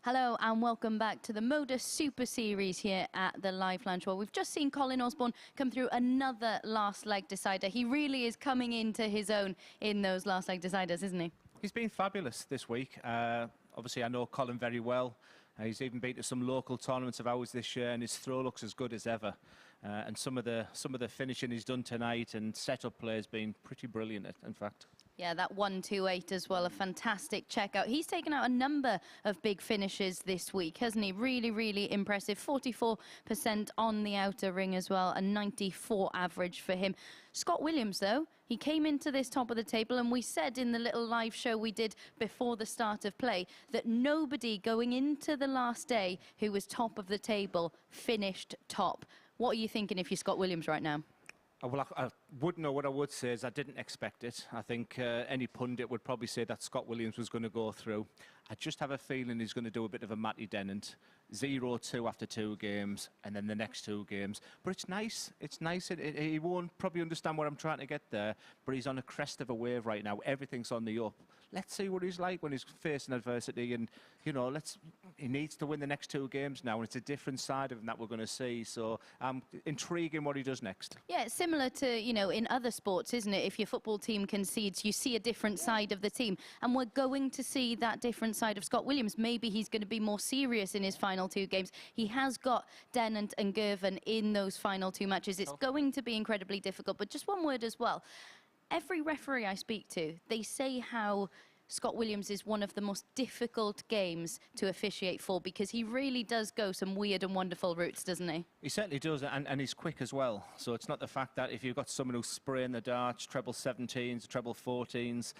Hello and welcome back to the MODUS Super Series here at the Live Lounge. Well, we've just seen Colin Osborne come through another last leg decider. He really is coming into his own in those last leg deciders, isn't he? He's been fabulous this week. Obviously, I know Colin very well. He's even been to some local tournaments of ours this year, and his throw looks as good as ever. And some of the finishing he's done tonight and setup play has been pretty brilliant, in fact. Yeah, that 1-2-8 as well, a fantastic checkout. He's taken out a number of big finishes this week, hasn't he? Really, really impressive. 44% on the outer ring as well, a 94 average for him. Scott Williams, though, he came into this top of the table, and we said in the little live show we did before the start of play that nobody going into the last day who was top of the table finished top. What are you thinking if you're Scott Williams right now? Well, I would know what I would say is I didn't expect it. I think any pundit would probably say that Scott Williams was going to go through. I just have a feeling he's going to do a bit of a Matty Dennant. 0-2 after 2 games, and then the next 2 games. But it's nice. It's nice. He won't probably understand what I'm trying to get there, but he's on a crest of a wave right now. Everything's on the up. Let's see what he's like when he's facing adversity, and you know, he needs to win the next 2 games now, and it's a different side of him that we're going to see. So intriguing what he does next. Yeah, it's similar to, you know, in other sports, isn't it? If your football team concedes, you see a different side of the team, and we're going to see that different side of Scott Williams. Maybe he's going to be more serious in his final 2 games. He has got Dennant and Girvin in those final 2 matches. It's going to be incredibly difficult. But just one word as well. Every referee I speak to, they say how Scott Williams is one of the most difficult games to officiate for, because he really does go some weird and wonderful routes, doesn't he? He certainly does, and he's quick as well. So it's not the fact that if you've got someone who's spraying the darts, treble 17s, treble 14s,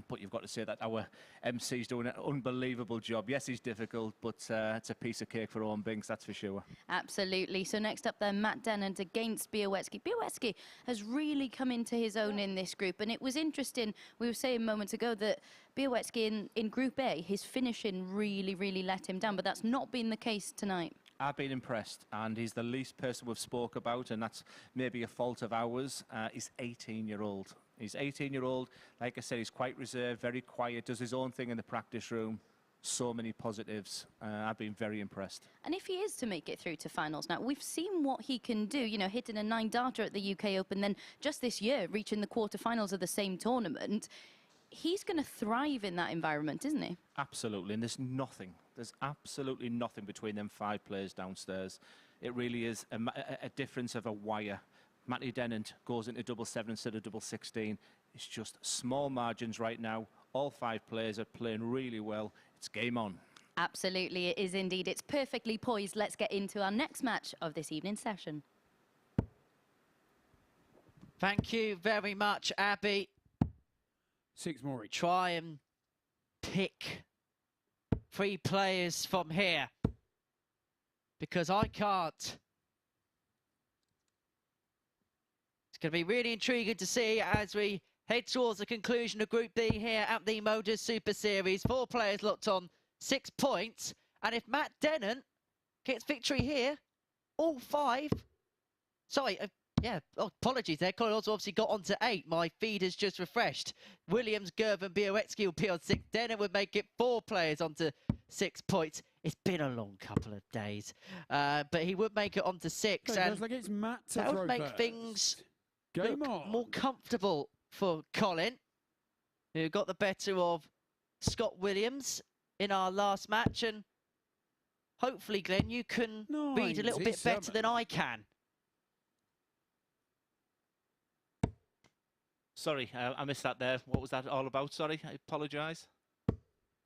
but you've got to say that our MC's doing an unbelievable job. Yes, he's difficult, but it's a piece of cake for Owen Binks, that's for sure. Absolutely. So next up then, Matt Dennant against Białecki. Białecki has really come into his own in this group, and it was interesting, we were saying moments ago that Białecki in Group A, his finishing really let him down, but that's not been the case tonight. I've been impressed, and he's the least person we've spoke about, and that's maybe a fault of ours. He's 18-year-old. He's 18-year-old. Like I said, he's quite reserved, very quiet, does his own thing in the practice room. So many positives. I've been very impressed. And if he is to make it through to finals now, we've seen what he can do, you know, hitting a 9-darter at the UK Open, then just this year reaching the quarterfinals of the same tournament. He's going to thrive in that environment, isn't he? Absolutely, and there's absolutely nothing between them 5 players downstairs. It really is a difference of a wire. Matty Dennant goes into double 7 instead of double 16. It's just small margins right now. All 5 players are playing really well. It's game on. Absolutely, it is indeed. It's perfectly poised. Let's get into our next match of this evening's session. Thank you very much, Abby. 6 more each. Try and pick 3 players from here, because I can't. It's going to be really intriguing to see as we head towards the conclusion of Group B here at the MODUS Super Series. 4 players locked on 6 points, and if Matt Dennant gets victory here, all 5. Sorry, yeah, apologies there. Colin Osborne obviously got onto 8. My feed has just refreshed. Williams, Girvan, Bialecki will be on 6. Dennant would make it 4 players onto 6 points. It's been a long couple of days, but he would make it onto 6. Okay, and like it's Matt to that would throw make first. things Game look on. more comfortable for Colin, who got the better of Scott Williams in our last match. And hopefully, Glenn, you can read a little bit better than I can. Sorry, I missed that there. What was that all about? Sorry, I apologise.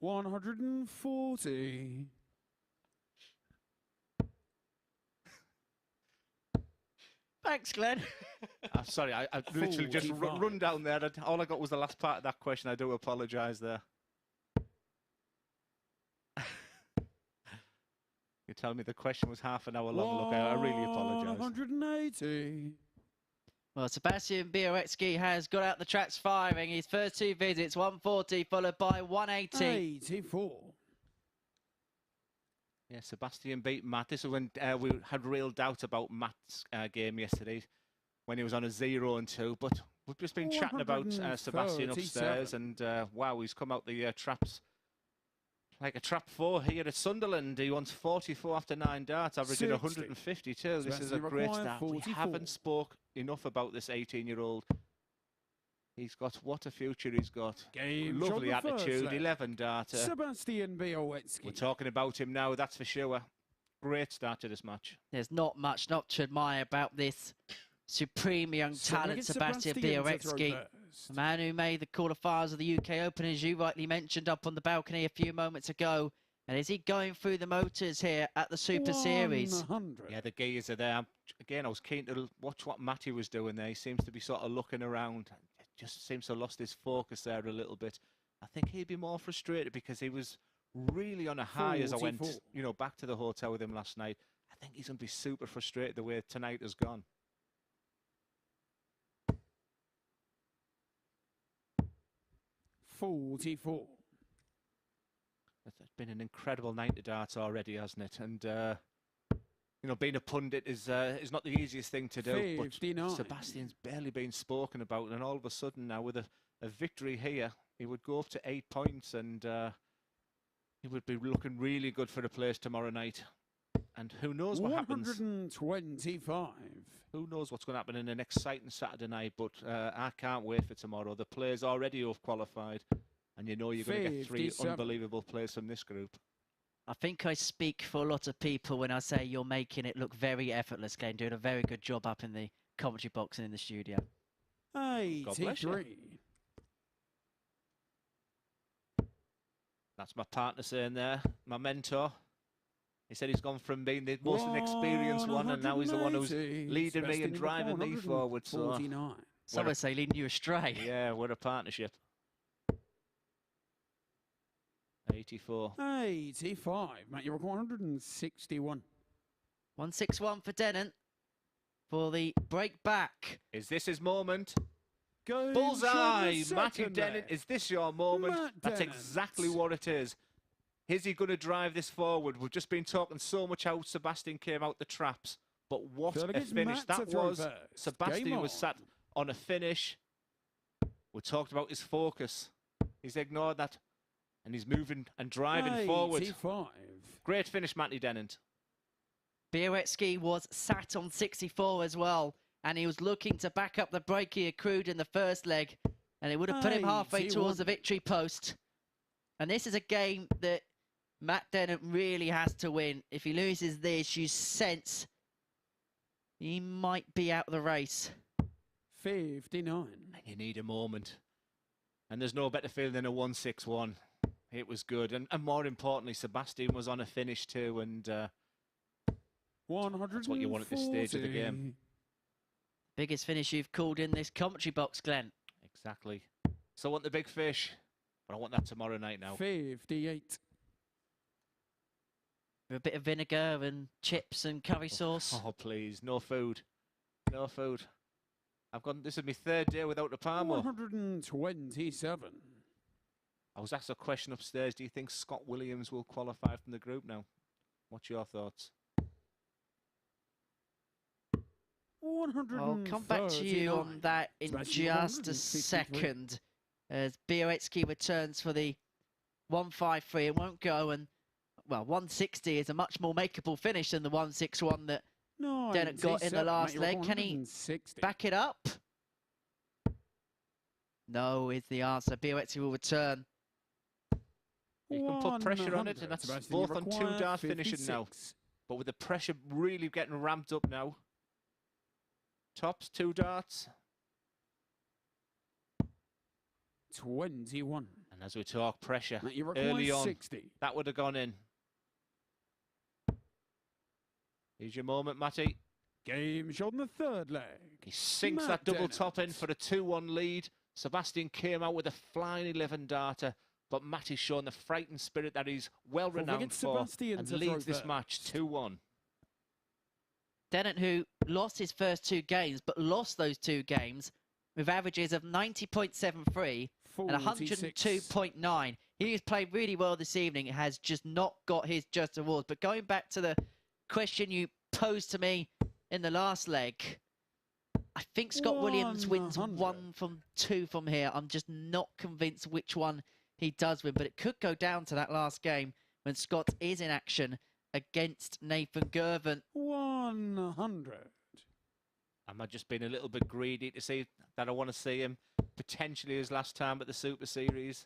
140. Thanks, Glenn. I'm sorry, I literally just run down there. All I got was the last part of that question. I do apologise there. You tell me the question was half an hour long. Look, I really apologise. 180. Well, Sebastian Bialecki has got out the tracks firing. His first 2 visits, 140 followed by 180. 84. Yeah, Sebastian beat Matt. This is when we had real doubt about Matt's game yesterday, when he was on a 0-2. But we've just been chatting about Sebastian upstairs, and wow, he's come out the traps like a trap 4 here at Sunderland. He wants 44 after 9 darts, averaging 152. This is a great start. We haven't spoke enough about this 18-year-old. He's got what a future he's got. Lovely attitude, 11 darter. Sebastian Bialecki. We're talking about him now, that's for sure. Great start to this match. There's not much not to admire about this supreme young talent, Sebastian Bialecki. A man who made the quarterfinals of the UK Open, as you rightly mentioned, up on the balcony a few moments ago. And is he going through the motors here at the Super Series? 100. Yeah, the gears are there. Again, I was keen to watch what Matty was doing there. He seems to be sort of looking around. Just seems to have lost his focus there a little bit. I think he'd be more frustrated because he was really on a high as I went, you know, back to the hotel with him last night. I think he's going to be super frustrated the way tonight has gone. 44. It's been an incredible night of darts already, hasn't it? And you know, being a pundit is not the easiest thing to do. 59. But Sebastian's barely been spoken about, and all of a sudden now with a victory here, he would go up to 8 points, and he would be looking really good for the place tomorrow night. And who knows what happens? 125. Who knows what's going to happen in an exciting Saturday night? But I can't wait for tomorrow. The players already have qualified, and you know you're going to get 3 57. unbelievable players from this group. I think I speak for a lot of people when I say you're making it look very effortless, Glenn, doing a very good job up in the commentary box and in the studio. 83. That's my partner saying there, my mentor. He said he's gone from being the most inexperienced one, and now he's the one who's leading me and driving me forward. So some would say leading you astray. Yeah, we're a partnership. 84. 85. Mate, you're 161. 161 for Dennant for the break back. Is this his moment? Game Bullseye! shot, Matty second Dennant, leg. is this your moment? Matt That's Dennant. exactly what it is. Is he going to drive this forward? We've just been talking so much how Sebastian came out the traps. But what a Delegates finish Matt to that throw was. first. Sebastian Game was on. sat on a finish. We talked about his focus. He's ignored that. And he's moving and driving forward. 85. Great finish, Matty Dennant. Białecki was sat on 64 as well, and he was looking to back up the break he accrued in the first leg, and it would have put him halfway 81. towards the victory post. And this is a game that Matt Dennant really has to win. If he loses this, you sense he might be out of the race. 59. You need a moment. And there's no better feeling than a 161. It was good. And more importantly, Sebastian was on a finish too. And that's what you want at this stage of the game. Biggest finish you've called in this commentary box, Glenn. Exactly. So I want the big fish. But I want that tomorrow night now. 58. With a bit of vinegar and chips and curry sauce. Oh, please. No food. No food. This is my 3rd day without the Palmo. 127. I was asked a question upstairs. Do you think Scott Williams will qualify from the group now? What's your thoughts? 139. I'll come back to you on that in just a second. As Bialecki returns for the 153, it won't go, and well, 160 is a much more makeable finish than the 161 that Dennant got in the last leg. Can he back it up? No is the answer. Bialecki will return. You can put pressure on it, and that's both on 2 darts finishing now. But with the pressure really getting ramped up now. Tops, 2 darts. 21. And as we talk pressure, Mate, you early on, 60. that would have gone in. Here's your moment, Matty. Game shot in the 3rd leg. He sinks Matt that double Dennant. top in for a 2-1 lead. Sebastian came out with a flying 11 darter, but Matty's shown the frightened spirit that he's well renowned for Sebastian and to leads throw this match 2-1. Dennant, who lost his first 2 games, but lost those 2 games with averages of 90.73 and 102.9. He's played really well this evening. Has just not got his just awards. But going back to the question you posed to me in the last leg, I think Scott Williams wins 1 from 2 from here. I'm just not convinced which one he does win, but it could go down to that last game when Scott is in action against Nathan Girvan. 100. Am I just being a little bit greedy to see that I want to see him potentially his last time at the Super Series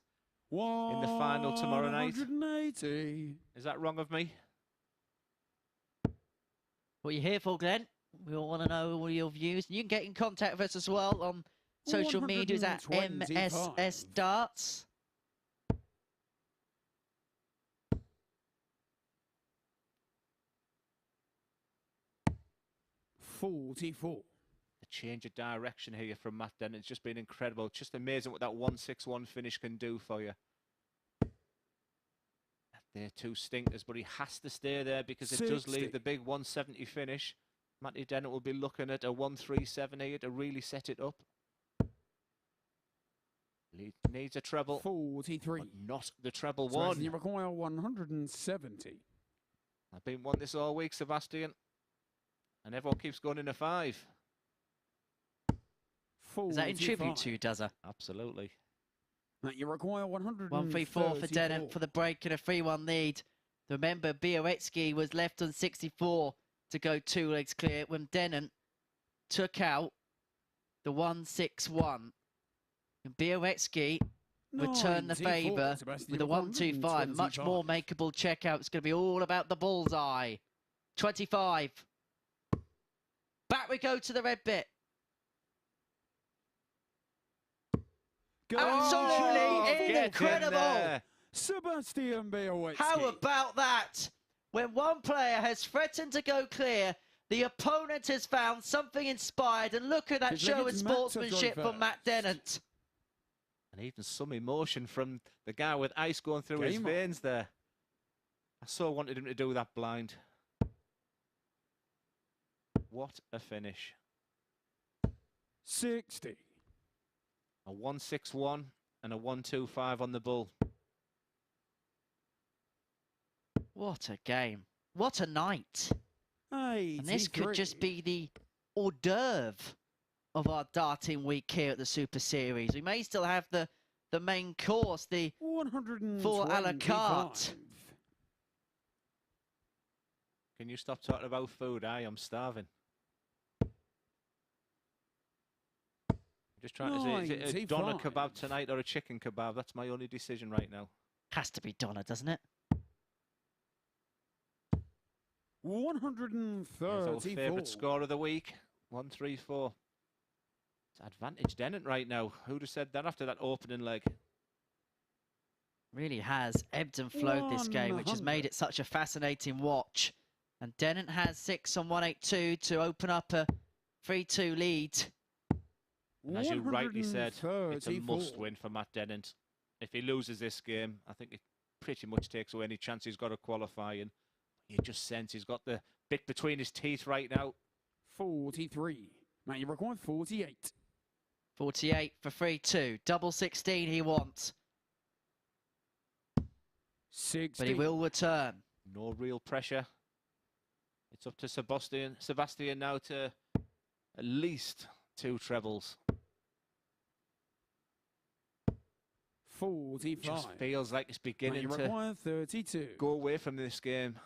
in the final tomorrow night? 180. Is that wrong of me? What are you here for, Glenn? We all want to know all your views. You can get in contact with us as well on social medias at 125. MSS Darts. $44. The change of direction here from Matt Dennant. It's just been incredible. It's just amazing what that 161 finish can do for you. They're 2 stinkers, but he has to stay there because it does leave the big 170 finish. Matty Dennant will be looking at a 137 here to really set it up. Needs a treble. 43. But not the treble So you one. require 170. I've been won this all week, Sebastian. And everyone keeps going in a 5. 45. Is that in tribute to you, Dazza? Absolutely. That you require 134. 1-3-4 for Dennant for the break and a 3-1 lead. Remember, Białecki was left on 64 to go 2 legs clear when Dennant took out the 1-6-1. And Białecki returned the favour with a 1-2-5. Much more makeable checkout. It's going to be all about the bullseye. 25. Back we go to the red bit. Absolutely incredible. Sebastian Bialecki. How about that? When one player has threatened to go clear, the opponent has found something inspired. And look at that show and sportsmanship from Matt Dennant. And even some emotion from the guy with ice going through his veins there. I so wanted him to do that blind. What a finish. 60. A 1-6-1 and a 1-2-5 on the bull. What a game. What a night. 83. And this could just be the hors d'oeuvre of our darting week here at the Super Series. We may still have the main course, the 4 a la carte. Can you stop talking about food? I am starving. Just trying to see, is it a doner kebab tonight or a chicken kebab? That's my only decision right now. Has to be doner, doesn't it? 134. Our favourite score of the week. 1-3-4. It's advantage Dennant right now. Who'd have said that after that opening leg? Really has ebbed and flowed this game, which has made it such a fascinating watch. And Dennant has 6 on 182 to open up a 3-2 lead. And as you rightly said, it's a must-win for Matt Dennant. If he loses this game, I think it pretty much takes away any chance he's got of qualifying. You just sense he's got the bit between his teeth right now. 43. Matt, you require 48. 48 for 3-2. Double 16 he wants. 60. But he will return. No real pressure. It's up to Sebastian now to at least 2 trebles. 45. Just feels like it's beginning to 32. go away from this game.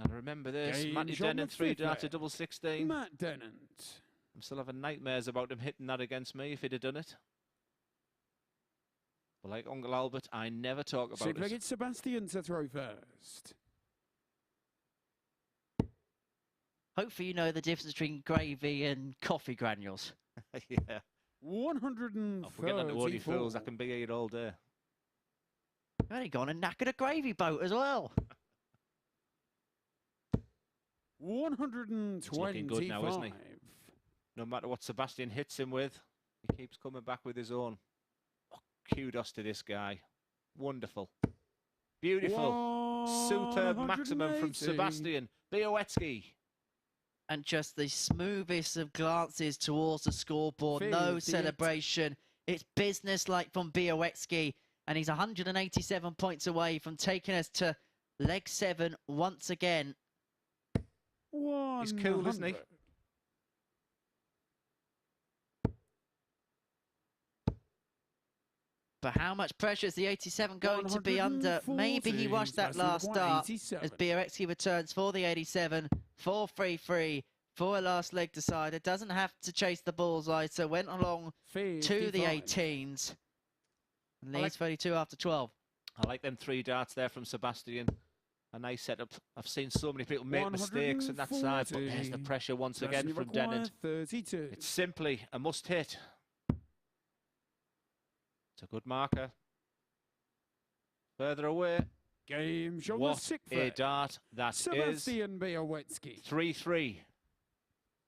And remember this, Matty Dennant 3 darts to double 16. Matt Dennant. I'm still having nightmares about him hitting that against me if he'd have done it. But like Uncle Albert, I never talk about it. It's Sebastian to throw first. Hopefully you know the difference between gravy and coffee granules. Yeah. 134. I'll forget on the Woody Fools, I can be here all day. You've only gone and knackered a gravy boat as well. 125. It's looking good now, isn't he? No matter what Sebastian hits him with, he keeps coming back with his own. Oh, kudos to this guy. Wonderful. Beautiful. Superb maximum from Sebastian Bialecki. And just the smoothest of glances towards the scoreboard. No celebration. It's business-like from Białecki. And he's 187 points away from taking us to leg 7 once again. He's cool, isn't he? But how much pressure is the 87 going to be under? Maybe he rushed that last start as Białecki returns for the 87. 4-3-3 for a last leg decider. Doesn't have to chase the bullseye, so went along to the 18s. And leads 32 after 12. I like them 3 darts there from Sebastian. A nice setup. I've seen so many people make mistakes on that side, but there's the pressure once again from Dennant. 32. It's simply a must hit. It's a good marker. Further away. Game show What a dart that Sebastian Bialecki. 3-3.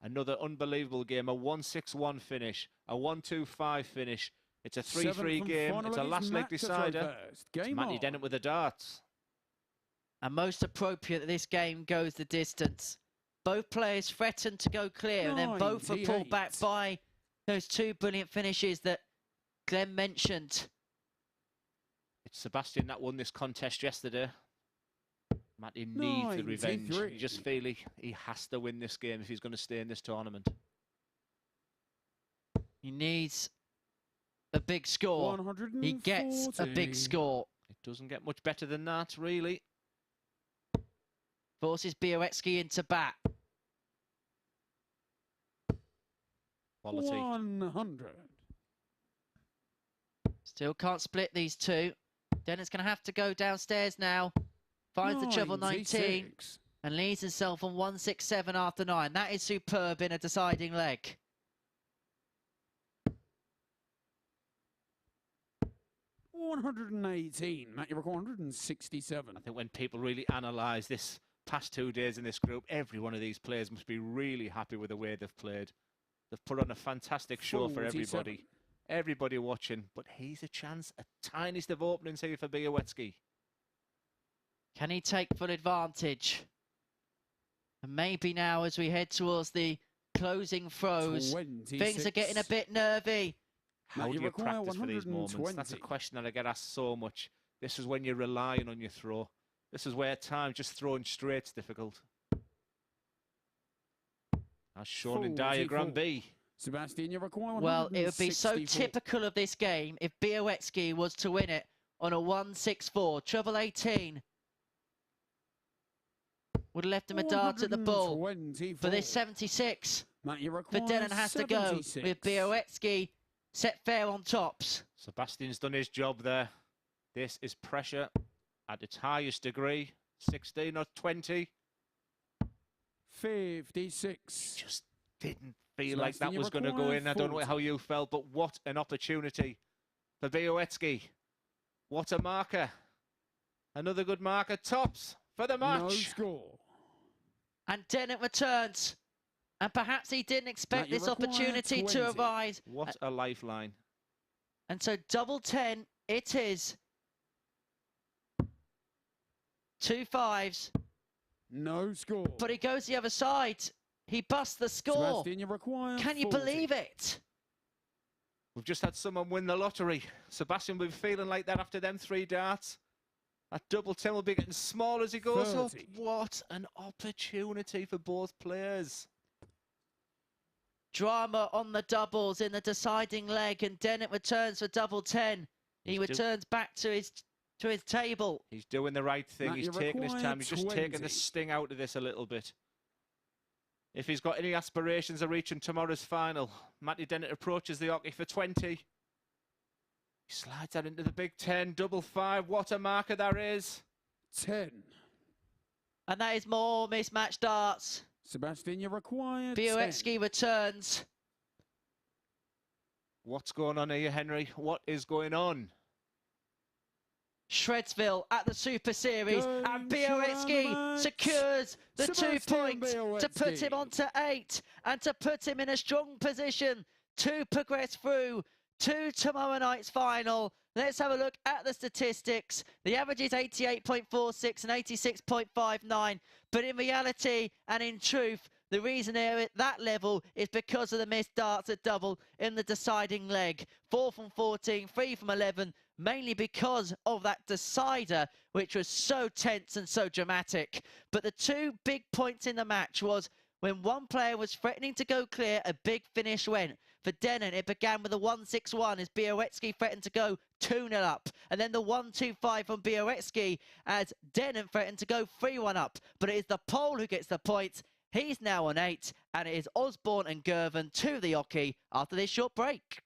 Another unbelievable game. A 1-6-1 finish. A 1-2-5 finish. It's a 3-3 game. It's a last leg decider. It's Matty Dennant with the darts. And most appropriate that this game goes the distance. Both players threatened to go clear, and then both were pulled back by those 2 brilliant finishes that Glenn mentioned. It's Sebastian that won this contest yesterday. Matty needs the revenge. You just feel he has to win this game if he's going to stay in this tournament. He needs a big score. He gets a big score. It doesn't get much better than that, really. Forces Bialecki into bat. Quality. 100. Still can't split these two. Dennant's going to have to go downstairs now. Finds the treble 19 and leads himself on 167 after 9. That is superb in a deciding leg. $118. Matt, you record 167. I think when people really analyse this past 2 days in this group, every one of these players must be really happy with the way they've played. They've put on a fantastic show for everybody. Everybody watching, but he's a chance, a tiniest of openings here for Bialecki. Can he take full advantage? And maybe now as we head towards the closing throws, 26. things are getting a bit nervy. How do you practice for these moments? That's a question that I get asked so much. This is when you're relying on your throw. This is where time just throwing straight's difficult. As shown in diagram B. Sebastian, you require 164. Well, it would be so typical of this game if Bialecki was to win it on a 164. Treble 18 would have left him a dart at the ball. For this 76, Matt, but Dennant has to go with Bialecki set fair on tops. Sebastian's done his job there. This is pressure at its highest degree. 16 or 20. 56. Just didn't feel like that was going to go in. I don't know how you felt, but what an opportunity for Bialecki. What a marker. Another good marker. Tops for the match. No score. And Dennant returns. And perhaps he didn't expect this opportunity to arise. What a lifeline. And so double 10 it is. 2 5s. No score. But he goes the other side. He busts the score. Sebastian, you require Can you 40. believe it? We've just had someone win the lottery. Sebastian will be feeling like that after them 3 darts. That double 10 will be getting smaller as he goes 30. up. What an opportunity for both players. Drama on the doubles in the deciding leg, and Dennant returns for double 10. He returns back to his table. He's doing the right thing. Matt, He's taking his time. He's just taking the sting out of this a little bit. If he's got any aspirations of reaching tomorrow's final, Matty Dennant approaches the hockey for 20. He slides that into the big 10, double 5. What a marker there is. 10. And that is more mismatched darts. Sebastian, you require Bialecki returns. What's going on here, Henry? What is going on? Shredsville at the Super Series, and Bialecki secures the 2 points to put him on to 8 and to put him in a strong position to progress through to tomorrow night's final. Let's have a look at the statistics. The average is 88.46 and 86.59, but in reality and in truth, the reason they're at that level is because of the missed darts at double in the deciding leg. 4 from 14, 3 from 11, mainly because of that decider, which was so tense and so dramatic. But the 2 big points in the match was when one player was threatening to go clear, a big finish went. For Dennant, it began with a 1-6-1 as Bialecki threatened to go 2-0 up. And then the 1-2-5 from Bialecki as Dennant threatened to go 3-1 up. But it is the Pole who gets the points. He's now on 8, and it is Osborne and Girvin to the hockey after this short break.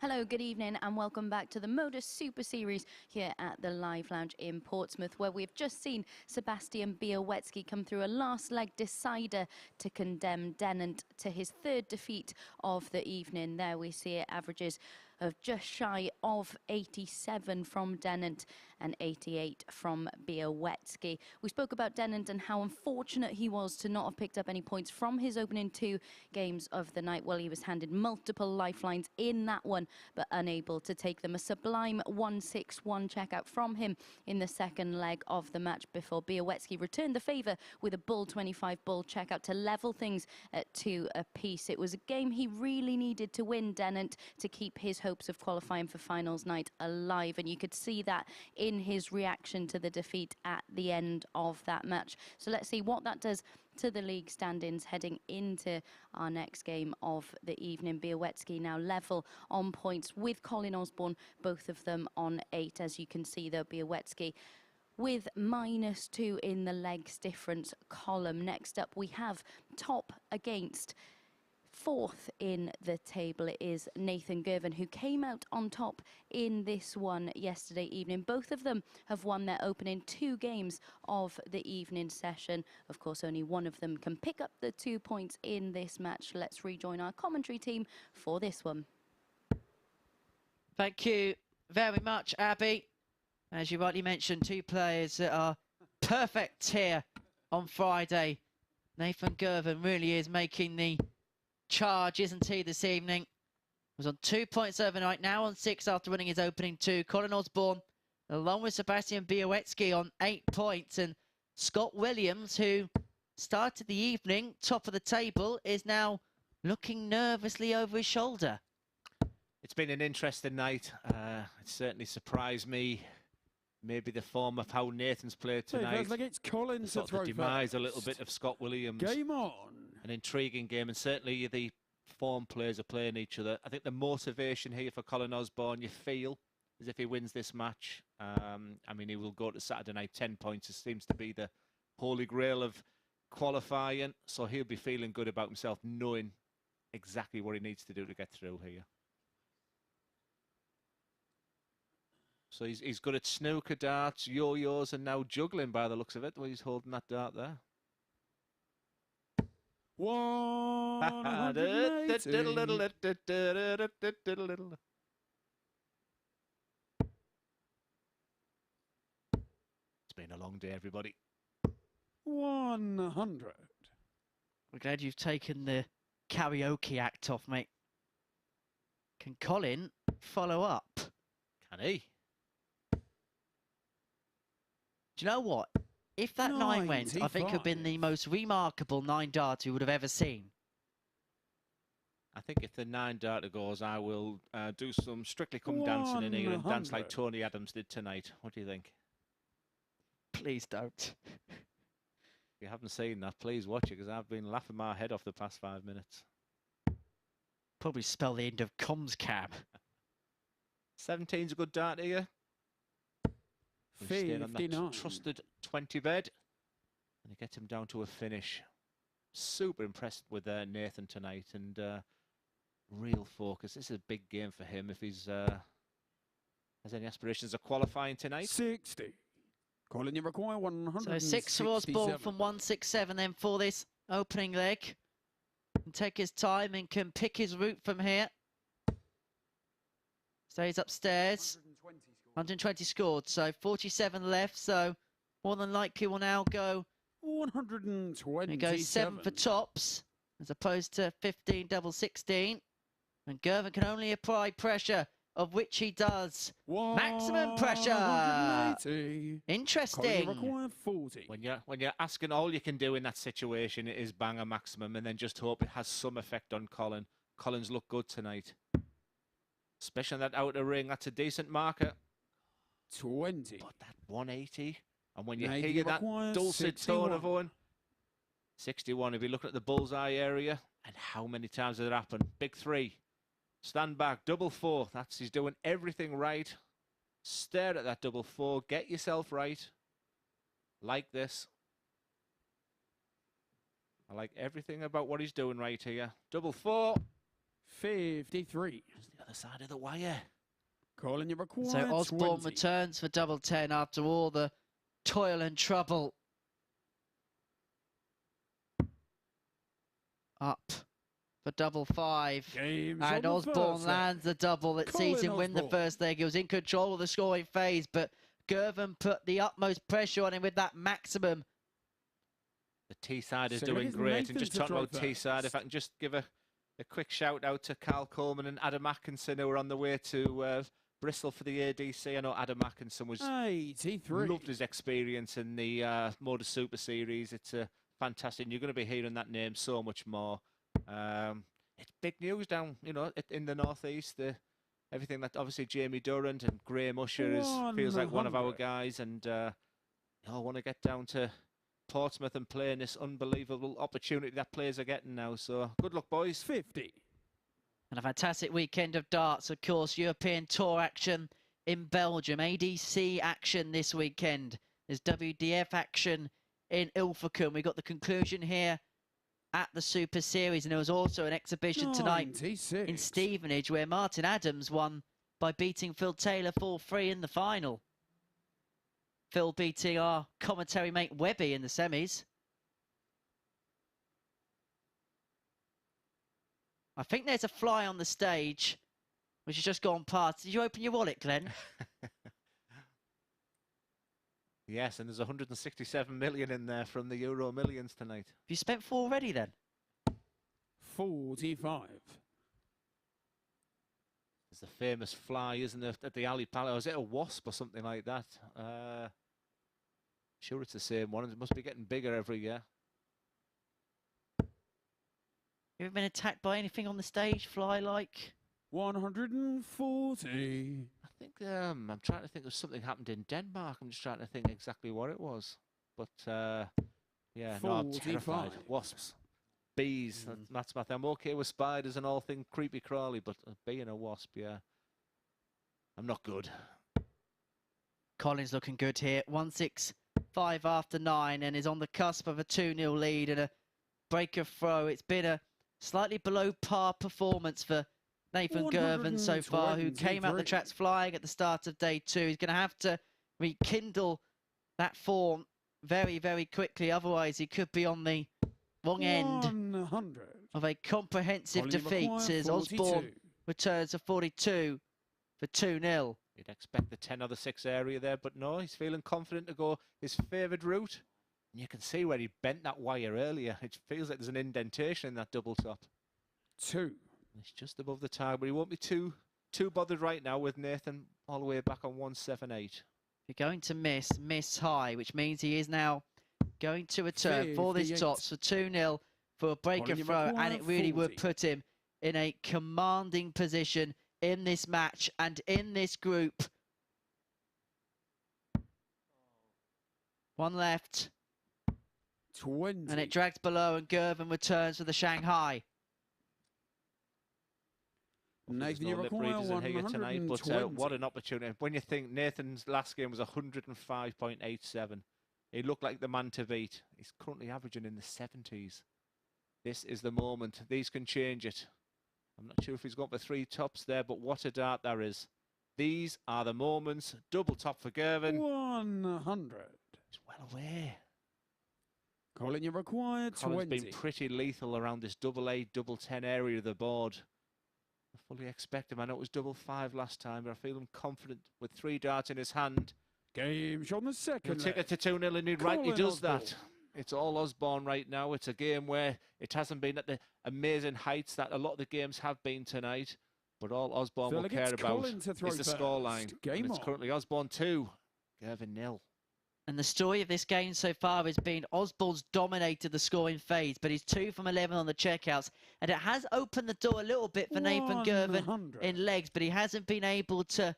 Hello, good evening, and welcome back to the MODUS Super Series here at the Live Lounge in Portsmouth, where we've just seen Sebastian Bialecki come through a last leg decider to condemn Dennant to his 3rd defeat of the evening. There we see it averages of just shy of 87 from Dennant and 88 from Białecki. We spoke about Dennant and how unfortunate he was to not have picked up any points from his opening 2 games of the night. Well, he was handed multiple lifelines in that one, but unable to take them. A sublime 1-6-1 checkout from him in the 2nd leg of the match before Białecki returned the favour with a bull 25 bull checkout to level things at 2 apiece. It was a game he really needed to win, Dennant, to keep his hopes of qualifying for finals night alive, and you could see that in his reaction to the defeat at the end of that match. So let's see what that does to the league standings heading into our next game of the evening. Białecki now level on points with Colin Osborne, both of them on 8. As you can see, though, Białecki with -2 in the legs difference column. Next up, we have top against 4th in the table. It is Nathan Girvin, who came out on top in this one yesterday evening. Both of them have won their opening 2 games of the evening session. Of course, only one of them can pick up the 2 points in this match. Let's rejoin our commentary team for this one. Thank you very much, Abby. As you rightly mentioned, 2 players that are perfect here on Friday. Nathan Girvan really is making the charge, isn't he, this evening? Was on 2 points overnight, now on 6 after winning his opening 2. Colin Osborne, along with Sebastian Bialecki, on 8 points. And Scott Williams, who started the evening top of the table, is now looking nervously over his shoulder. It's been an interesting night. It certainly surprised me. Maybe the form of how Nathan's played tonight. Feels like it's Colin to throw the demise first. a little bit of Scott Williams. Game on. An intriguing game, and certainly the form players are playing each other. I think the motivation here for Colin Osborne, you feel, as if he wins this match. I mean, he will go to Saturday night 10 points. It seems to be the holy grail of qualifying, so he'll be feeling good about himself, knowing exactly what he needs to do to get through here. So he's good at snooker, darts, yo-yos, and now juggling by the looks of it, where he's holding that dart there. 180. It's been a long day, everybody. 100. We're glad you've taken the karaoke act off, mate. Can Colin follow up? Can he? Do you know what? If that 9 went, I think it would have been the most remarkable 9 darts we would have ever seen. I think if the 9 darter goes, I will do some Strictly Come Dancing in here and dance like Tony Adams did tonight. What do you think? Please don't. If you haven't seen that, please watch it, because I've been laughing my head off the past 5 minutes. Probably spell the end of comms cab. 17's a good dart here. 59. Trusted 20 bed, and he gets him down to a finish. Super impressed with Nathan tonight, and real focus. This is a big game for him if he's has any aspirations of qualifying tonight. 60. Colin, you require 100. So 6 for Osborne from 167 then for this opening leg. Can take his time and can pick his route from here. Stays upstairs. 120 scored, so 47 left, so more than likely will now go 120. It goes 7 for tops, as opposed to 15 double 16. And Girvin can only apply pressure, of which he does. Maximum pressure. Interesting. 40. When you're asking, all you can do in that situation is bang a maximum and then just hope it has some effect on Colin. Colin's looked good tonight. Especially on that outer ring, that's a decent marker. 20. But that 180, and when you Now hear that dulcet tone of Owen, 61, if you're looking at the bullseye area, and how many times did it happen? Big 3, stand back, double 4, he's doing everything right. Stare at that double 4, get yourself right, like this. I like everything about what he's doing right here. Double 4. 53. There's the Other side of the wire. Calling you required. So Osborne 20. returns for double 10 after all the toil and trouble. Up for double 5. Game's And on the Osborne first lands the double that Colin sees him win the Osborne. first leg. He was in control of the scoring phase, but Girvin put the utmost pressure on him with that maximum. The T-side is So doing it is great. Nathan And just to talking about drive T-side, if I can just give a quick shout out to Carl Coleman and Adam Atkinson, who are on the way to Bristol for the ADC. I know Adam Atkinson was 83. loved his experience in the MODUS Super Series. It's fantastic. And you're going to be hearing that name so much more. It's big news down, you know, in the northeast. Everything that obviously Jamie Durrant and Graham Usher feels like one of our 100. guys, and I want to get down to Portsmouth and play in this unbelievable opportunity that players are getting now. So good luck, boys. 50. And a fantastic weekend of darts, of course. European Tour action in Belgium. ADC action this weekend. There's WDF action in Ilfracombe. We got the conclusion here at the Super Series. And there was also an exhibition tonight 96. in Stevenage where Martin Adams won by beating Phil Taylor 4-3 in the final. Phil beating our commentary mate Webby in the semis. I think there's a fly on the stage, which has just gone past. Did you open your wallet, Glenn? Yes, and there's 167 million in there from the Euro Millions tonight. Have you spent 4 already then? 45. There's the famous fly, isn't there, at the Ali Palace? Is it a wasp or something like that? Sure it's the same one. It must be getting bigger every year. You ever been attacked by anything on the stage, fly-like? 140. I think I'm trying to think of something happened in Denmark. I'm just trying to think exactly what it was. But yeah, no, I'm 45. terrified. Wasps, bees. That's my thing. I'm okay with spiders and all things creepy crawly, but a bee and a wasp, yeah. I'm not good. Colin's looking good here. 1-6-5 after 9 and is on the cusp of a 2-0 lead and a breaker throw. It's been a slightly below par performance for Nathan Girvin so far, who came out the tracks flying at the start of day 2. He's going to have to rekindle that form very, very quickly. Otherwise, he could be on the wrong end 100. of a comprehensive Colin defeat McGuire, as Osborne 42. returns to 42 for 2-0. You'd expect the 10 or the 6 area there, but no, he's feeling confident to go his favoured route. And you can see where he bent that wire earlier. It feels like there's an indentation in that double top. 2. It's just above the tag, but he won't be too bothered right now with Nathan all the way back on 178. If you're going to miss high, which means he is now going to return for this 58. tops for 2-0 for a breaker Colin throw, and it really would 40. put him in a commanding position in this match and in this group. One left, 20. and it drags below, and Girvin returns for the Shanghai. There's Nathan, you no lip require readers in here tonight, but 120. what an opportunity. When you think Nathan's last game was 105.87, he looked like the man to beat. He's currently averaging in the 70s. This is the moment. These can change it. I'm not sure if he's got the 3 tops there, but what a dart there is. These are the moments. Double top for Girvin. 100. It's well away. Colin, you require Colin's 20. been pretty lethal around this double 8, double 10 area of the board. I fully expect him. I know it was double 5 last time, but I feel him confident with 3 darts in his hand. Game shot on the He'll second take leg. it to 2-0 and he rightly Colin does Osborne. that. It's all Osborne right now. It's a game where it hasn't been at the amazing heights that a lot of the games have been tonight, but all Osborne Phil will against care about Colin to throw is the first. scoreline. Game It's on. currently Osborne 2, Girvin 0. And the story of this game so far has been Osborne's dominated the scoring phase, but he's 2 from 11 on the checkouts. And it has opened the door a little bit for Nathan Girvin 100. in legs, but he hasn't been able to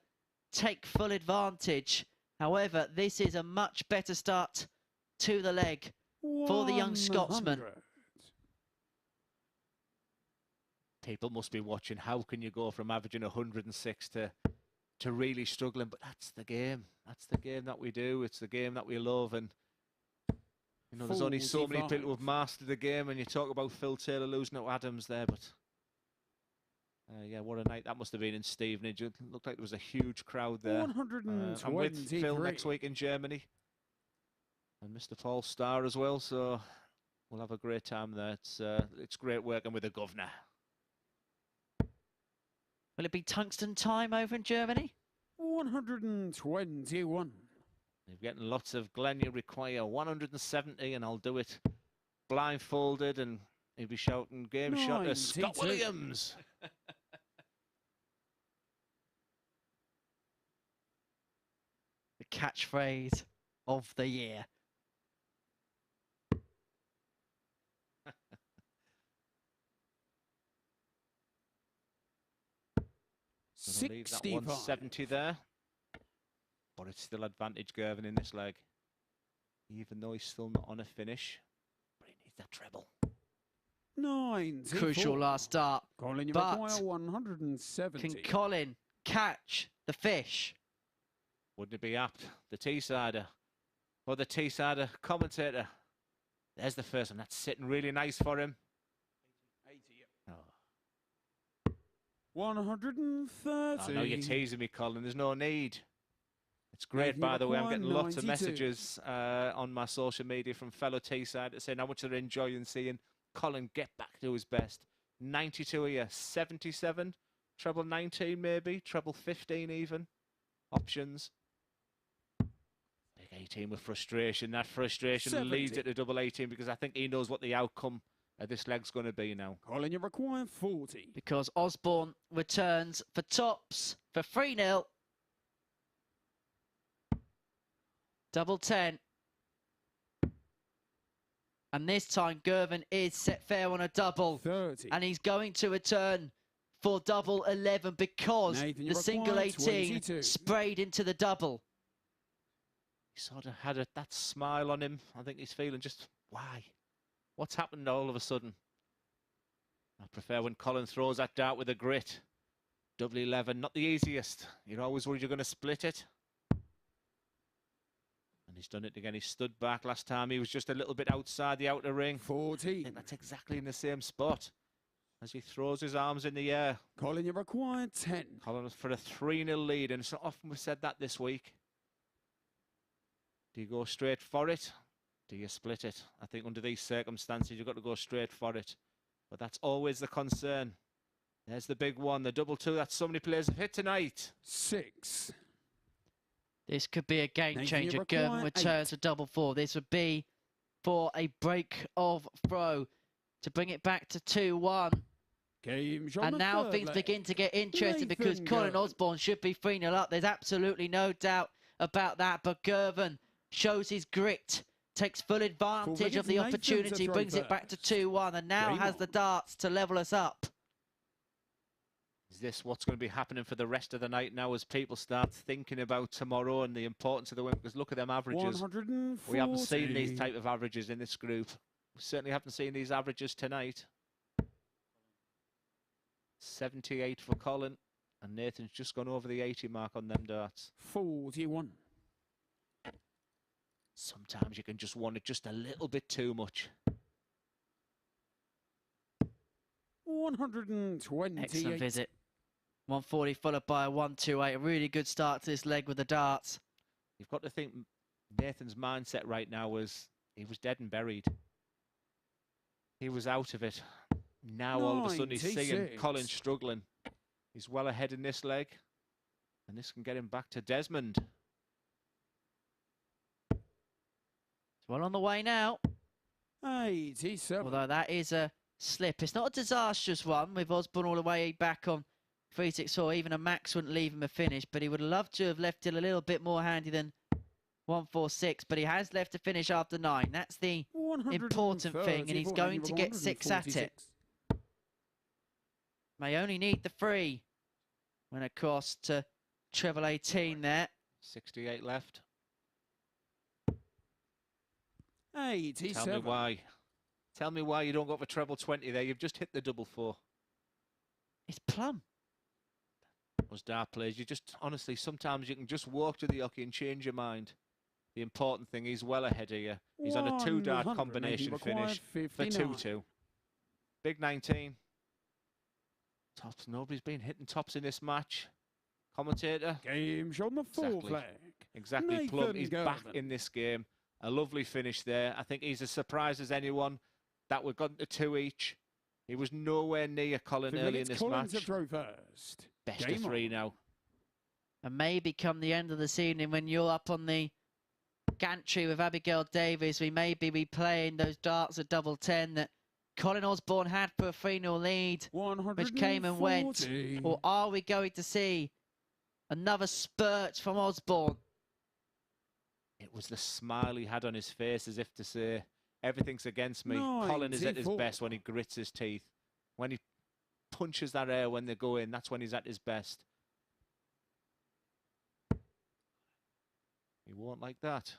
take full advantage. However, this is a much better start to the leg for the young Scotsman. 100. People must be watching. How can you go from averaging 106 to really struggling? But that's the game. That's the game that we do. It's the game that we love. And you know, there's only so many people who have mastered the game. And you talk about Phil Taylor losing to Adams there, but Yeah, what a night that must have been in Stevenage. It looked like there was a huge crowd there. 123. I'm with Phil next week in Germany. And Mr. Paul Starr as well, so we'll have a great time there. It's great working with the governor. Will it be tungsten time over in Germany? 121. You're getting lots of Glenn, you require 170, and I'll do it blindfolded, and he'll be shouting game shot to Scott Williams. The catchphrase of the year. Leave that 170 there, but it's still advantage Girvin in this leg, even though he's still not on a finish. But he needs that treble. 94. Crucial last start. Colin, you but require 170. can Colin catch the fish? Wouldn't it be apt? The Teessider, or the Teessider commentator. There's the first one. That's sitting really nice for him. 80. Oh. 130. Oh, no, you're teasing me, Colin. There's no need. It's great, by the way. I'm getting lots of messages on my social media from fellow Teessiders saying how much they're enjoying seeing Colin get back to his best. 92 here, 77, treble 19 maybe, treble 15 even. Options. Big 18 with frustration. That frustration 70. leads it to double 18 because I think he knows what the outcome of this leg's going to be now. Colin, you require 40. Because Osborne returns for tops for 3-0. Double 10. And this time Girvin is set fair on a double. 30. And he's going to return for double 11 because Nathan, the single 18 sprayed into the double. He sort of had that smile on him. I think he's feeling just, why? What's happened all of a sudden? I prefer when Colin throws that dart with a grit. Double 11, not the easiest. You're always worried you're going to split it. And he's done it again. He stood back last time. He was just a little bit outside the outer ring. 40. I think that's exactly in the same spot as he throws his arms in the air. Colin, you require 10. Colin for a 3-0 lead, and it's not often we've said that this week. Do you go straight for it? Do you split it? I think under these circumstances, you've got to go straight for it. But that's always the concern. There's the big one, the double 2 that so many players have hit tonight. 6. This could be a game changer. Girvin returns to double 4. This would be for a break of throw to bring it back to 2-1. And now things begin to get interesting because Colin Osborne should be 3-0 up. There's absolutely no doubt about that. But Girvin shows his grit, takes full advantage of the opportunity, brings it back to 2-1, and now has the darts to level us up. Is this what's going to be happening for the rest of the night now as people start thinking about tomorrow and the importance of the win? Because look at them averages. We haven't seen these type of averages in this group. We certainly haven't seen these averages tonight. 78 for Colin, and Nathan's just gone over the 80 mark on them darts. 41. Sometimes you can just want it just a little bit too much. 128. Excellent visit. 140 followed by a 128. A really good start to this leg with the darts. You've got to think Nathan's mindset right now was he was dead and buried. He was out of it. Now all of a sudden he's seeing Colin struggling. He's well ahead in this leg. And this can get him back to Desmond. It's well on the way now. 87. Although that is a slip. It's not a disastrous one with Osborne all the way back on 3-6-4. Even a max wouldn't leave him a finish, but he would love to have left it a little bit more handy than 1-4-6. But he has left a finish after 9. That's the important thing, and he's going to get 6 at it. May only need the 3. Went across to treble 18 there. 68 left. 87. Tell me why. Tell me why you don't go for treble 20 there. You've just hit the double 4. It's plumb. Those dart players, you just, honestly, sometimes you can just walk to the hockey and change your mind. The important thing, he's well ahead of you. He's on a 2-dart combination finish for 2-2. Big 19. Tops. Nobody's been hitting tops in this match. Commentator. Game shown the full Exactly. flag. Exactly, Plum. Nathan He's back Girvin. in this game. A lovely finish there. I think he's as surprised as anyone that we've gotten to 2 each. He was nowhere near Colin early in this Colin to match. throw first. Best Game of 3 on. now. And maybe come the end of this evening when you're up on the gantry with Abigail Davies, we may be replaying those darts at double 10 that Colin Osborne had for a 3-0 lead, which came and went. 140. Or are we going to see another spurt from Osborne? It was the smile he had on his face as if to say, everything's against me. Colin is at his 94. best when he grits his teeth. When he punches that air when they go in, that's when he's at his best. He won't like that.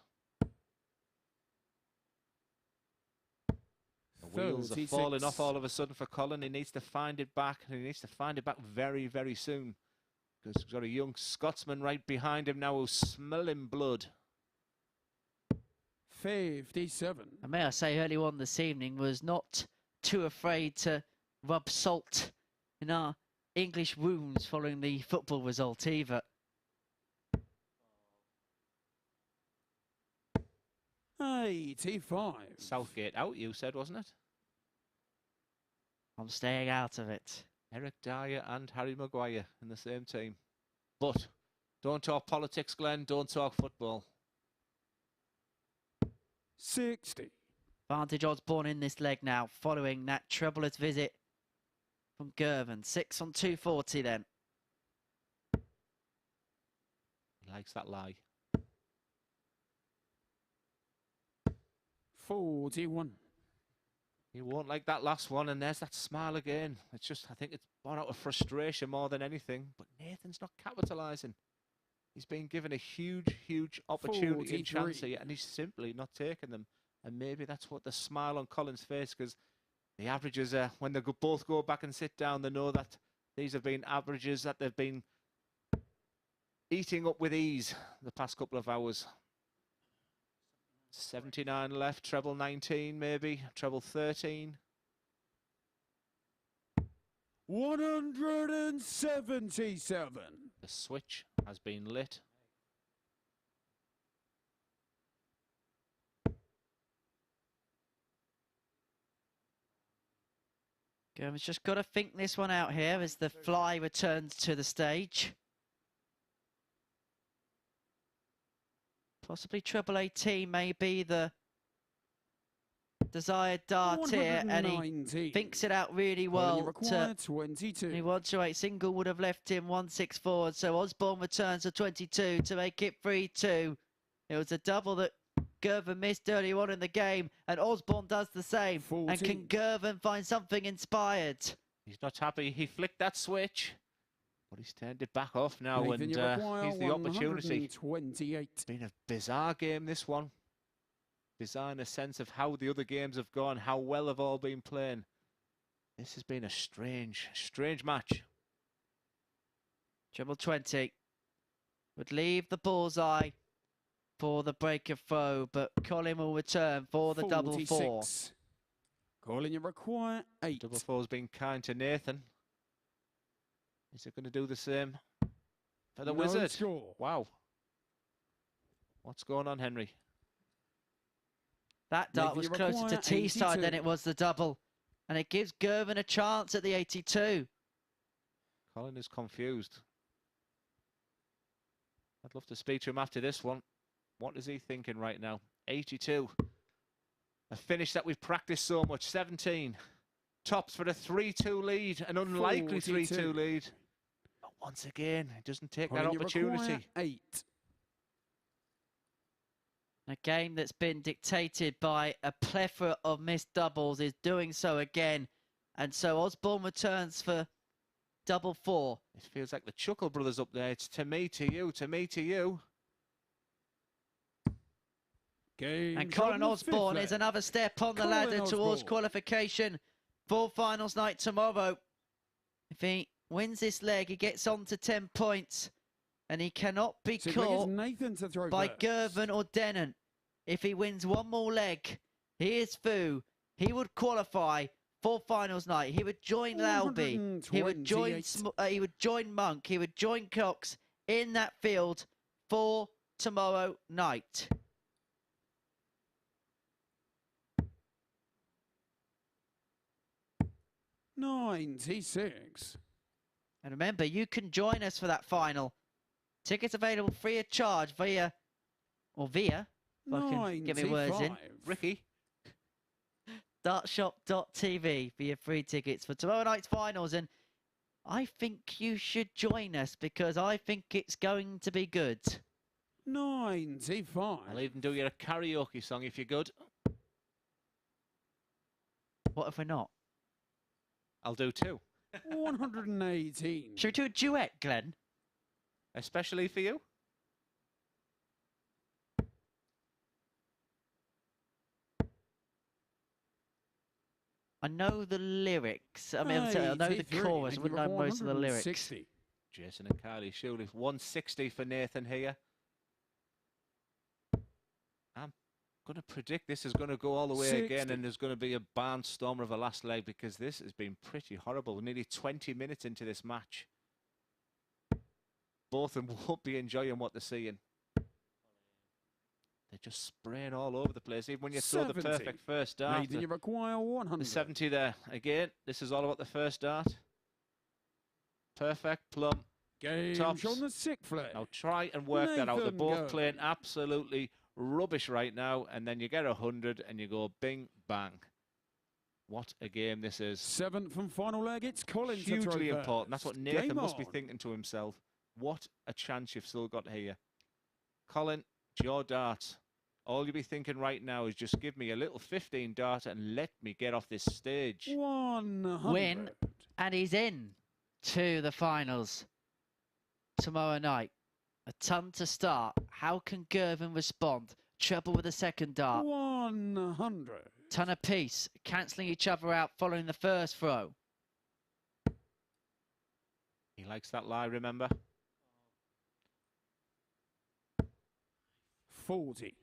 The wheels are 36. falling off all of a sudden for Colin. He needs to find it back, and he needs to find it back very, very soon. Because he's got a young Scotsman right behind him now who's smelling blood. 57. And may I say, early on this evening was not too afraid to rub salt in our English wounds following the football result either. $85. Southgate out, you said, wasn't it? I'm staying out of it. Eric Dyer and Harry Maguire in the same team. But don't talk politics, Glenn. Don't talk football. 60. Vantage Osborne in this leg now, following that troublous visit from Girvan. 6 on 240 then. He likes that lie. 41. He won't like that last one, and there's that smile again. It's just, I think it's born out of frustration more than anything. But Nathan's not capitalising. He's been given a huge, huge opportunity and chance 43. here, and he's simply not taking them. And maybe that's what the smile on Colin's face, because the averages, when they both go back and sit down, they know that these have been averages that they've been eating up with ease the past couple of hours. 79 left, treble 19 maybe, treble 13. 177. The switch has been lit. Girvan's just got to think this one out here as the fly returns to the stage. Possibly treble 18 may be the desired dart here, and he 119. thinks it out really Colin, you well. require 22. He wants to 8 single would have left him 1-6 forward, so Osborne returns to 22 to make it 3-2. It was a double that Girvan missed early on in the game, and Osborne does the same. 14. And can Girvan find something inspired? He's not happy. He flicked that switch, but he's turned it back off now, Nathan, and you require he's the opportunity. 128. It's been a bizarre game, this one. Bizarre in a sense of how the other games have gone, how well they've all been playing. This has been a strange, strange match. Treble 20 would leave the bullseye for the break of throw, but Colin will return for the double 4. 46. Colin, you require 8. Double four's been kind to Nathan. Is it going to do the same for the No Wizard? score. Wow. What's going on, Henry? That dart Nathan, was you closer to require T-side than 82. it was the double, and it gives Girvan a chance at the 82. Colin is confused. I'd love to speak to him after this one. What is he thinking right now? 82. A finish that we've practiced so much. 17. Tops for a 3-2 lead, an unlikely 42. 3-2 lead. But once again, he doesn't take Colin, that you require opportunity. 8. A game that's been dictated by a plethora of missed doubles is doing so again. And so Osborne returns for double 4. It feels like the Chuckle Brothers up there. It's to me, to you, to me, to you. Game And shown Colin the Osborne fifth is leg. another step on the Colin ladder towards Osborne. qualification for finals night tomorrow. If he wins this leg, he gets on to 10 points. And he cannot be So it brings caught Nathan to throw by first. Girvan or Dennant. If he wins one more leg, he is through. He would qualify for finals night. He would join Lalby. He would join Monk. He would join Cox in that field for tomorrow night. $96. And remember, you can join us for that final. Tickets available free of charge via, if I can get my words in. Ricky. Dartshop.tv for your free tickets for tomorrow night's finals. And I think you should join us because I think it's going to be good. 95. I'll even do you a karaoke song if you're good. What if we're not? I'll do two. 118. Should we do a duet, Glenn? Especially for you. I know the lyrics. I mean, I know the chorus. I wouldn't know most of the lyrics. Jason and Kylie Shooley. 160 for Nathan here. I'm going to predict this is going to go all the way 60. again, and there's going to be a barnstormer of a last leg because this has been pretty horrible. We're nearly 20 minutes into this match. Both of them won't be enjoying what they're seeing. They're just spraying all over the place. Even when you throw the perfect first dart. You require 100. The 70 there. Again, this is all about the first dart. Perfect, plumb. Game tops. on the sick flag. Now try and work that out. They're Nathan both Girvin. playing absolutely rubbish right now. And then you get 100 and you go bing, bang. What a game this is. 7th and final leg. It's Colin to throw Hugely first. important. That's what Nathan Game must be on. thinking to himself. What a chance you've still got here. Colin, it's your dart. All you'll be thinking right now is just give me a little 15 dart and let me get off this stage. 100. Win, and he's in to the finals tomorrow night. A ton to start. How can Girvin respond? Treble with a second dart. 100. Ton apiece, cancelling each other out following the first throw. He likes that lie, remember? 40.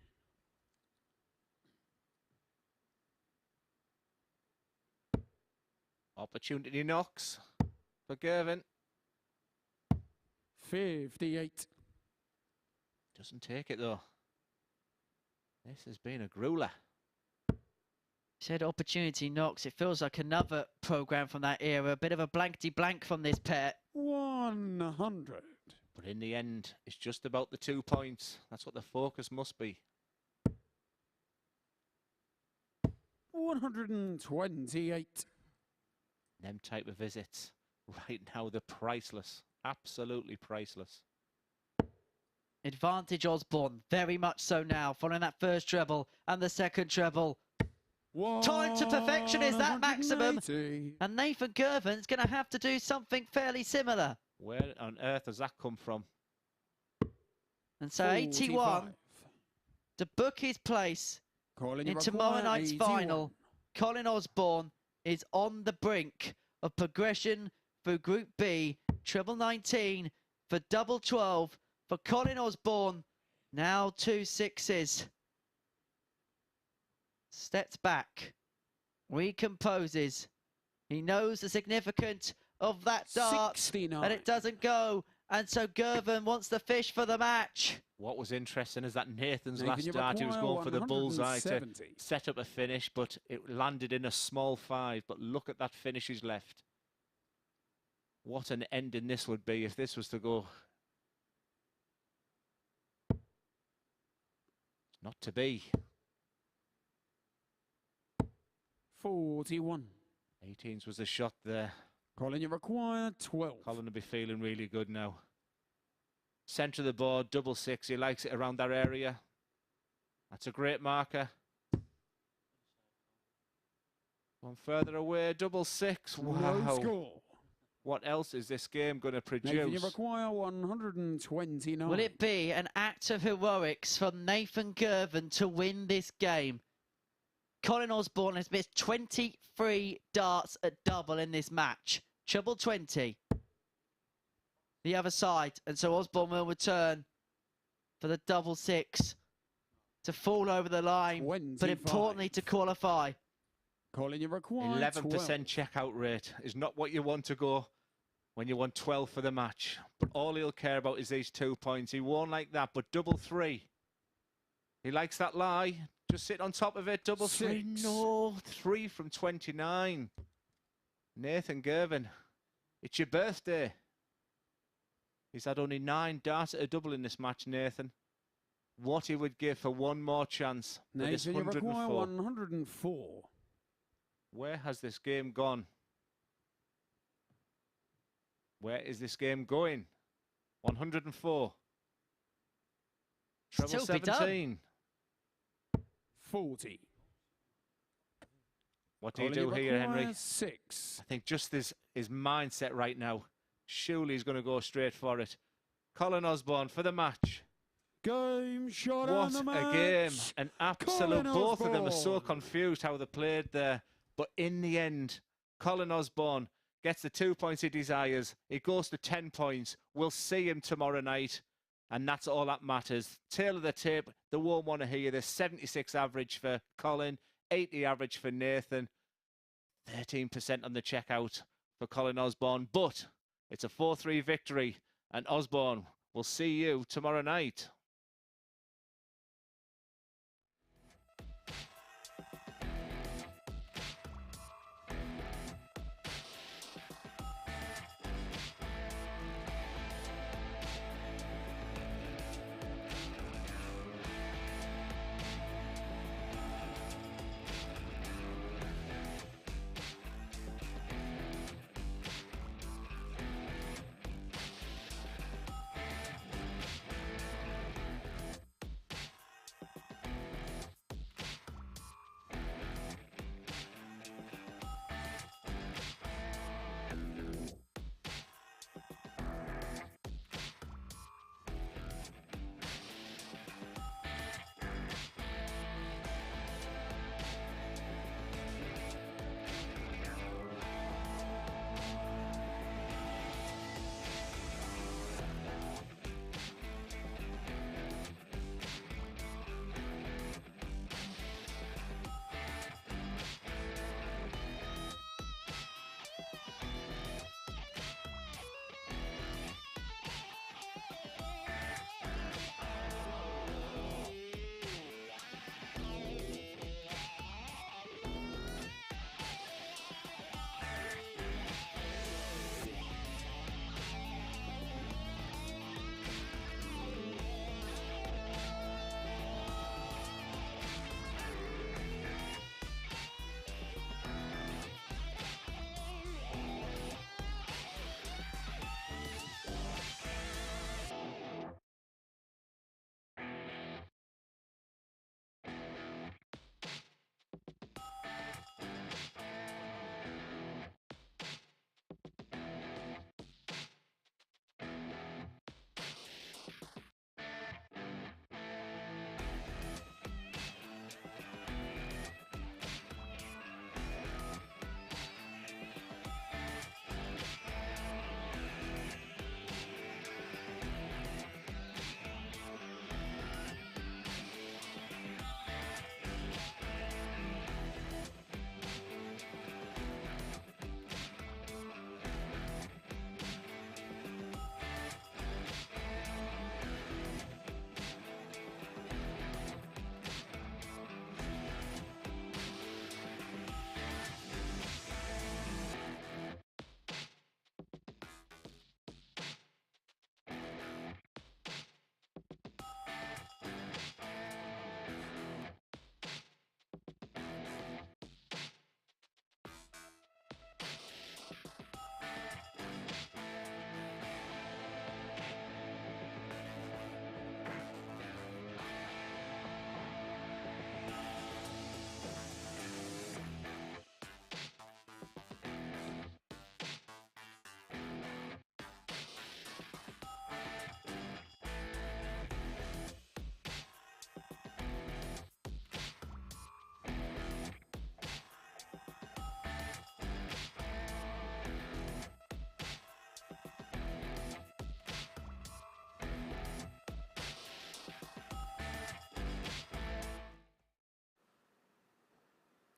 Opportunity knocks for Girvin. 58. Doesn't take it though. This has been a grueler. Said opportunity knocks. It feels like another programme from that era. A bit of a blankety blank from this pair. 100. But in the end, it's just about the 2 points. That's what the focus must be. 128. Them type of visits, right now, they're priceless. Absolutely priceless. Advantage Osborne, very much so now, following that first treble and the second treble. Time to perfection is that maximum. 180. And Nathan Girvin's going to have to do something fairly similar. Where on earth has that come from? And so 81 45. to book his place Colin, in you tomorrow require night's 81. final. Colin Osborne is on the brink of progression through Group B. Treble 19 for double 12 for Colin Osborne. Now 2 sixes. Steps back. Recomposes. He knows the significance of that dart. 69. And it doesn't go. And so Girvin wants the fish for the match. What was interesting is that Nathan's Nathan, last you dart, he was require going for the bullseye to 170. set up a finish, but it landed in a small 5. But look at that finish he's left. What an ending this would be if this was to go. Not to be. 41. 18s was a shot there. Colin, you require 12. Colin will be feeling really good now. Centre of the board, double 6. He likes it around that area. That's a great marker. One further away, double 6. No Wow. score. What else is this game going to Nathan, you produce? require 129. Will it be an act of heroics from Nathan Girvin to win this game? Colin Osborne has missed 23 darts at double in this match. Treble 20. The other side. And so Osborne will return for the double 6 to fall over the line. But 25. importantly to qualify. Colin, you require 11% 12. checkout rate is not what you want to go when you want 12 for the match. But all he'll care about is these 2 points. He won't like that, but double three. He likes that lie. Just sit on top of it. Double three. No, 3 from 29. Nathan Girvin, it's your birthday. He's had only 9 darts at a double in this match, Nathan. What he would give for one more chance. Nathan, you require 104. Where has this game gone? Where is this game going? 104. Treble Still be 17. 40. What do you Colin, do here, Henry? 6. I think just his mindset right now. Surely he's going to go straight for it. Colin Osborne for the match. Game shot on the What match. a game. An absolute, Colin both of them are so Osborne. confused how they played there. But in the end, Colin Osborne gets the 2 points he desires. He goes to 10 points. We'll see him tomorrow night. And that's all that matters. Tail of the tape, they won't want to hear this. 76 average for Colin, 80 average for Nathan, 13% on the checkout for Colin Osborne. But it's a 4-3 victory, and Osborne will see you tomorrow night.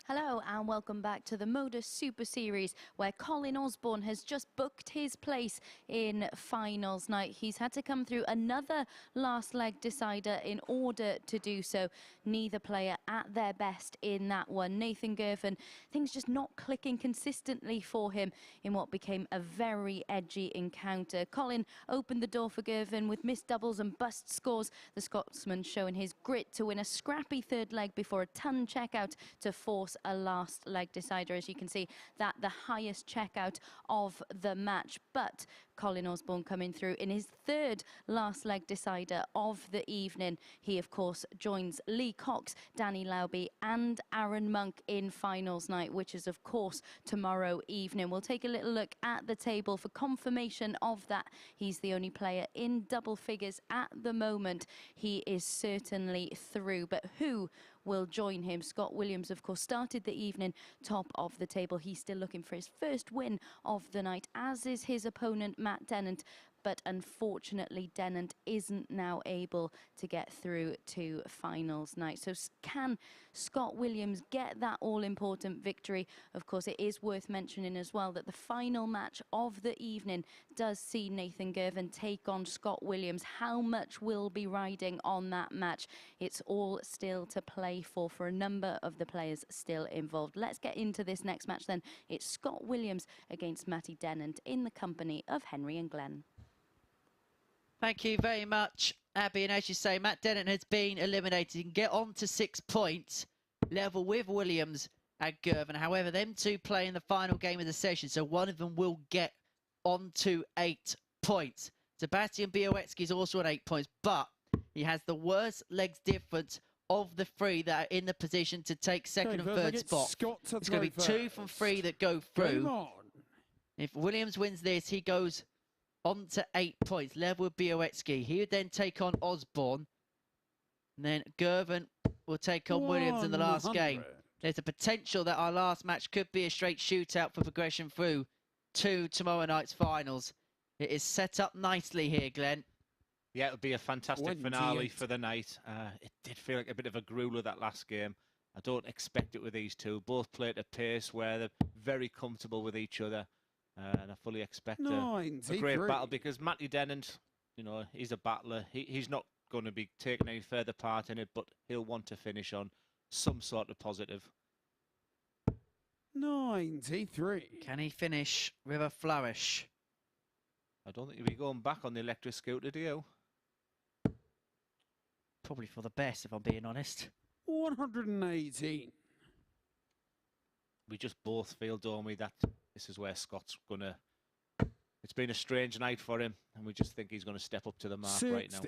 Hello and welcome back to the MODUS Super Series, where Colin Osborne has just booked his place in finals night. He's had to come through another last leg decider in order to do so. Neither player at their best in that one. Nathan Girvin, things just not clicking consistently for him in what became a very edgy encounter. Colin opened the door for Girvin with missed doubles and bust scores. The Scotsman showing his grit to win a scrappy third leg before a ton checkout to force a last leg decider. As you can see, that the highest checkout of the match. But Colin Osborne coming through in his third last leg decider of the evening. He, of course, joins Lee Cox, Danny Lauby and Aaron Monk in finals night, which is, of course, tomorrow evening. We'll take a little look at the table for confirmation of that. He's the only player in double figures at the moment. He is certainly through, but who will join him? Scott Williams, of course, started the evening top of the table. He's still looking for his first win of the night, as is his opponent, Matt Dennant. But unfortunately, Dennant isn't now able to get through to finals night. So can Scott Williams get that all-important victory? Of course, it is worth mentioning as well that the final match of the evening does see Nathan Girvan take on Scott Williams. How much will be riding on that match? It's all still to play for a number of the players still involved. Let's get into this next match then. It's Scott Williams against Matty Dennant in the company of Henry and Glenn. Thank you very much, Abby. And as you say, Matt Dennant has been eliminated. He can get on to 6 points, level with Williams and Girvan. However, them two play in the final game of the session, so one of them will get on to 8 points. Sebastian Bialecki is also on 8 points, but he has the worst legs difference of the 3 that are in the position to take second and third spot. It's going to be 2 from 3 that go through. If Williams wins this, he goes on to 8 points, level with Białecki. He would then take on Osborne. And then Girvan will take on Williams in the last game. There's a potential that our last match could be a straight shootout for progression through to tomorrow night's finals. It is set up nicely here, Glenn. Yeah, it would be a fantastic finale for the night. It did feel like a bit of a grueler, that last game. I don't expect it with these two. Both play at a pace where they're very comfortable with each other. And I fully expect a great battle, because Matty Dennant, you know, he's a battler. He's not going to be taking any further part in it, but he'll want to finish on some sort of positive. 93. Can he finish with a flourish? I don't think he'll be going back on the electric scooter, do you? Probably for the best, if I'm being honest. 118. We just both feel, don't we, that this is where Scott's going to... It's been a strange night for him, and we just think he's going to step up to the mark 60. right now.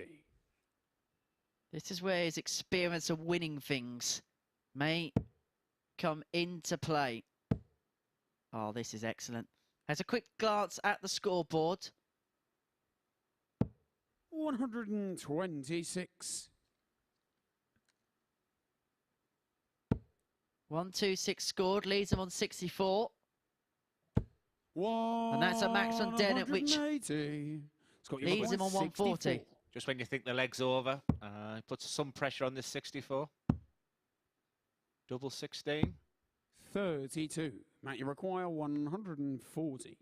This is where his experience of winning things may come into play. Oh, this is excellent. Has a quick glance at the scoreboard. 126. 126 scored, leads him on 64. And that's a max on Dennant, which leaves him on 140. Just when you think the leg's over, puts some pressure on this 64. Double 16. 32. Matt, you require 140.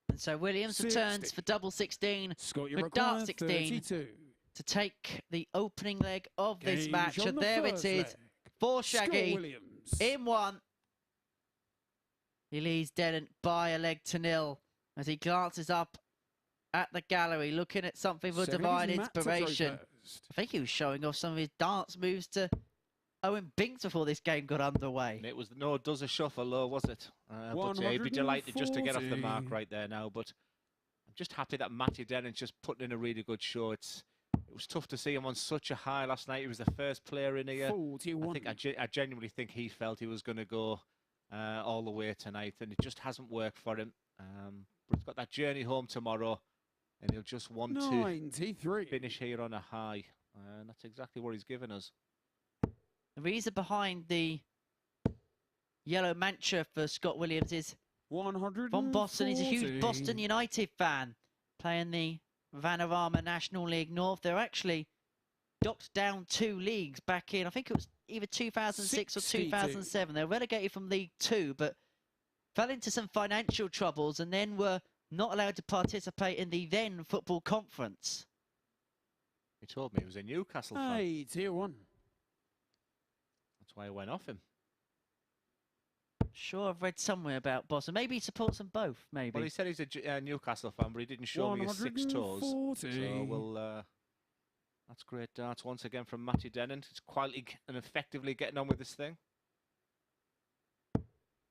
And so Williams 60. returns for double 16, Scott, you with require dart 16 32. to take the opening leg of this Gauge match. on And the there it first is, leg. for Scott Shaggy Williams. in one. He leads Dennant by a leg to 0 as he glances up at the gallery, looking at something for divine inspiration. I think he was showing off some of his dance moves to Owen Binks before this game got underway. And it was no does a shuffle, though, was it? But he'd be delighted just to get off the mark right there now. But I'm just happy that Matty Dennant's just putting in a really good show. It was tough to see him on such a high last night. He was the first player in here. 41. I genuinely think he felt he was going to go all the way tonight, and it just hasn't worked for him. But he's got that journey home tomorrow, and he'll just want 93. to finish here on a high. And that's exactly what he's given us. The reason behind the yellow mantra for Scott Williams is 140. from Boston. He's a huge Boston United fan. playing the Vanarama National League North. They're actually dropped down 2 leagues back in, I think it was either 2006 or 2007. They were relegated from League 2, but fell into some financial troubles and then were not allowed to participate in the then football conference. He told me he was a Newcastle fan. Hey, tier 1. That's why I went off him. Sure, I've read somewhere about Boston. Maybe he supports them both, maybe. Well, he said he's a Newcastle fan, but he didn't show me his 6 toes. So we'll... that's great darts once again from Matty Dennant. It's quietly and effectively getting on with this thing.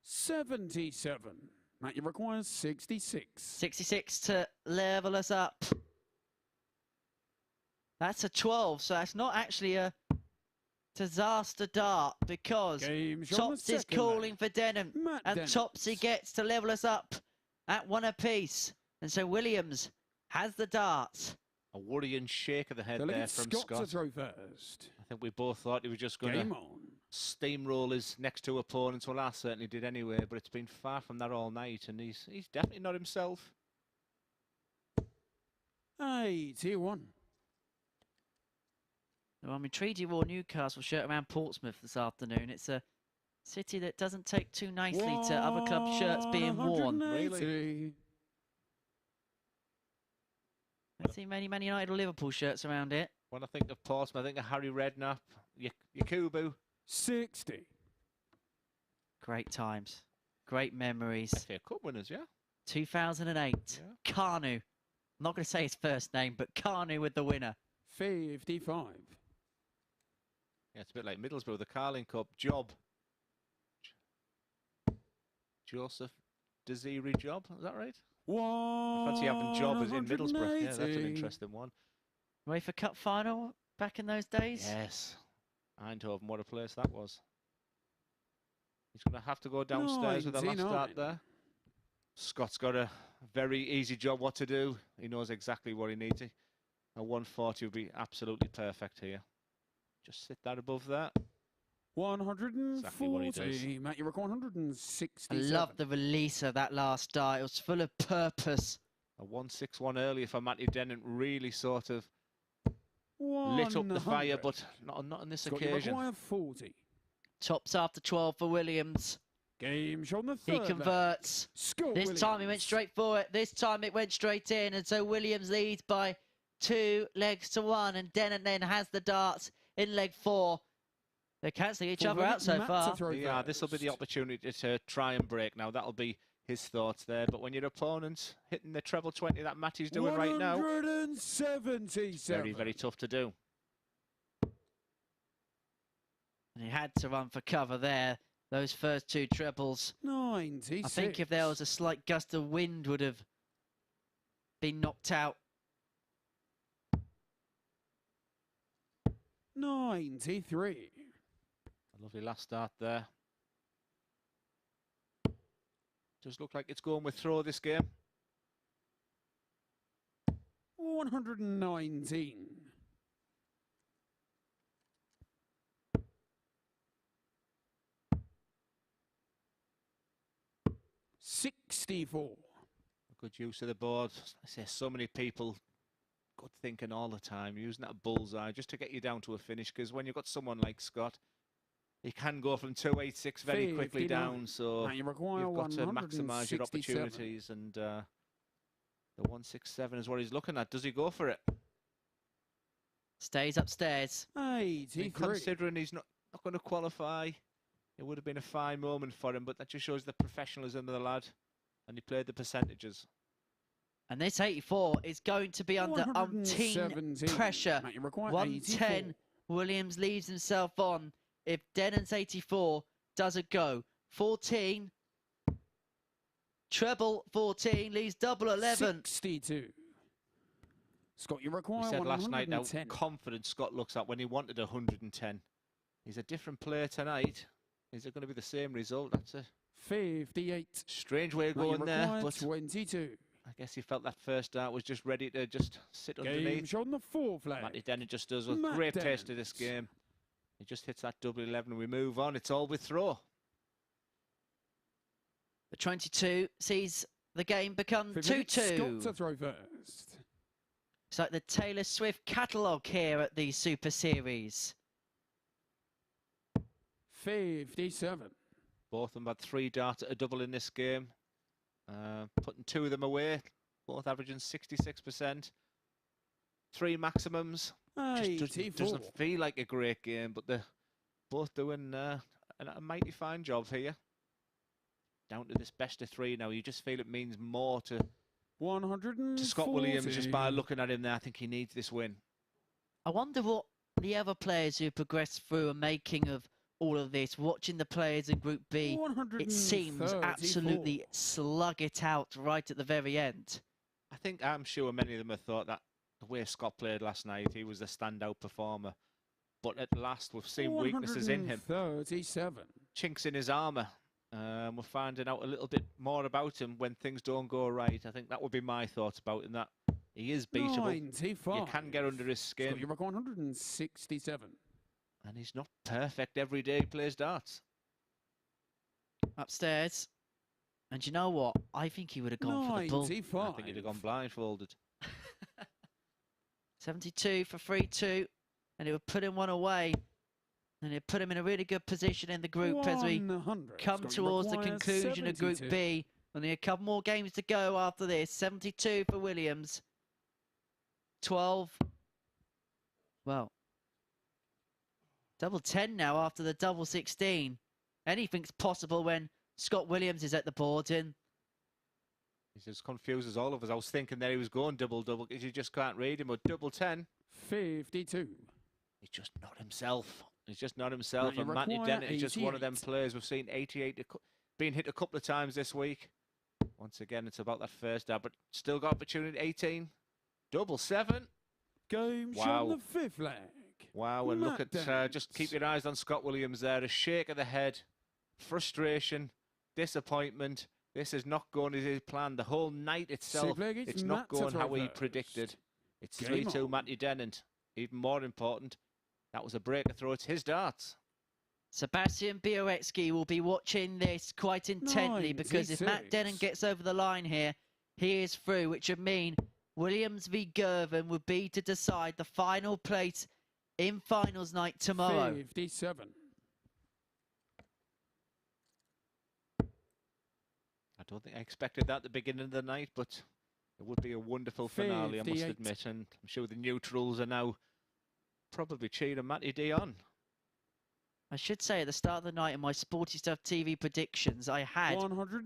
77. Matthew requires 66. 66 to level us up. That's a 12, so that's not actually a disaster dart because Tops is calling for Dennant, and Topsy gets to level us up at 1 apiece. And so Williams has the darts. A worrying shake of the head there from Scott. To throw first. I think we both thought he was just going to steamroll his next 2 opponents. Well, I certainly did anyway, but it's been far from that all night, and he's definitely not himself. Hey, tier 1. Well, I'm intrigued you wore Newcastle shirt around Portsmouth this afternoon. It's a city that doesn't take too nicely to other club shirts being worn. Really? I don't see many Man United or Liverpool shirts around it. When I think of Portsmouth, I think of Harry Redknapp, Yakubu. 60. Great times. Great memories. FA Cup winners, yeah? 2008. Yeah. Kanu. I'm not going to say his first name, but Kanu with the winner. 55. Yeah, it's a bit like Middlesbrough, the Carling Cup. Job. Joseph Desiree Job, is that right? I fancy having Job as in Middlesbrough. Yeah, that's an interesting one. UEFA Cup final back in those days? Yes. Eindhoven, what a place that was. He's going to have to go downstairs with the last start there. Scott's got a very easy job what to do. He knows exactly what he needs. A 140 would be absolutely perfect here. Just sit that above that. 140. Exactly what he does. Matt, you record 160. I love the release of that last start. It was full of purpose. A 161 earlier for Matty Dennant really sort of lit up the fire, but not on this occasion. 40. Tops after 12 for Williams. Game shot on the third. He converts. This time he went straight for it. This time it went straight in, and so Williams leads by 2 legs to 1, and Dennant then has the darts in leg 4. They're cancelling each other out so far. Yeah, this will be the opportunity to try and break now. That'll be his thoughts there. But when your opponent's hitting the treble 20 that Matty's doing right now, 177. Very, very tough to do. And he had to run for cover there. Those first 2 trebles. 96. I think if there was a slight gust of wind, would have been knocked out. 93. A lovely last start there. Does look like it's going with throw this game. 119. 64. Good use of the board. I say so many people good thinking all the time, using that bullseye just to get you down to a finish, because when you've got someone like Scott, he can go from 286 very quickly down, so you've got to maximise your opportunities, and the 167 is what he's looking at. Does he go for it? Stays upstairs. 83. Considering he's not going to qualify, it would have been a fine moment for him, but that just shows the professionalism of the lad, and he played the percentages. And this 84 is going to be under umpteen pressure. 110, Williams leaves himself on. If Dennant's 84 doesn't go. 14, treble 14, leaves double 11. 62. Scott, you require we said last night how 110. confident Scott looks at when he wanted 110. He's a different player tonight. Is it going to be the same result? That's a 58. Strange way of going there, but 22. I guess he felt that first dart was just ready to just sit underneath. Game shot on the 4th leg. Matty Dennant just does a great taste of this game. He just hits that double 11 and we move on. It's all with throw. The 22 sees the game become 2-2. Scott to throw first. It's like the Taylor Swift catalogue here at the Super Series. 57. Both of them had 3 darts at a double in this game. Putting 2 of them away, both averaging 66%. 3 maximums. Just doesn't feel like a great game, but they're both doing a mighty fine job here. Down to this best of 3 now. You just feel it means more to Scott Williams just by looking at him there. I think he needs this win. I wonder what the other players who progressed through are making of all of this. Watching the players in Group B, it seems absolutely slug it out right at the very end. I'm sure many of them have thought that the way Scott played last night, he was the standout performer. But at last, we've seen weaknesses in him. 37. Chinks in his armour. We're finding out a little bit more about him when things don't go right. I think that would be my thoughts about him, that he is beatable. 95. You can get under his skin. You're 167. And he's not perfect every day he plays darts. Upstairs. And you know what? I think he would have gone for the bull. 95. I think he'd have gone blindfolded. 72 for 3-2. And it would put him one away. And it put him in a really good position in the group as we come towards the conclusion of Group B. Only a couple more games to go after this. 72 for Williams. 12. Well, double 10 now after the double 16. Anything's possible when Scott Williams is at the board. And he just confuses all of us. I was thinking that he was going double-double because you just can't read him. But double 10. 52. He's just not himself. He's just not himself. And And Matty Dennant is just one of them 88. players. We've seen 88 being hit a couple of times this week. Once again, it's about that first dab, but still got opportunity. 18. Double 7. Game Wow. shot on the 5th leg. Wow, and look Matt at, Dennant. just keep your eyes on Scott Williams there. A shake of the head, frustration, disappointment. This is not going as he planned. The whole night itself, leg, it's not Matt to going throw how he first. predicted. It's Game 3-2 on. Matty Dennant. Even more important, that was a breaker throw. It's his darts. Sebastian Bialecki will be watching this quite intently because if Matt 96. Dennant gets over the line here, he is through, which would mean Williams v Girvin would be to decide the final place in finals night tomorrow. 57. I don't think I expected that at the beginning of the night, but it would be a wonderful finale, I must 58. admit. And I'm sure the neutrals are now probably cheering Matty D on. I should say at the start of the night in my Sporty Stuff TV predictions, I had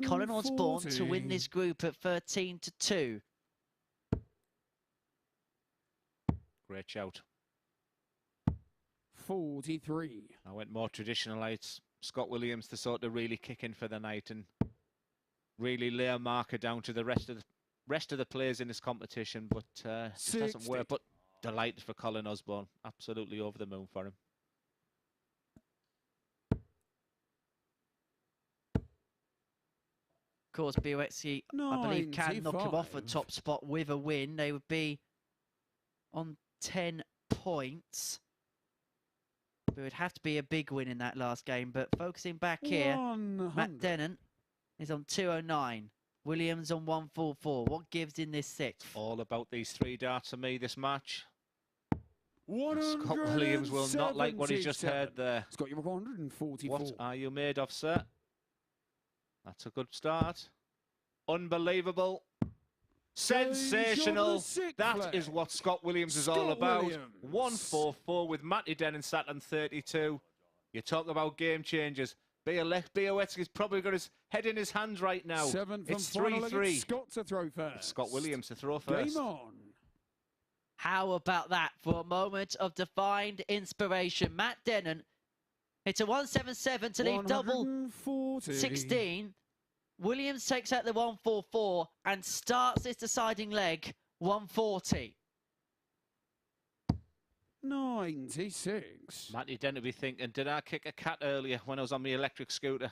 Colin Osborne to win this group at 13-2. Great shout. 43. I went more traditional. It's Scott Williams to sort of really kick in for the night and really lay a marker down to the rest of the players in this competition, but it just doesn't work. But delighted for Colin Osborne. Absolutely over the moon for him. Of course, Białecki, I believe, can knock him off a 95. top spot with a win. They would be on 10 points. It would have to be a big win in that last game. But focusing back here, 100. Matt Dennant is on 209. Williams on 144. What gives in this sixth? All about these 3 darts for me this match. Scott Williams will not like what he's just heard there. Scott, you're 144. What are you made of, sir? That's a good start. Unbelievable. Sensational. That is what Scott Williams is all about. 144 with Matty Dennant sat on 32. You talk about game changers. Białecki's probably got his head in his hands right now. It's 3-3. Scott to throw first. Scott Williams to throw first. Game on. How about that for a moment of defined inspiration? Matt Dennant hits a 177 to leave double 140. 16. Williams takes out the 144 and starts this deciding leg 140. 96. Matty Dennant be thinking, did I kick a cat earlier when I was on my electric scooter?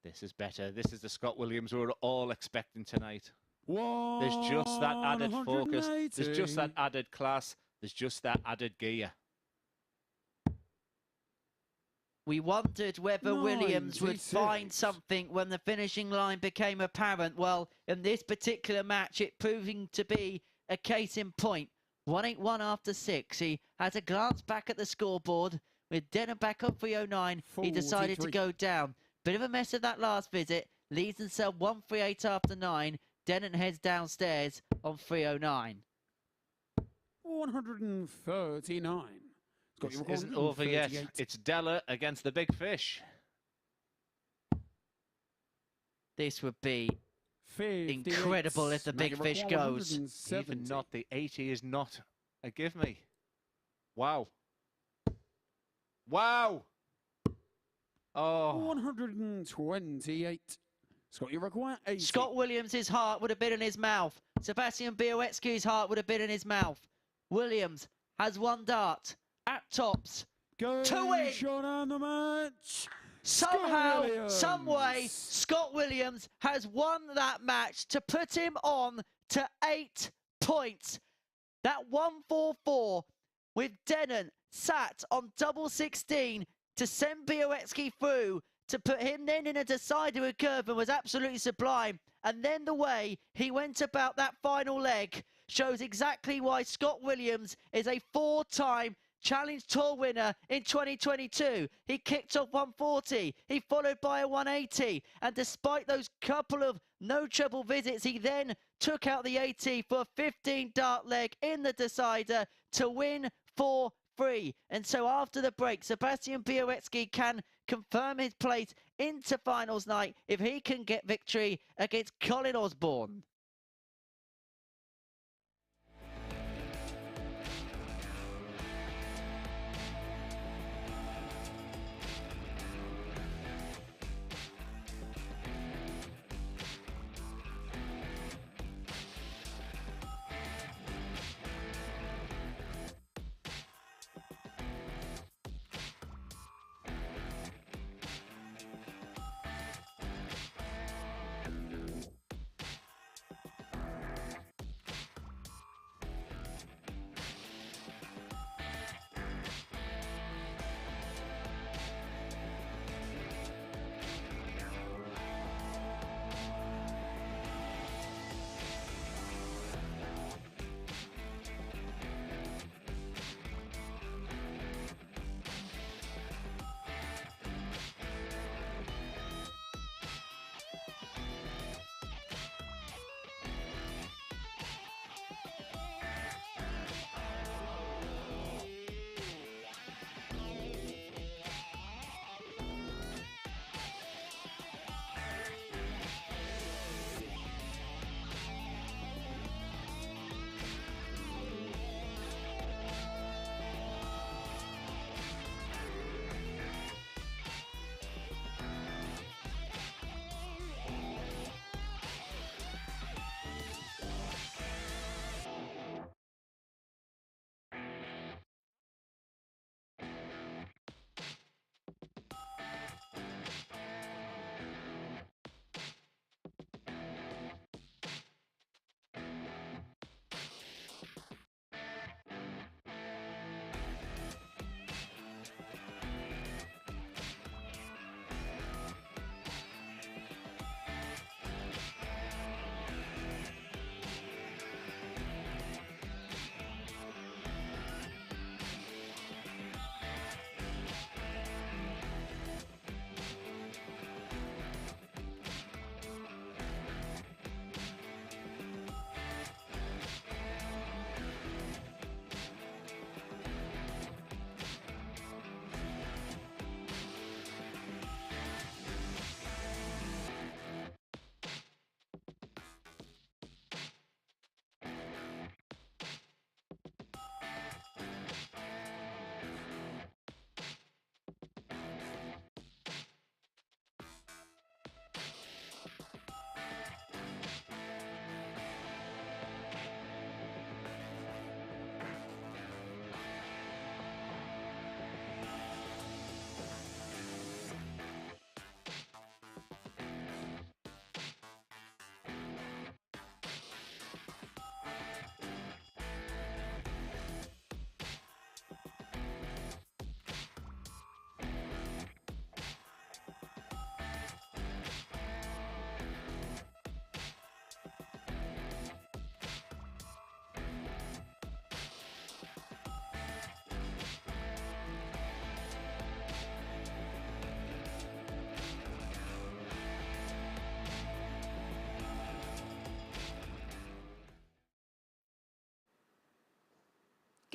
This is better. This is the Scott Williams we were all expecting tonight. There's just that added focus. There's just that added class. There's just that added gear. We wondered whether Williams would 96. find something when the finishing line became apparent. Well, in this particular match, it proving to be a case in point. 181 after 6. He had a glance back at the scoreboard. With Dennant back on 309, he decided to 43. go down. Bit of a mess of that last visit. Leads himself 138 after 9. Dennant heads downstairs on 309. 139. It's got This your isn't over yet. 138. It's Della against the big fish. This would be 58. incredible if the big Make it fish record goes. 170. Even not the 80 is not a give me. Wow. Wow. Oh. 128. Scott, you require 80. Scott Williams' heart would have been in his mouth. Sebastian Bialecki's heart would have been in his mouth. Williams has one dart at tops. Go to win. shot on the match. Somehow, Williams. some way, Scott Williams has won that match to put him on to 8 points. That 144 with Dennant sat on double 16 to send Białecki through to put him then in a decider with Girvin was absolutely sublime. And then the way he went about that final leg shows exactly why Scott Williams is a 4-time Challenge Tour winner in 2022. He kicked off 140. He followed by a 180. And despite those couple of no trouble visits, he then took out the 80 for a 15 dart leg in the decider to win 4-3. And so after the break, Sebastian Bialecki can confirm his place into finals night if he can get victory against Colin Osborne.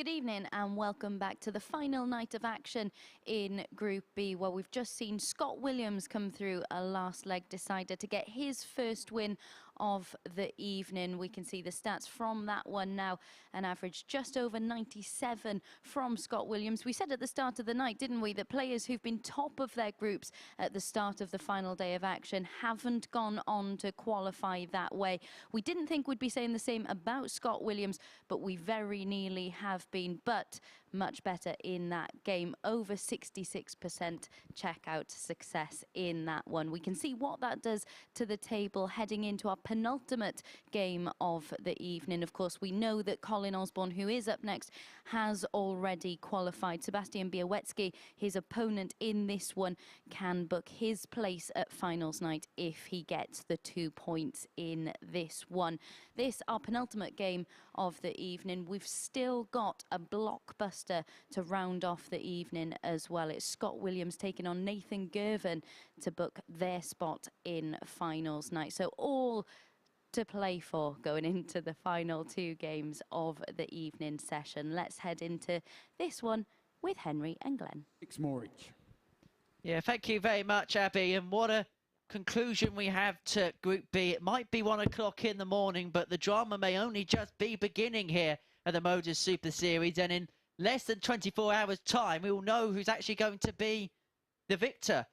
Good evening and welcome back to the final night of action in Group B, where we've just seen Scott Williams come through a last leg decider to get his first win of the evening. We can see the stats from that one now, an average just over 97 from Scott Williams. We said at the start of the night, didn't we, that players who've been top of their groups at the start of the final day of action haven't gone on to qualify that way. We didn't think we'd be saying the same about Scott Williams, but we very nearly have been, but much better in that game. Over 66% checkout success in that one. We can see what that does to the table heading into our penultimate game of the evening. Of course, we know that Colin Osborne, who is up next, has already qualified. Sebastian Bialecki, his opponent in this one, can book his place at finals night if he gets the 2 points in this one. This, our penultimate game of the evening. We've still got a blockbuster to round off the evening as well. It's Scott Williams taking on Nathan Girvin to book their spot in finals night. So all to play for going into the final 2 games of the evening session. Let's head into this one with Henry and Glenn. Yeah, thank you very much, Abby. And what a conclusion we have to Group B. It might be 1 o'clock in the morning, but the drama may only just be beginning here at the MODUS Super Series. And in less than 24 hours' time, we will know who's actually going to be the victor.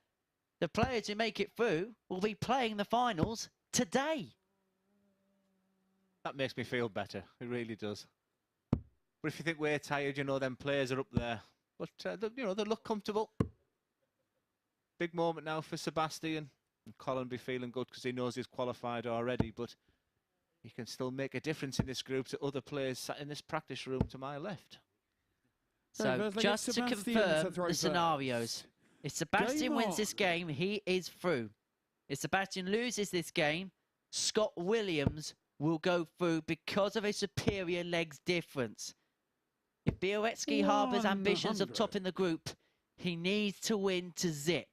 The players who make it through will be playing the finals today. That makes me feel better. It really does. But if you think we're tired, you know, them players are up there. But, you know, they look comfortable. Big moment now for Sebastian. And Colin be feeling good because he knows he's qualified already. But he can still make a difference in this group to other players sat in this practice room to my left. So, just to confirm the scenarios. If Sebastian wins this game, he is through. If Sebastian loses this game, Scott Williams will go through because of a superior legs difference. If Białecki harbours ambitions of topping the group, he needs to win to zip.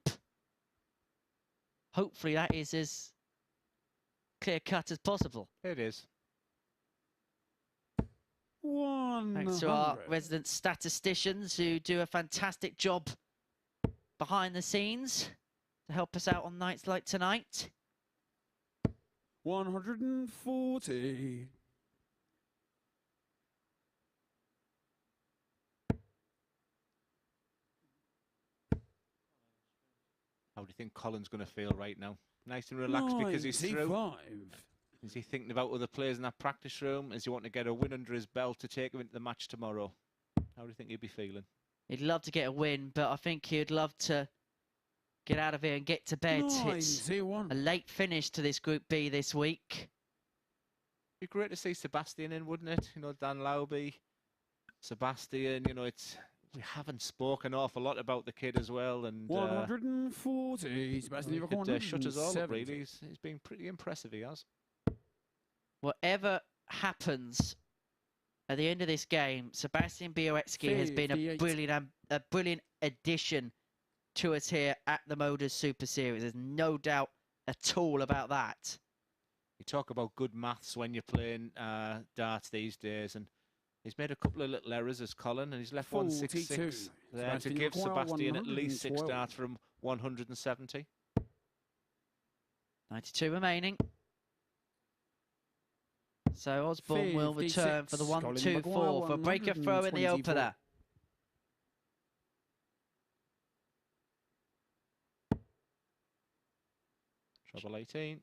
Hopefully that is as clear-cut as possible. It is. Thanks to our resident statisticians who do a fantastic job behind the scenes to help us out on nights like tonight. 140. How do you think Colin's going to feel right now? Nice and relaxed because he's through. Is he thinking about other players in that practice room? Is he wanting to get a win under his belt to take him into the match tomorrow? How do you think he'd be feeling? He'd love to get a win, but I think he'd love to get out of here and get to bed. It's a late finish to this Group B this week. It'd be great to see Sebastian in, wouldn't it? You know, Dan Lauby, Sebastian, you know, we haven't spoken an awful lot about the kid as well. And 140. Sebastian, he could shut us all up, really. He's been pretty impressive, he has. Whatever happens at the end of this game, Sebastian Bialecki has been a brilliant addition to us here at the MODUS Super Series. There's no doubt at all about that. You talk about good maths when you're playing darts these days, and he's made a couple of little errors as Colin, and he's left 166 there to give Sebastian at least 6 darts from 170. 92 remaining. So Osborne will return for the 1-2-4 for a breaker throw in the opener. Trouble 18.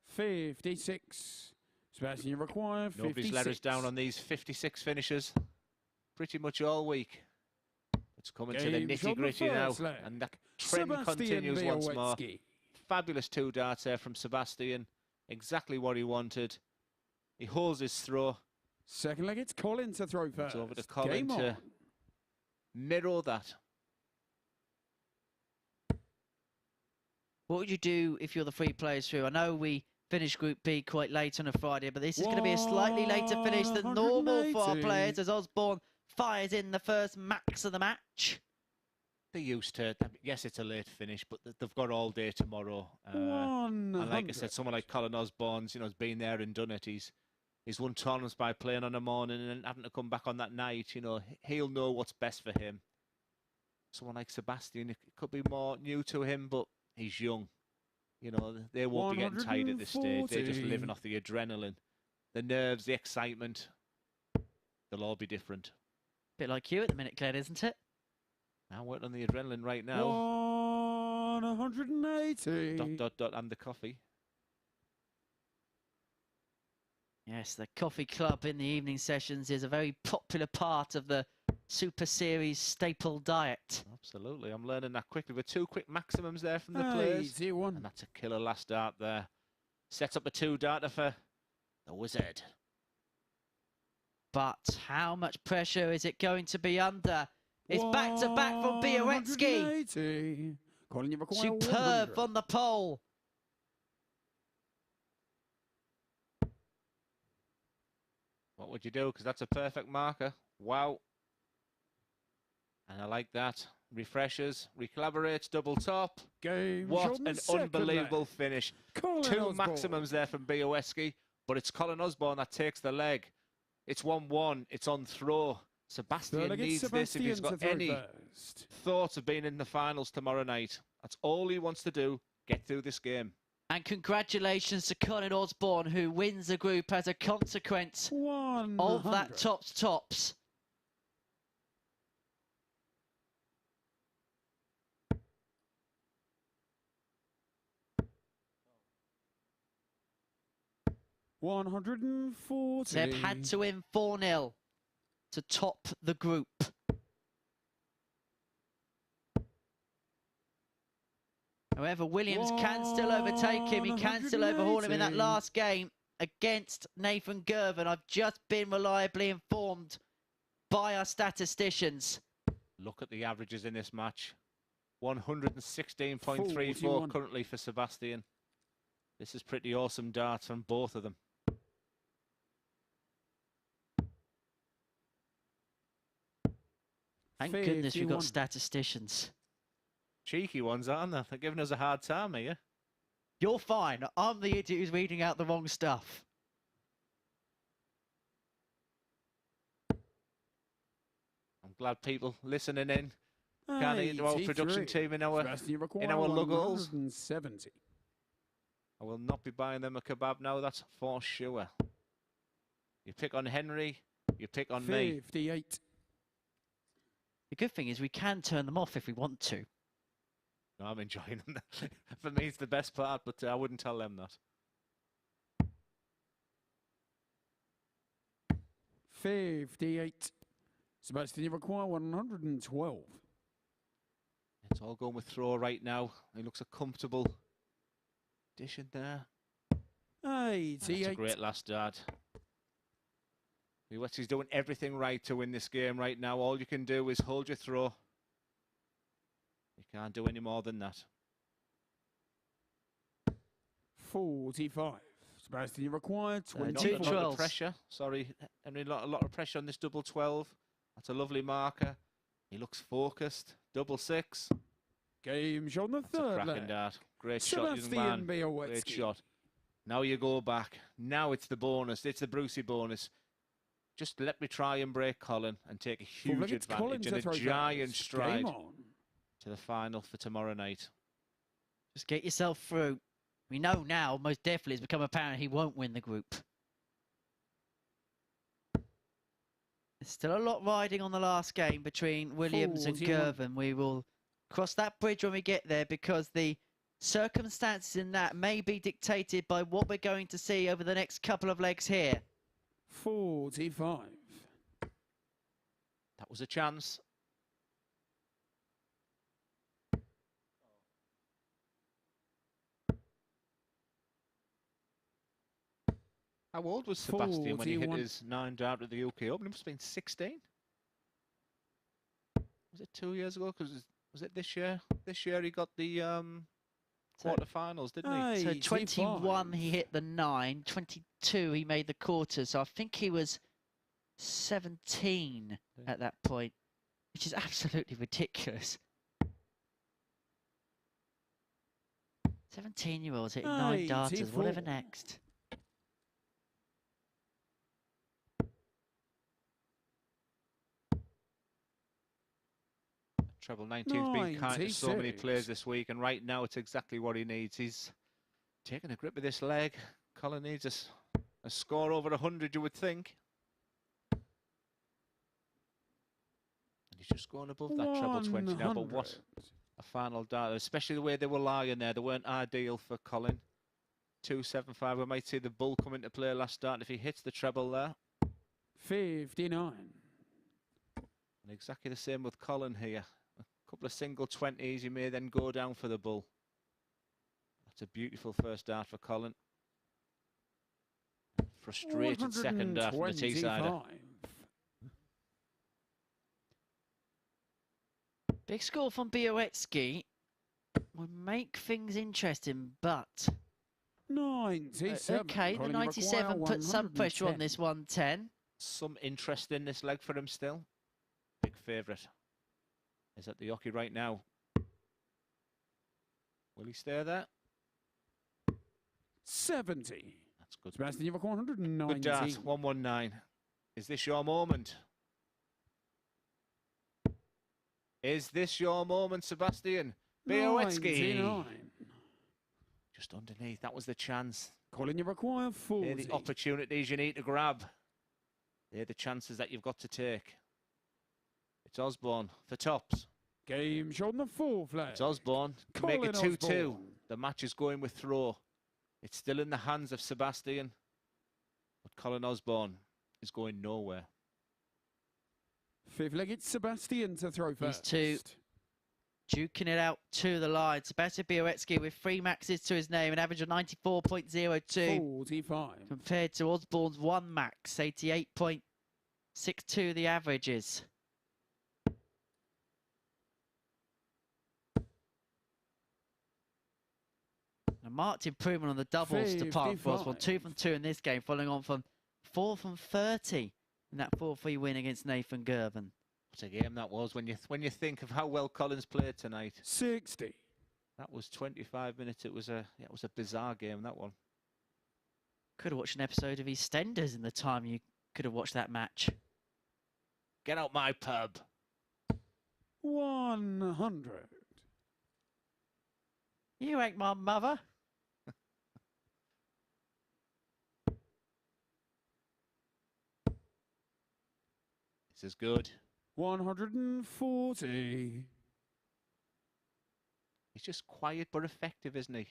56. Sebastian, you require 56. Nobody's let us down on these 56 finishers pretty much all week. It's coming to the nitty-gritty now, and that trend continues once more. Fabulous 2 darts there from Sebastian. Exactly what he wanted. He holds his throw. Second leg, it's Colin to throw first. It's over to Colin to mirror that. What would you do if you're the 3 players through? I know we finished Group B quite late on a Friday, but this is going to be a slightly later finish than normal for our players as Osborne fires in the first max of the match. They're used to, yes, it's a late finish, but they've got all day tomorrow. And like I said, someone like Colin Osborne, you know, has been there and done it. He's He's won tournaments by playing on a morning and then having to come back on that night. You know, he'll know what's best for him. Someone like Sebastian, it could be more new to him, but he's young. You know, they won't be getting tired at this stage. They're just living off the adrenaline, the nerves, the excitement. They'll all be different. Bit like you at the minute, Glenn, isn't it? I'm working on the adrenaline right now. 180. ... And the coffee. Yes, the coffee club in the evening sessions is a very popular part of the Super Series staple diet. Absolutely, I'm learning that quickly. With 2 quick maximums there from the players. 81. And that's a killer last dart there. Sets up a 2-darter for the Wizard. But how much pressure is it going to be under? It's back-to-back from Białecki. 180. Colin, you require Superb 100. on the pole. What would you do? Because that's a perfect marker. Wow. And I like that. Refreshes, recollaborates, double top. Game. What an unbelievable finish. Colin 2 Osborne. maximums there from Bialecki, but it's Colin Osborne that takes the leg. It's 1-1. It's on throw. Sebastian needs this if he's got any thoughts of being in the finals tomorrow night. That's all he wants to do. Get through this game. And congratulations to Colin Osborne, who wins the group as a consequence of that tops. 140. Seb had to win 4-0 to top the group. However, Williams can still overtake him. He can still overhaul him in that last game against Nathan Girvan. I've just been reliably informed by our statisticians. Look at the averages in this match. 116.34 currently for Sebastian. This is pretty awesome darts from both of them. Thank goodness we've got statisticians. Cheeky ones, aren't they? They're giving us a hard time here. You're fine. I'm the idiot who's reading out the wrong stuff. I'm glad people listening in can into our production team in our luggles. 170. I will not be buying them a kebab now, that's for sure. You pick on Henry, you pick on me. 58. The good thing is we can turn them off if we want to. No, I'm enjoying them. For me, it's the best part, but I wouldn't tell them that. 58. Sebastian, you require 112. It's all going with throw right now. He looks a comfortable dish in there. 88. That's a great last dart. Białecki's doing everything right to win this game right now. All you can do is hold your throw. You can't do any more than that. 45. Sebastian, you require 20. Not a lot of pressure. Sorry, Henry, a lot of pressure on this double 12. That's a lovely marker. He looks focused. Double 6. Game shot on the That's third a cracking leg. dart. Great shot, young man. Great shot. Now you go back. Now it's the bonus. It's the Brucey bonus. Just let me try and break Colin and take a huge advantage and a giant stride to the final for tomorrow night. Just get yourself through. We know now, most definitely, it's become apparent he won't win the group. There's still a lot riding on the last game between Williams and Girvin. We will cross that bridge when we get there because the circumstances in that may be dictated by what we're going to see over the next couple of legs here. 45. That was a chance. How old was Sebastian when he hit his 9-dart at the UK Open? He must have been 16. Was it 2 years ago? Because was it this year? This year he got the quarterfinals, didn't he? So 21 he hit the 9, 22 he made the quarters. So I think he was 17 at that point, which is absolutely ridiculous. 17-year-olds hitting 9 darters. Whatever next. Treble 19's been kind to so many 96. players this week, and right now it's exactly what he needs. He's taking a grip of this leg. Colin needs a score over 100, you would think. And he's just going above that treble 20 now, but what a final dart, especially the way they were lying there. They weren't ideal for Colin. 275, we might see the bull come into play last start if he hits the treble there. 59. And exactly the same with Colin here. A couple of single 20s, he may then go down for the bull. That's a beautiful first dart for Colin. Frustrated second dart from the T-sider. Big score from Bialecki would make things interesting, but 97. okay, the Colin, you 97 require puts some pressure on 110. this 110. Some interest in this leg for him still. Big favourite. Is at the hockey right now. Will he stay there? 70. That's good. Sebastian, you require 119. Good dart, 119. Is this your moment? Is this your moment, Sebastian? Bialecki. 99. Just underneath, that was the chance. Colin, you require They're 40. the opportunities you need to grab. They're the chances that you've got to take. It's Osborne for tops. Game shot on the 4 flag. It's Osborne to make it 2-2. The match is going with throw. It's still in the hands of Sebastian. But Colin Osborne is going nowhere. 5th leg, it's Sebastian to throw first. These two duking it out to the line. Sebastian Bialecki with 3 maxes to his name, an average of 94.02. 45. Compared to Osborne's 1 max, 88.62 the average is. A marked improvement on the doubles department for Osborne. 2 from 2 in this game, following on from 4 from 30 in that 4-3 win against Nathan Girvan. What a game that was when you think of how well Colin's played tonight. 60. That was 25 minutes. It was a bizarre game, that one. Could have watched an episode of EastEnders in the time you could have watched that match. Get out my pub. 100. You ain't my mother. This is good. 140. He's just quiet but effective, isn't he?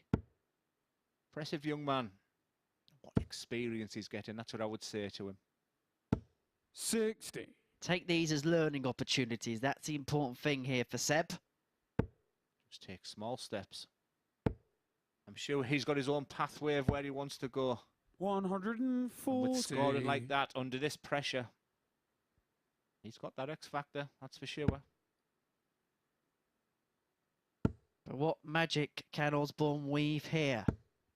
Impressive young man. What experience he's getting, that's what I would say to him. 60. Take these as learning opportunities. That's the important thing here for Seb. Just take small steps. I'm sure he's got his own pathway of where he wants to go. 140. And with scoring like that under this pressure, he's got that X factor, that's for sure. But what magic can Osborne weave here?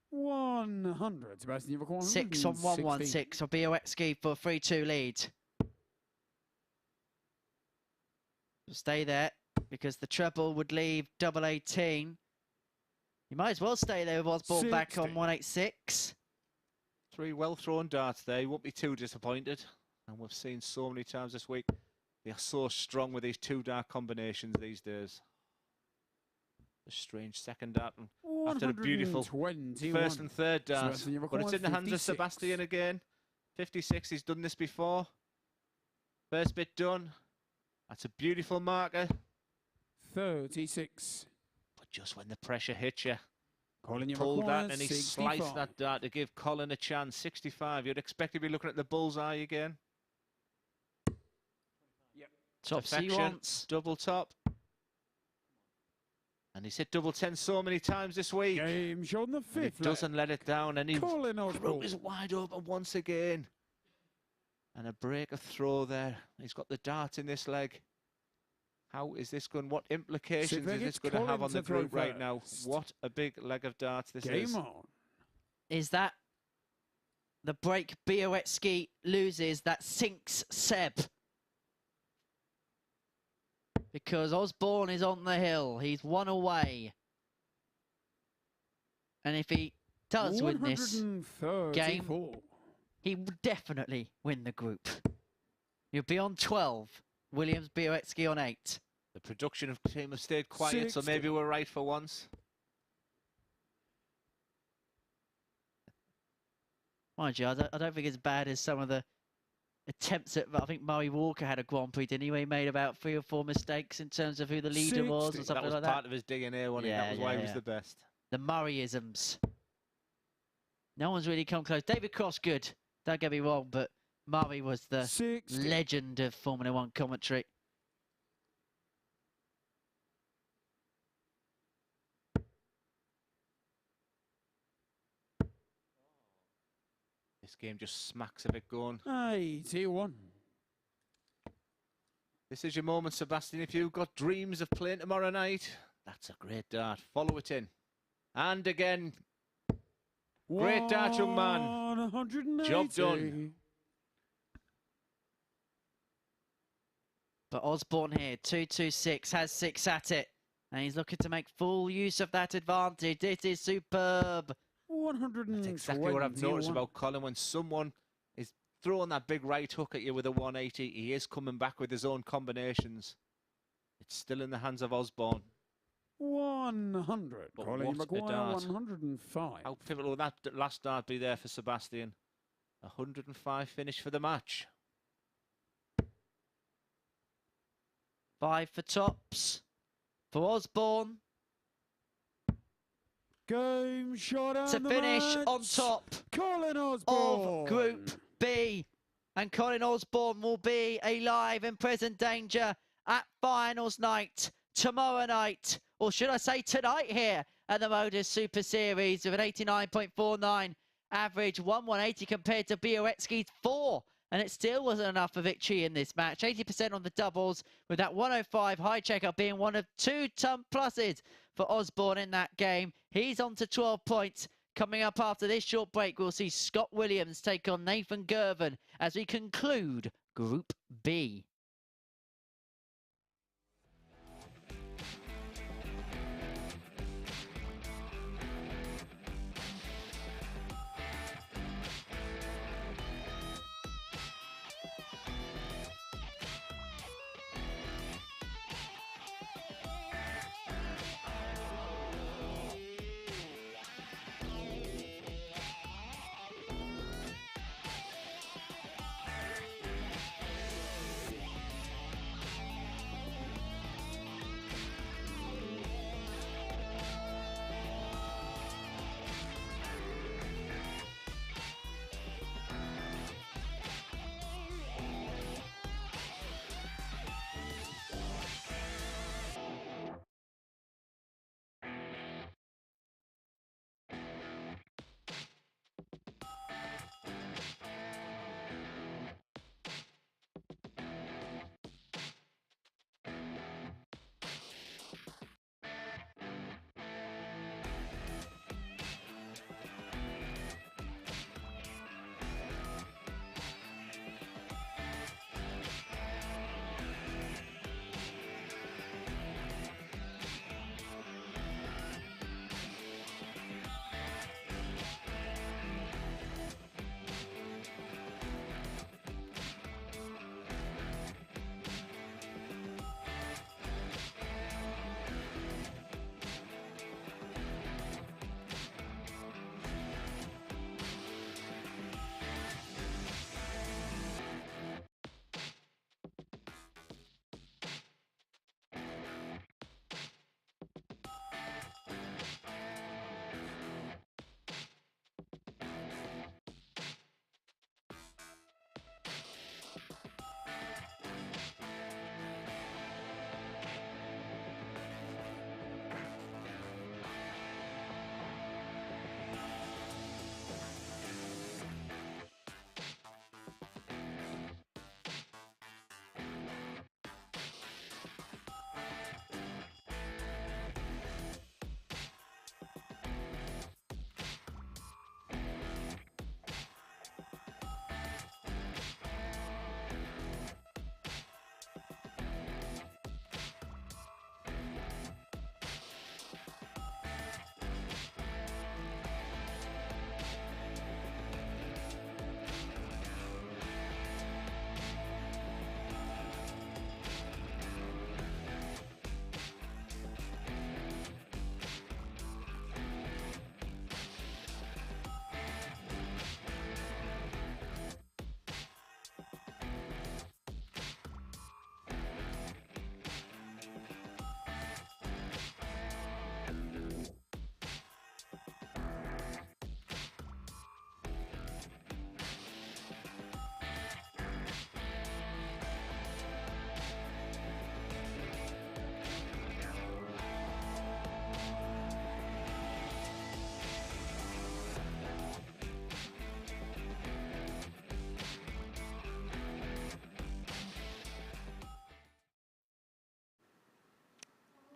100. Sebastian, you require 6 on 116 for Bialecki for a 3-2 lead. Stay there because the treble would leave double 18. You might as well stay there with Osborne back on 186. 3 well-thrown darts there. You won't be too disappointed. And we've seen so many times this week. They are so strong with these 2 dart combinations these days. A strange second dart after the beautiful first and third dart. But it's in the hands of Sebastian again. 56, he's done this before. First bit done. That's a beautiful marker. 36. But just when the pressure hits you, Colin, you pulled that and he 65. sliced that dart to give Colin a chance. 65. You'd expect to be looking at the bullseye again. Yep. Top he wants. Double top. And he's hit double 10 so many times this week. Game shot on the 5th. And he doesn't let it down. And he Colin Osborne is wide open once again. And a break of throw there. He's got the dart in this leg. How is this going? What implications is this going to have on the group right now? What a big leg of darts this is. Game on. Is that the break Bialecki loses that sinks Seb? Because Osborne is on the hill. He's 1 away. And if he does win this game, he will definitely win the group. He'll be on 12. Williams Bialecki on 8. The production team have stayed quiet, so maybe we're right for once. Mind you, I don't think it's as bad as some of the attempts at. I think Murray Walker had a Grand Prix, didn't he? Where he made about 3 or 4 mistakes in terms of who the leader was or something that was like that. part of his DNA, wasn't it? That was why he was the best. The Murrayisms. No one's really come close. David Cross, good. Don't get me wrong, but Murray was the legend of Formula One commentary. This game just smacks of it going. 81. This is your moment, Sebastian. If you've got dreams of playing tomorrow night, that's a great dart. Follow it in. And again. Great dart, young man. 180. Job done. But Osborne here, 226, has 6 at it. And he's looking to make full use of that advantage. This is superb. 120. That's exactly what I've noticed about Colin. When someone is throwing that big right hook at you with a 180, he is coming back with his own combinations. It's still in the hands of Osborne. 100. But Colin what a McGuire, dart. 105. How pivotal will that last dart be there for Sebastian? 105 finish for the match. 5 for tops for Osborne. Game shot and To the finish match. on top Colin Osborne of Group B. And Colin Osborne will be alive in present danger at finals night, tomorrow night, or should I say tonight here at the MODUS Super Series with an 89.49 average, 180 compared to Białecki's 4. And it still wasn't enough for victory in this match. 80% on the doubles, with that 105 high checkup being one of 2 ton pluses for Osborne in that game. He's on to 12 points. Coming up after this short break, we'll see Scott Williams take on Nathan Girvan as we conclude Group B.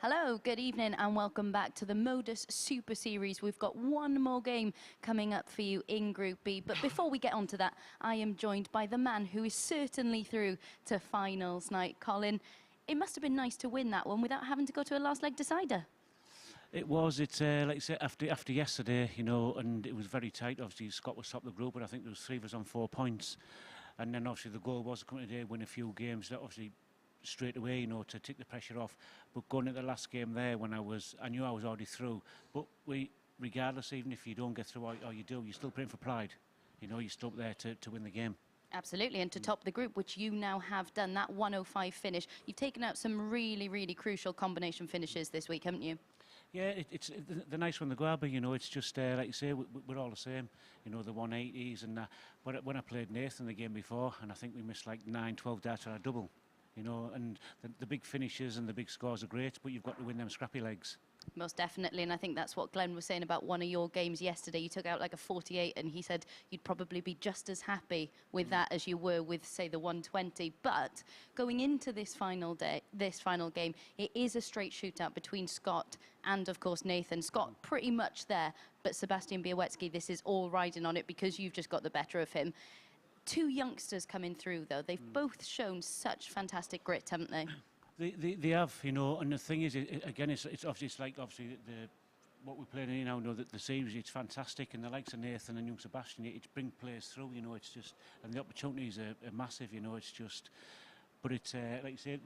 Hello, good evening and welcome back to the MODUS Super Series. We've got one more game coming up for you in Group B. But before we get on to that, I am joined by the man who is certainly through to finals night. Colin, it must have been nice to win that one without having to go to a last leg decider. It was. It's like I said, after yesterday, you know, and it was very tight. Obviously, Scott was top of the group, but I think there was 3 of us on 4 points. And then obviously the goal was to come today, win a few games. That obviously straight away, you know, to take the pressure off. But going into the last game there, when I knew I was already through. But regardless, even if you don't get through or you do, you're still playing for pride. You know, you're still up there to win the game. Absolutely, and to top the group, which you now have done, that 105 finish. You've taken out some really, really crucial combination finishes this week, haven't you? Yeah, it's the nice one, the grabber, you know, it's just, like you say, we're all the same, you know, the 180s and that. But when I played Nathan the game before, and I think we missed like 9, 12 darts on a double, you know, and the big finishes and the big scores are great, but you've got to win them scrappy legs. Most definitely, and I think that's what Glenn was saying about one of your games yesterday. You took out like a 48, and he said you'd probably be just as happy with that as you were with, say, the 120. But going into this final game, it is a straight shootout between Scott and, of course, Nathan. Scott pretty much there, but Sebastian Bialecki, this is all riding on it because you've just got the better of him. 2 youngsters coming through, though. They've both shown such fantastic grit, haven't they? They have, you know, and the thing is, again, it's obviously what we're playing in now, you know, the series, it's fantastic, and the likes of Nathan and young Sebastian, it brings players through, you know, it's just, and the opportunities are massive, you know, it's just, but it's, like you say,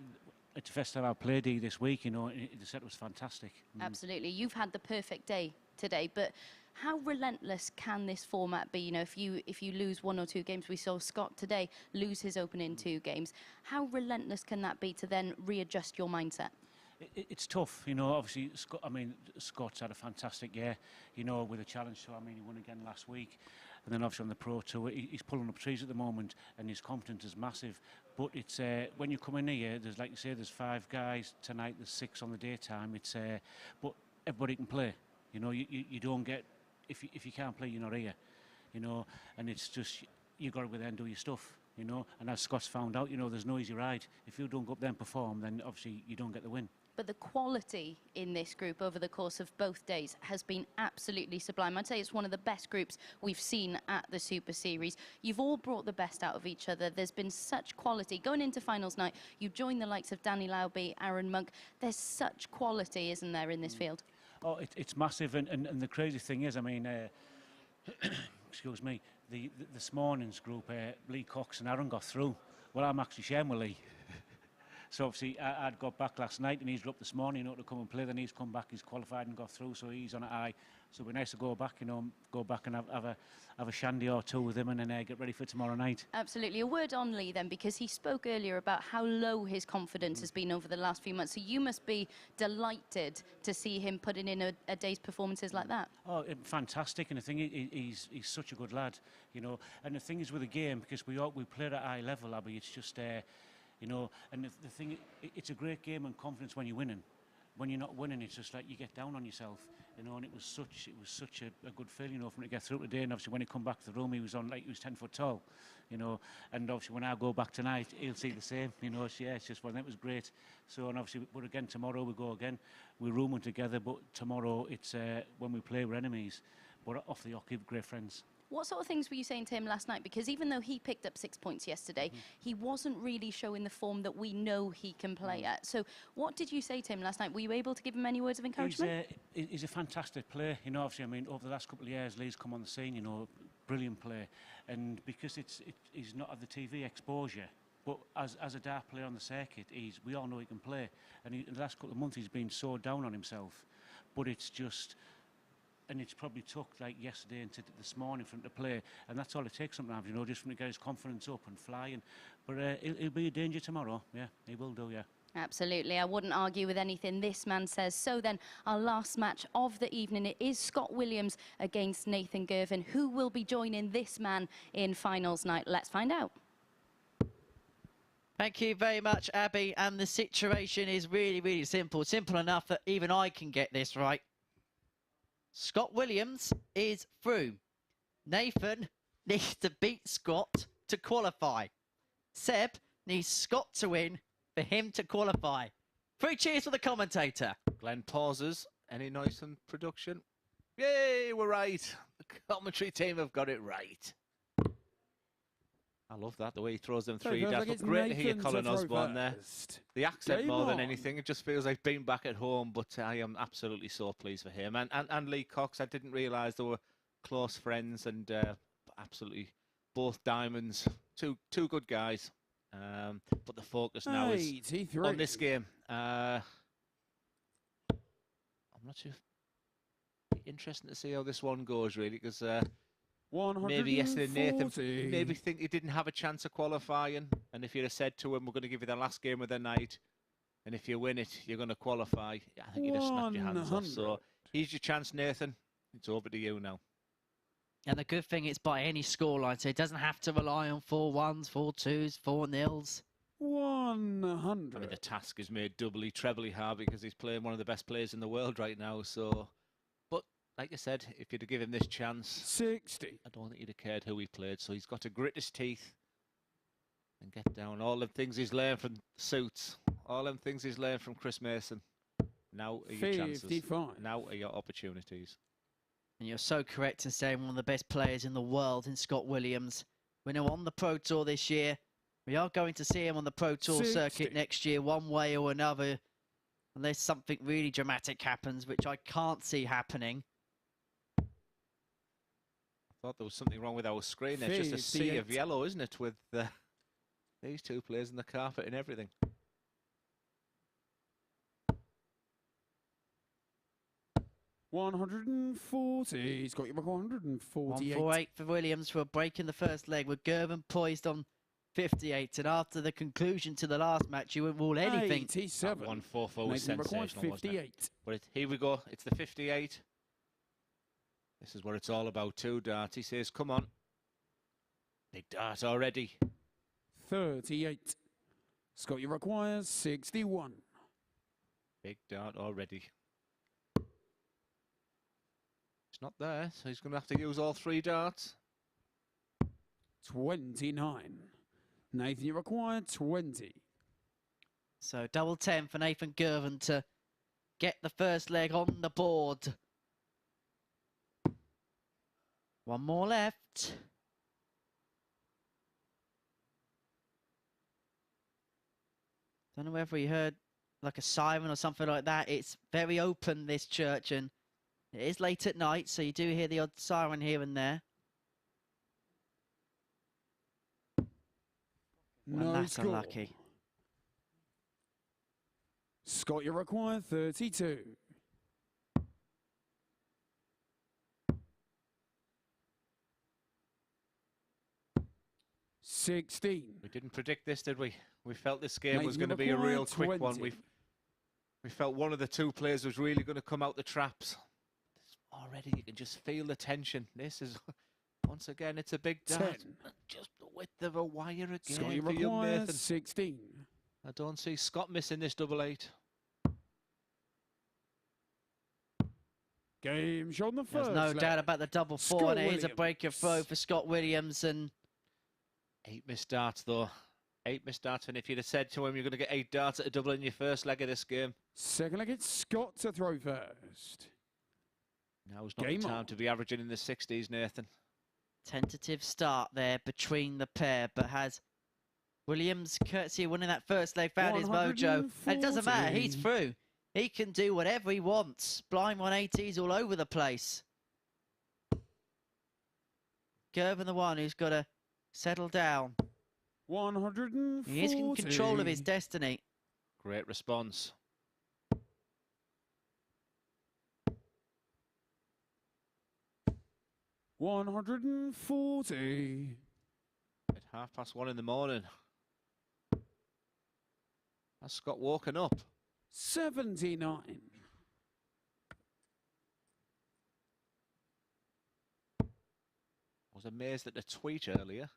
it's the first time I've played this week, you know, the set was fantastic. Absolutely. You've had the perfect day today, but how relentless can this format be? You know, if you lose 1 or 2 games, we saw Scott today lose his opening 2 games. How relentless can that be to then readjust your mindset? It's tough, you know, obviously, Scott's had a fantastic year, you know, with a challenge, so, I mean, he won again last week. And then obviously on the Pro Tour, he's pulling up trees at the moment, and his confidence is massive. But it's when you come in here, there's, like you say, there's 5 guys tonight, there's 6 on the daytime. It's but everybody can play. You know, you don't get, if you can't play, you're not here. You know, and it's just, you've got to go there and do your stuff. You know, and as Scott's found out, you know, there's no easy ride. If you don't go up there and perform, then obviously you don't get the win. But the quality in this group over the course of both days has been absolutely sublime. I'd say it's one of the best groups we've seen at the Super Series. You've all brought the best out of each other. There's been such quality. Going into finals night, you join the likes of Danny Lauby, Aaron Monk. There's such quality, isn't there, in this field? Oh, it's massive. And the crazy thing is, I mean, excuse me, this morning's group, Lee Cox and Aaron got through. Well, I'm actually sharing with Lee. So obviously I'd got back last night and he's up this morning, you know, to come and play. Then he's come back, he's qualified and got through, so he's on an eye. So it'd be nice to go back, you know, and have a shandy or 2 with him and then get ready for tomorrow night. Absolutely. A word on Lee then, because he spoke earlier about how low his confidence has been over the last few months. So you must be delighted to see him putting in a day's performances like that. Oh, fantastic. And the thing is, he's such a good lad, you know. And the thing is with the game, because we play at a high level, Abby, it's just you know, and the thing, it's a great game and confidence when you're winning. When you're not winning, it's just like you get down on yourself, you know. And it was such a good feeling, you know, for him to get through today. And obviously, when he come back to the room, he was 10 foot tall, you know. And obviously, when I go back tonight, he'll see the same, you know. So, yeah, it's just, well, that was great. So, and obviously, but again, tomorrow we go again. We're rooming together, but tomorrow it's when we play, we're enemies. But off the hockey, great friends. What sort of things were you saying to him last night? Because even though he picked up 6 points yesterday, he wasn't really showing the form that we know he can play at. So what did you say to him last night? Were you able to give him any words of encouragement? He's a fantastic player. You know, obviously, I mean, over the last couple of years, Lee's come on the scene, you know, brilliant player. And because he's not had the TV exposure, but as a dart player on the circuit, we all know he can play. And in the last couple of months, he's been so down on himself. But it's just... And it's probably took like yesterday into this morning for him to play, and that's all it takes sometimes, you know, just for him to get his confidence up and flying. But he'll be a danger tomorrow, yeah, he will do, yeah. Absolutely, I wouldn't argue with anything this man says. So then, our last match of the evening, it is Scott Williams against Nathan Girvin. Who will be joining this man in finals night? Let's find out. Thank you very much, Abby. And the situation is really, really simple. Simple enough that even I can get this right. Scott Williams is through. Nathan needs to beat Scott to qualify. Seb needs Scott to win for him to qualify. 3 cheers for the commentator. Glenn pauses. Any noise from production? Yay, we're right. The commentary team have got it right. I love that, the way he throws them 3 darts. But great to hear Colin Osborne there. The accent more than anything. It just feels like being back at home, but I am absolutely so pleased for him. And Lee Cox, I didn't realise they were close friends, and absolutely both diamonds. Two good guys. But the focus now is on this game. I'm not sure. Interesting to see how this one goes, really, because maybe yesterday Nathan maybe think he didn't have a chance of qualifying, and if you'd have said to him, we're going to give you the last game of the night, and if you win it, you're going to qualify, I think you'd have snapped your hands off. So here's your chance, Nathan. It's over to you now. And the good thing, it's by any scoreline, so he doesn't have to rely on 4-1s, 4-2s, 4-0s. 100. I mean, the task is made doubly, trebly hard because he's playing one of the best players in the world right now. So, but like I said, if you'd have given him this chance, 60. I don't think he'd have cared who he played. So he's got to grit his teeth and get down all them things he's learned from Suits, all them things he's learned from Chris Mason. Now are your chances. 55. Now are your opportunities. And you're so correct in saying one of the best players in the world in Scott Williams. We're now on the Pro Tour this year. We are going to see him on the Pro Tour circuit next year, one way or another, unless something really dramatic happens, which I can't see happening. I thought there was something wrong with our screen. It's just a sea of yellow, isn't it, with these two players and the carpet and everything. $140. He's got you back 148. 148 for Williams for a break in the first leg, with Girvan poised on 58. And after the conclusion to the last match, you wouldn't rule anything. 87. 144 was sensational, wasn't it? But here we go. It's the 58. This is what it's all about too, Dart. He says, come on. Big dart already. 38. Scott, you requires 61. Big dart already. Not there, so he's going to have to use all 3 darts. 29. Nathan, you require 20. So double 10 for Nathan Girvin to get the first leg on the board. One more left. Don't know whether he heard like a siren or something like that. It's very open, this church, and it is late at night, so you do hear the odd siren here and there. No, that's unlucky. Scott, you require 32. $16. We didn't predict this, did we? We felt this game was going to be a real quick one. We felt one of the 2 players was really going to come out the traps. Already you can just feel the tension. This is, once again, it's a big dart. Just the width of a wire again. Scott, you require 16. I don't see Scott missing this double 8. Game shot the first. There's no doubt about the double 4, and it is a break of throw for Scott Williams. And 8 missed darts, though. 8 missed darts, and if you'd have said to him you're going to get 8 darts at a double in your first leg of this game. Second leg, it's Scott to throw first. Now's not the time to be averaging in the 60s, Nathan. Tentative start there between the pair, but has Williams, courtesy of winning that first leg, found his mojo. And it doesn't matter, he's through. He can do whatever he wants. Blind 180s all over the place. Girvin, the one who's got to settle down. 140. He is in control of his destiny. Great response. $140. At 1:30 in the morning. Has Scott woken up? 79. I was amazed at the tweet earlier,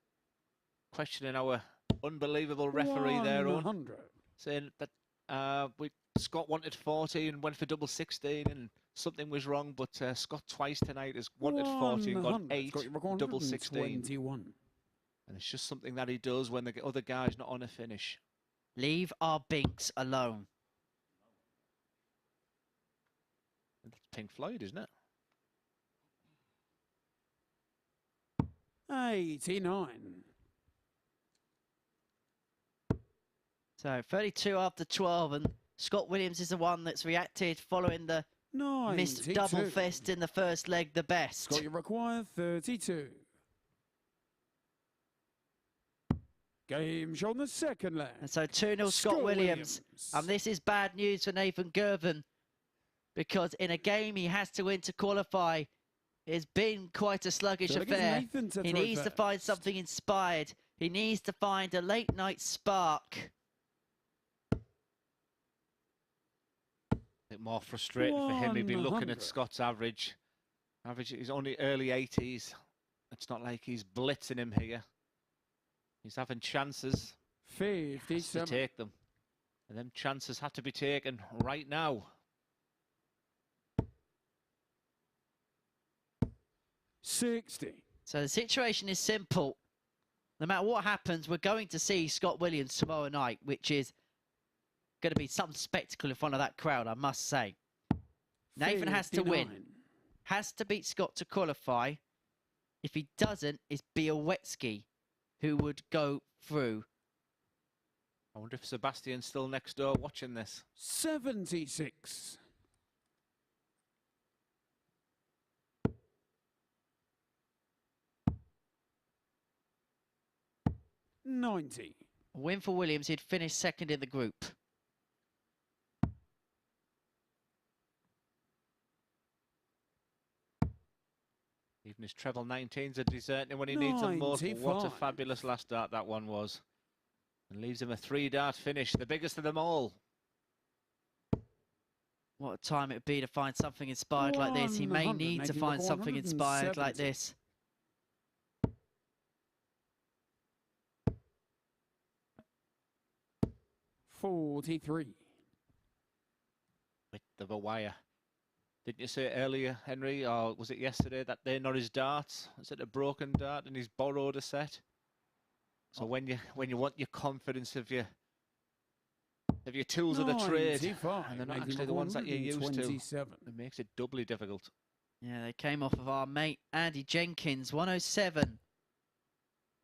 questioning our unbelievable referee there, Owen, saying that Scott wanted 40 and went for double 16 and something was wrong, but Scott twice tonight has wanted 40 and got 8, double 16. And it's just something that he does when the other guy's not on a finish. Leave our binks alone. Pink Floyd, isn't it? 89. So 32 after 12, and Scott Williams is the one that's reacted following the missed 92. double fist in the first leg the best. Scott, you require 32. Game shown the second leg. And so 2-0 Scott Williams. And this is bad news for Nathan Girvin, because in a game he has to win to qualify. It's been quite a sluggish affair. He needs to find something inspired. He needs to find a late night spark. A bit more frustrating for him. He'd be looking at Scott's average. Average is only early 80s. It's not like he's blitzing him here. He's having chances. 57. To take them. And them chances have to be taken right now. 60. So the situation is simple. No matter what happens, we're going to see Scott Williams tomorrow night, which is going to be some spectacle in front of that crowd, I must say. Nathan has to win. Has to beat Scott to qualify. If he doesn't, it's Bialecki who would go through. I wonder if Sebastian's still next door watching this. 76. 90. A win for Williams, he'd finish second in the group. Even his treble 19s are deserting when he needs them most. What a fabulous last dart that one was. And leaves him a 3-dart finish, the biggest of them all. What a time it would be to find something inspired like this. He may need to find something inspired like this. .43. Width of a wire. Didn't you say earlier, Henry, or was it yesterday, that they're not his darts? Is it a broken dart and he's borrowed a set? So when you want your confidence of your tools of the trade, and they're not actually the ones that you're used to, it makes it doubly difficult. Yeah, they came off of our mate Andy Jenkins, 107.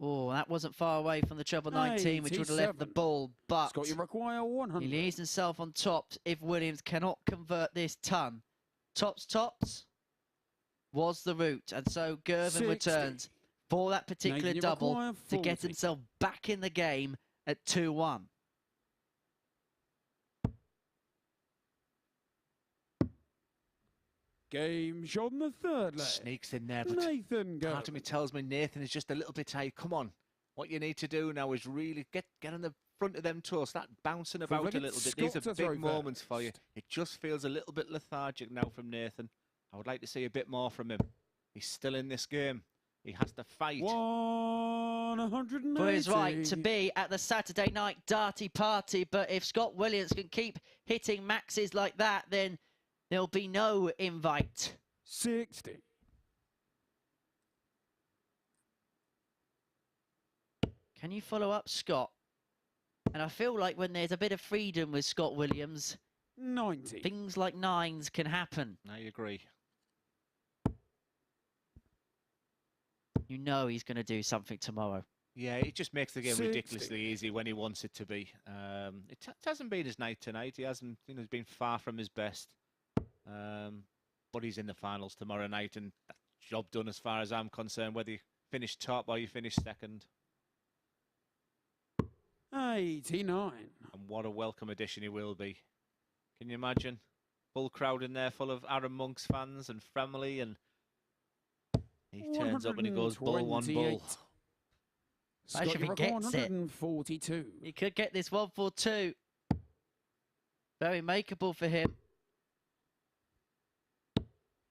Oh, that wasn't far away from the treble 19, which would have left the ball, but Scott, you require 100. He leaves himself on top if Williams cannot convert this ton. Tops was the route, and so Girvin returns for that particular double to get himself back in the game at 2-1. Game shot in the third leg. Sneaks in there, but Nathan part of me tells me Nathan is just a little bit tight. Come on. What you need to do now is really get on the front of them toes, start bouncing about a little bit. These are big moments for you. It just feels a little bit lethargic now from Nathan. I would like to see a bit more from him. He's still in this game. He has to fight. 180. For his right to be at the Saturday night darty party, but if Scott Williams can keep hitting maxes like that, then there'll be no invite. 60. Can you follow up, Scott? And I feel like when there's a bit of freedom with Scott Williams, 90. Things like nines can happen. I agree. You know he's going to do something tomorrow. Yeah, it just makes the game ridiculously easy when he wants it to be. It hasn't been his night tonight. He hasn't, he's been far from his best. But he's in the finals tomorrow night, and that job done as far as I'm concerned, whether you finish top or you finish second. 89. And what a welcome addition he will be. Can you imagine? Full crowd in there, full of Aaron Monk's fans and family, and he turns up and he goes bull one bull. Imagine if he gets it. 142. He could get this 142. Very makeable for him.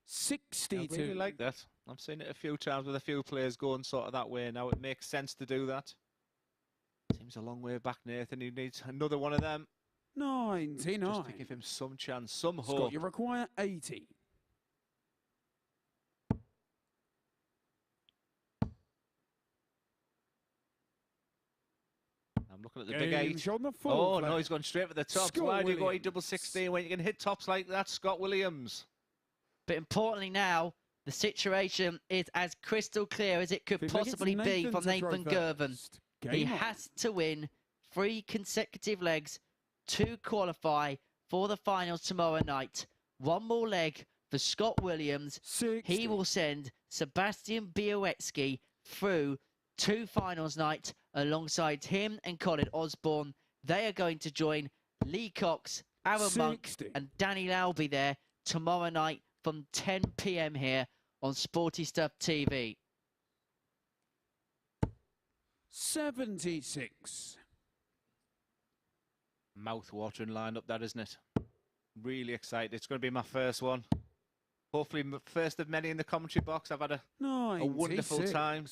62. I really like that. I've seen it a few times with a few players going sort of that way now. It makes sense to do that. Seems a long way back, Nathan. He needs another one of them. 99. Just to give him some chance, some hope. Scott, you require 80. I'm looking at the big 8. Oh, no, he's gone straight for the tops. Why do you go 8 double 16 when you can hit tops like that, Scott Williams? But importantly now, the situation is as crystal clear as it could possibly be for Nathan Girvan. He has to win 3 consecutive legs to qualify for the finals tomorrow night. 1 more leg for Scott Williams. 60. He will send Sebastian Bialecki through to finals night alongside him and Colin Osborne. They are going to join Lee Cox, Aaron Monk 60. and Danny Lauby there tomorrow night from 10 p.m. here on Sporty Stuff TV. 76. Mouth-watering lineup, that, isn't it? Really excited. It's going to be my first one. Hopefully, first of many in the commentary box. I've had a wonderful time.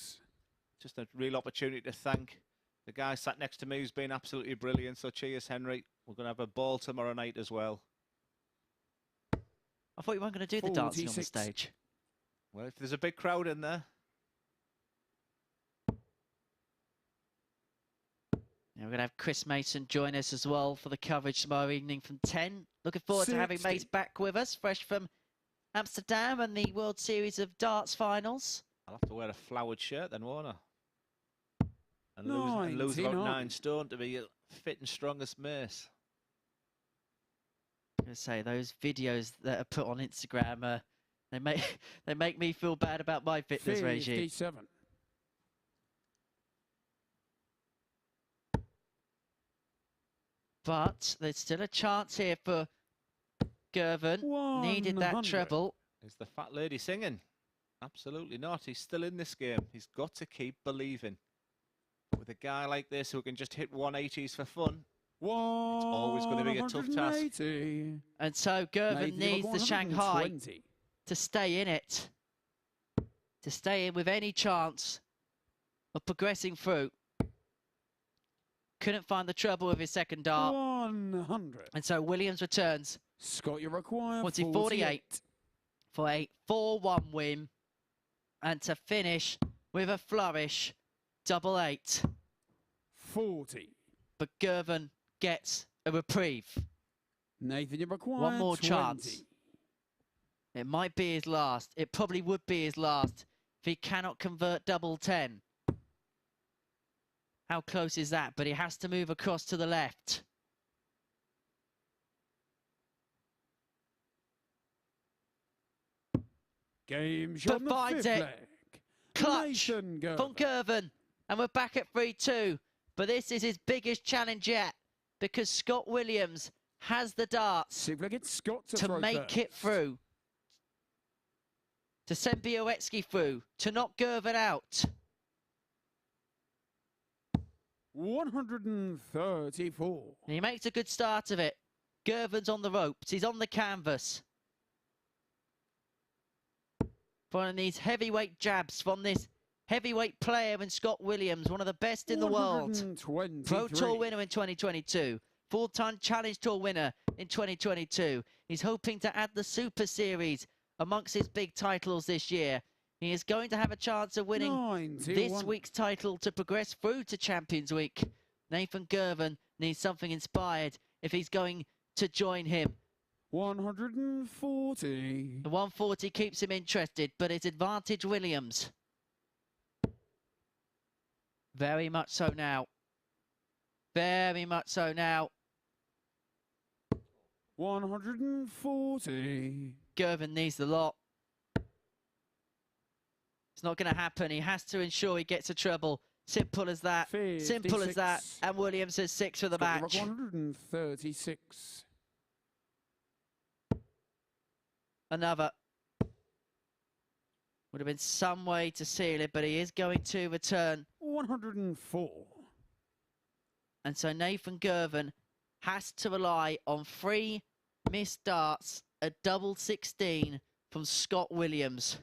Just a real opportunity to thank the guy sat next to me who's been absolutely brilliant. So cheers, Henry. We're going to have a ball tomorrow night as well. I thought you weren't going to do the dancing on the stage. Well, if there's a big crowd in there. Yeah, we're going to have Chris Mason join us as well for the coverage tomorrow evening from 10. Looking forward to having Mace back with us, fresh from Amsterdam and the World Series of Darts finals. I'll have to wear a flowered shirt then, won't I? And lose about 9 stone to be fit and strong as Mace. I'm going to say, those videos that are put on Instagram, they make me feel bad about my fitness regime. 57. But there's still a chance here for Girvan. Needed that treble. Is the fat lady singing? Absolutely not. He's still in this game. He's got to keep believing. With a guy like this who can just hit 180s for fun, it's always going to be a tough task. And so Girvan needs the Shanghai to stay in it. To stay in with any chance of progressing through. Couldn't find the treble with his second dart. 100. And so Williams returns. Scott, you require 48 for a 4-1 win. And to finish with a flourish, 88. 40. But Girvan gets a reprieve. Nathan, you require 1 more 20. chance. It might be his last. It probably would be his last if he cannot convert double 10. How close is that? But he has to move across to the left. Game shot But finds the 5th it. leg. Clutch from Girvan. And we're back at 3-2. But this is his biggest challenge yet. Because Scott Williams has the darts See if we get Scott to make it through. To send Białecki through. To knock Girvan out. 134. And he makes a good start of it. Girvan's on the ropes. He's on the canvas. One of these heavyweight jabs from this heavyweight player in Scott Williams, one of the best in the world. Pro Tour winner in 2022. Full-time Challenge Tour winner in 2022. He's hoping to add the Super Series amongst his big titles this year. He is going to have a chance of winning this week's title to progress through to Champions Week. Nathan Girvan needs something inspired if he's going to join him. 140. The 140 keeps him interested, but it's advantage Williams. Very much so now. Very much so now. 140. Girvan needs the lot. It's not going to happen. He has to ensure he gets a treble. Simple as that. 56. Simple as that. And Williams has 6 for the match. 136. Another. Would have been some way to seal it, but he is going to return. 104. And so Nathan Girvan has to rely on 3 missed darts, a double 16 from Scott Williams.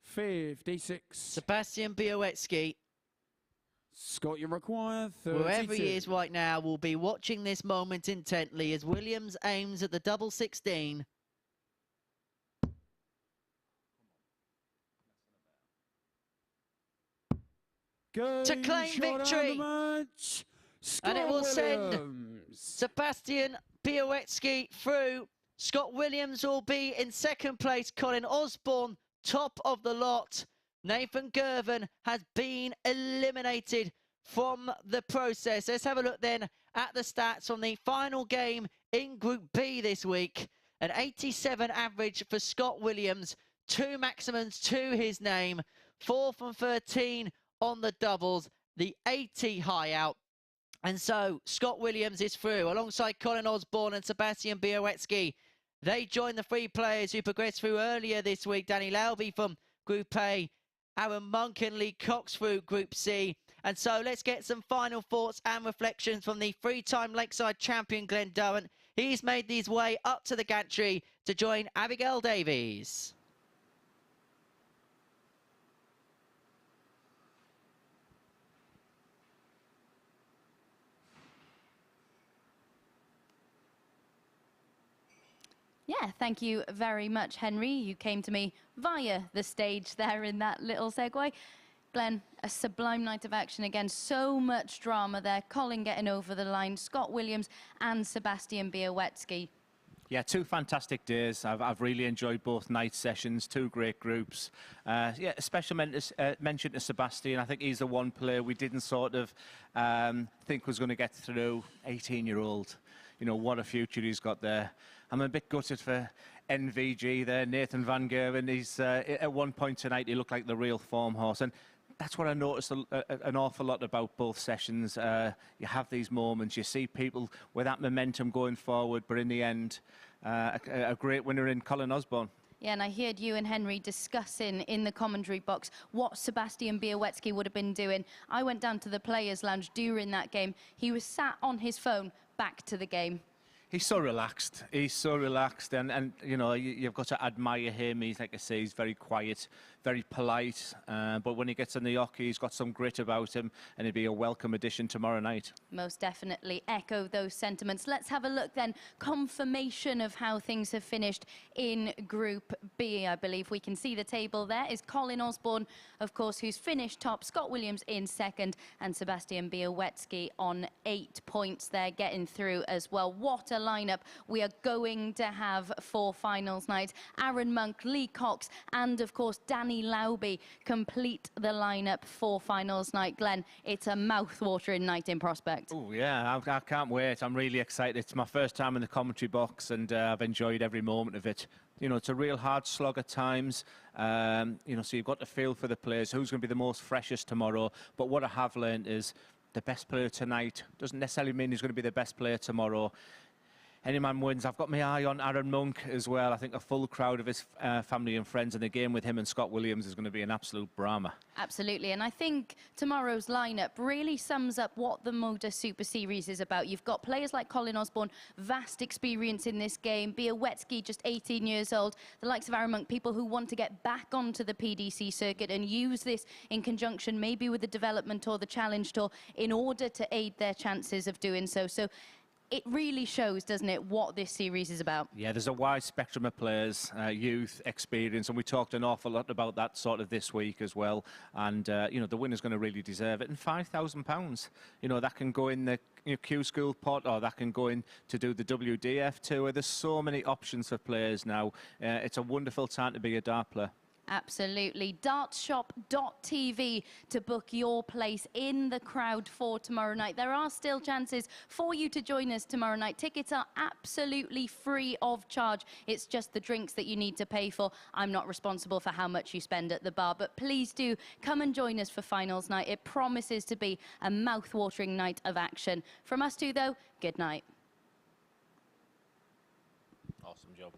56. Sebastian Bialecki, Scott, you require 32. wherever he is right now, will be watching this moment intently as Williams aims at the double 16. To claim victory. And it will send Sebastian Bialecki through Scott Williams will be in second place. Colin Osborne, top of the lot. Nathan Girvan has been eliminated from the process. Let's have a look then at the stats from the final game in Group B this week. An 87 average for Scott Williams, 2 maximums to his name, 4 from 13 on the doubles, the 80 high out. And so Scott Williams is through alongside Colin Osborne and Sebastian Bialecki. They join the 3 players who progressed through earlier this week. Danny Lauby from Group A, Aaron Monk and Lee Cox through Group C. And so let's get some final thoughts and reflections from the 3-time Lakeside champion Glenn Dennant. He's made his way up to the gantry to join Abigail Davies. Yeah, thank you very much, Henry. You came to me via the stage there in that little segue. Glenn, a sublime night of action again. So much drama there. Colin getting over the line, Scott Williams and Sebastian Bialecki. Yeah, 2 fantastic days. I've really enjoyed both night sessions, 2 great groups. Yeah, a special mention to Sebastian. I think he's the one player we didn't sort of think was going to get through. 18-year-old. You know, what a future he's got there. I'm a bit gutted for NVG there, Nathan Van Gerwen. He's at one point tonight, he looked like the real form horse. And that's what I noticed an awful lot about both sessions. You have these moments, you see people with that momentum going forward, but in the end, a great winner in Colin Osborne. Yeah, and I heard you and Henry discussing in the commentary box what Sebastian Bialecki would have been doing. I went down to the Players' Lounge during that game. He was sat on his phone back to the game. He's so relaxed. He's so relaxed, and you know, you've got to admire him. He's, like I say, he's very quiet, very polite, but when he gets in the hockey, he's got some grit about him, and he'd be a welcome addition tomorrow night. Most definitely echo those sentiments. Let's have a look then. Confirmation of how things have finished in Group B. I believe we can see the table there is Colin Osborne, of course, who's finished top, Scott Williams in second, and Sebastian Bialecki on 8 points there, getting through as well. What a lineup we are going to have for finals night. Aaron Monk, Lee Cox, and of course Danny Lauby complete the lineup for finals night. Glenn, it's a mouth-watering night in prospect. Oh yeah, I can't wait. I'm really excited. It's my first time in the commentary box, and I've enjoyed every moment of it. You know, it's a real hard slog at times. You know, so you've got to feel for the players, who's going to be the most freshest tomorrow. But what I have learned is the best player tonight doesn't necessarily mean he's going to be the best player tomorrow. Any man wins. I've got my eye on Aaron Monk as well. I think a full crowd of his family and friends in the game with him and Scott Williams is going to be an absolute drama. Absolutely, and I think tomorrow's lineup really sums up what the MODUS Super Series is about. You've got players like Colin Osborne, vast experience in this game, Białecki, just 18 years old, the likes of Aaron Monk, people who want to get back onto the PDC circuit and use this in conjunction maybe with the development tour, the challenge tour, in order to aid their chances of doing so. So it really shows, doesn't it, what this series is about? Yeah, there's a wide spectrum of players, youth, experience, and we talked an awful lot about that sort of this week as well. And, you know, the winner's going to really deserve it. And £5,000, you know, that can go in the Q School pot, or that can go in to do the WDF tour. There's so many options for players now. It's a wonderful time to be a dart player. Absolutely. Dartshop.tv to book your place in the crowd for tomorrow night. There are still chances for you to join us tomorrow night. Tickets are absolutely free of charge. It's just the drinks that you need to pay for. I'm not responsible for how much you spend at the bar, but please do come and join us for finals night. It promises to be a mouth-watering night of action. From us two, though, good night. Awesome job.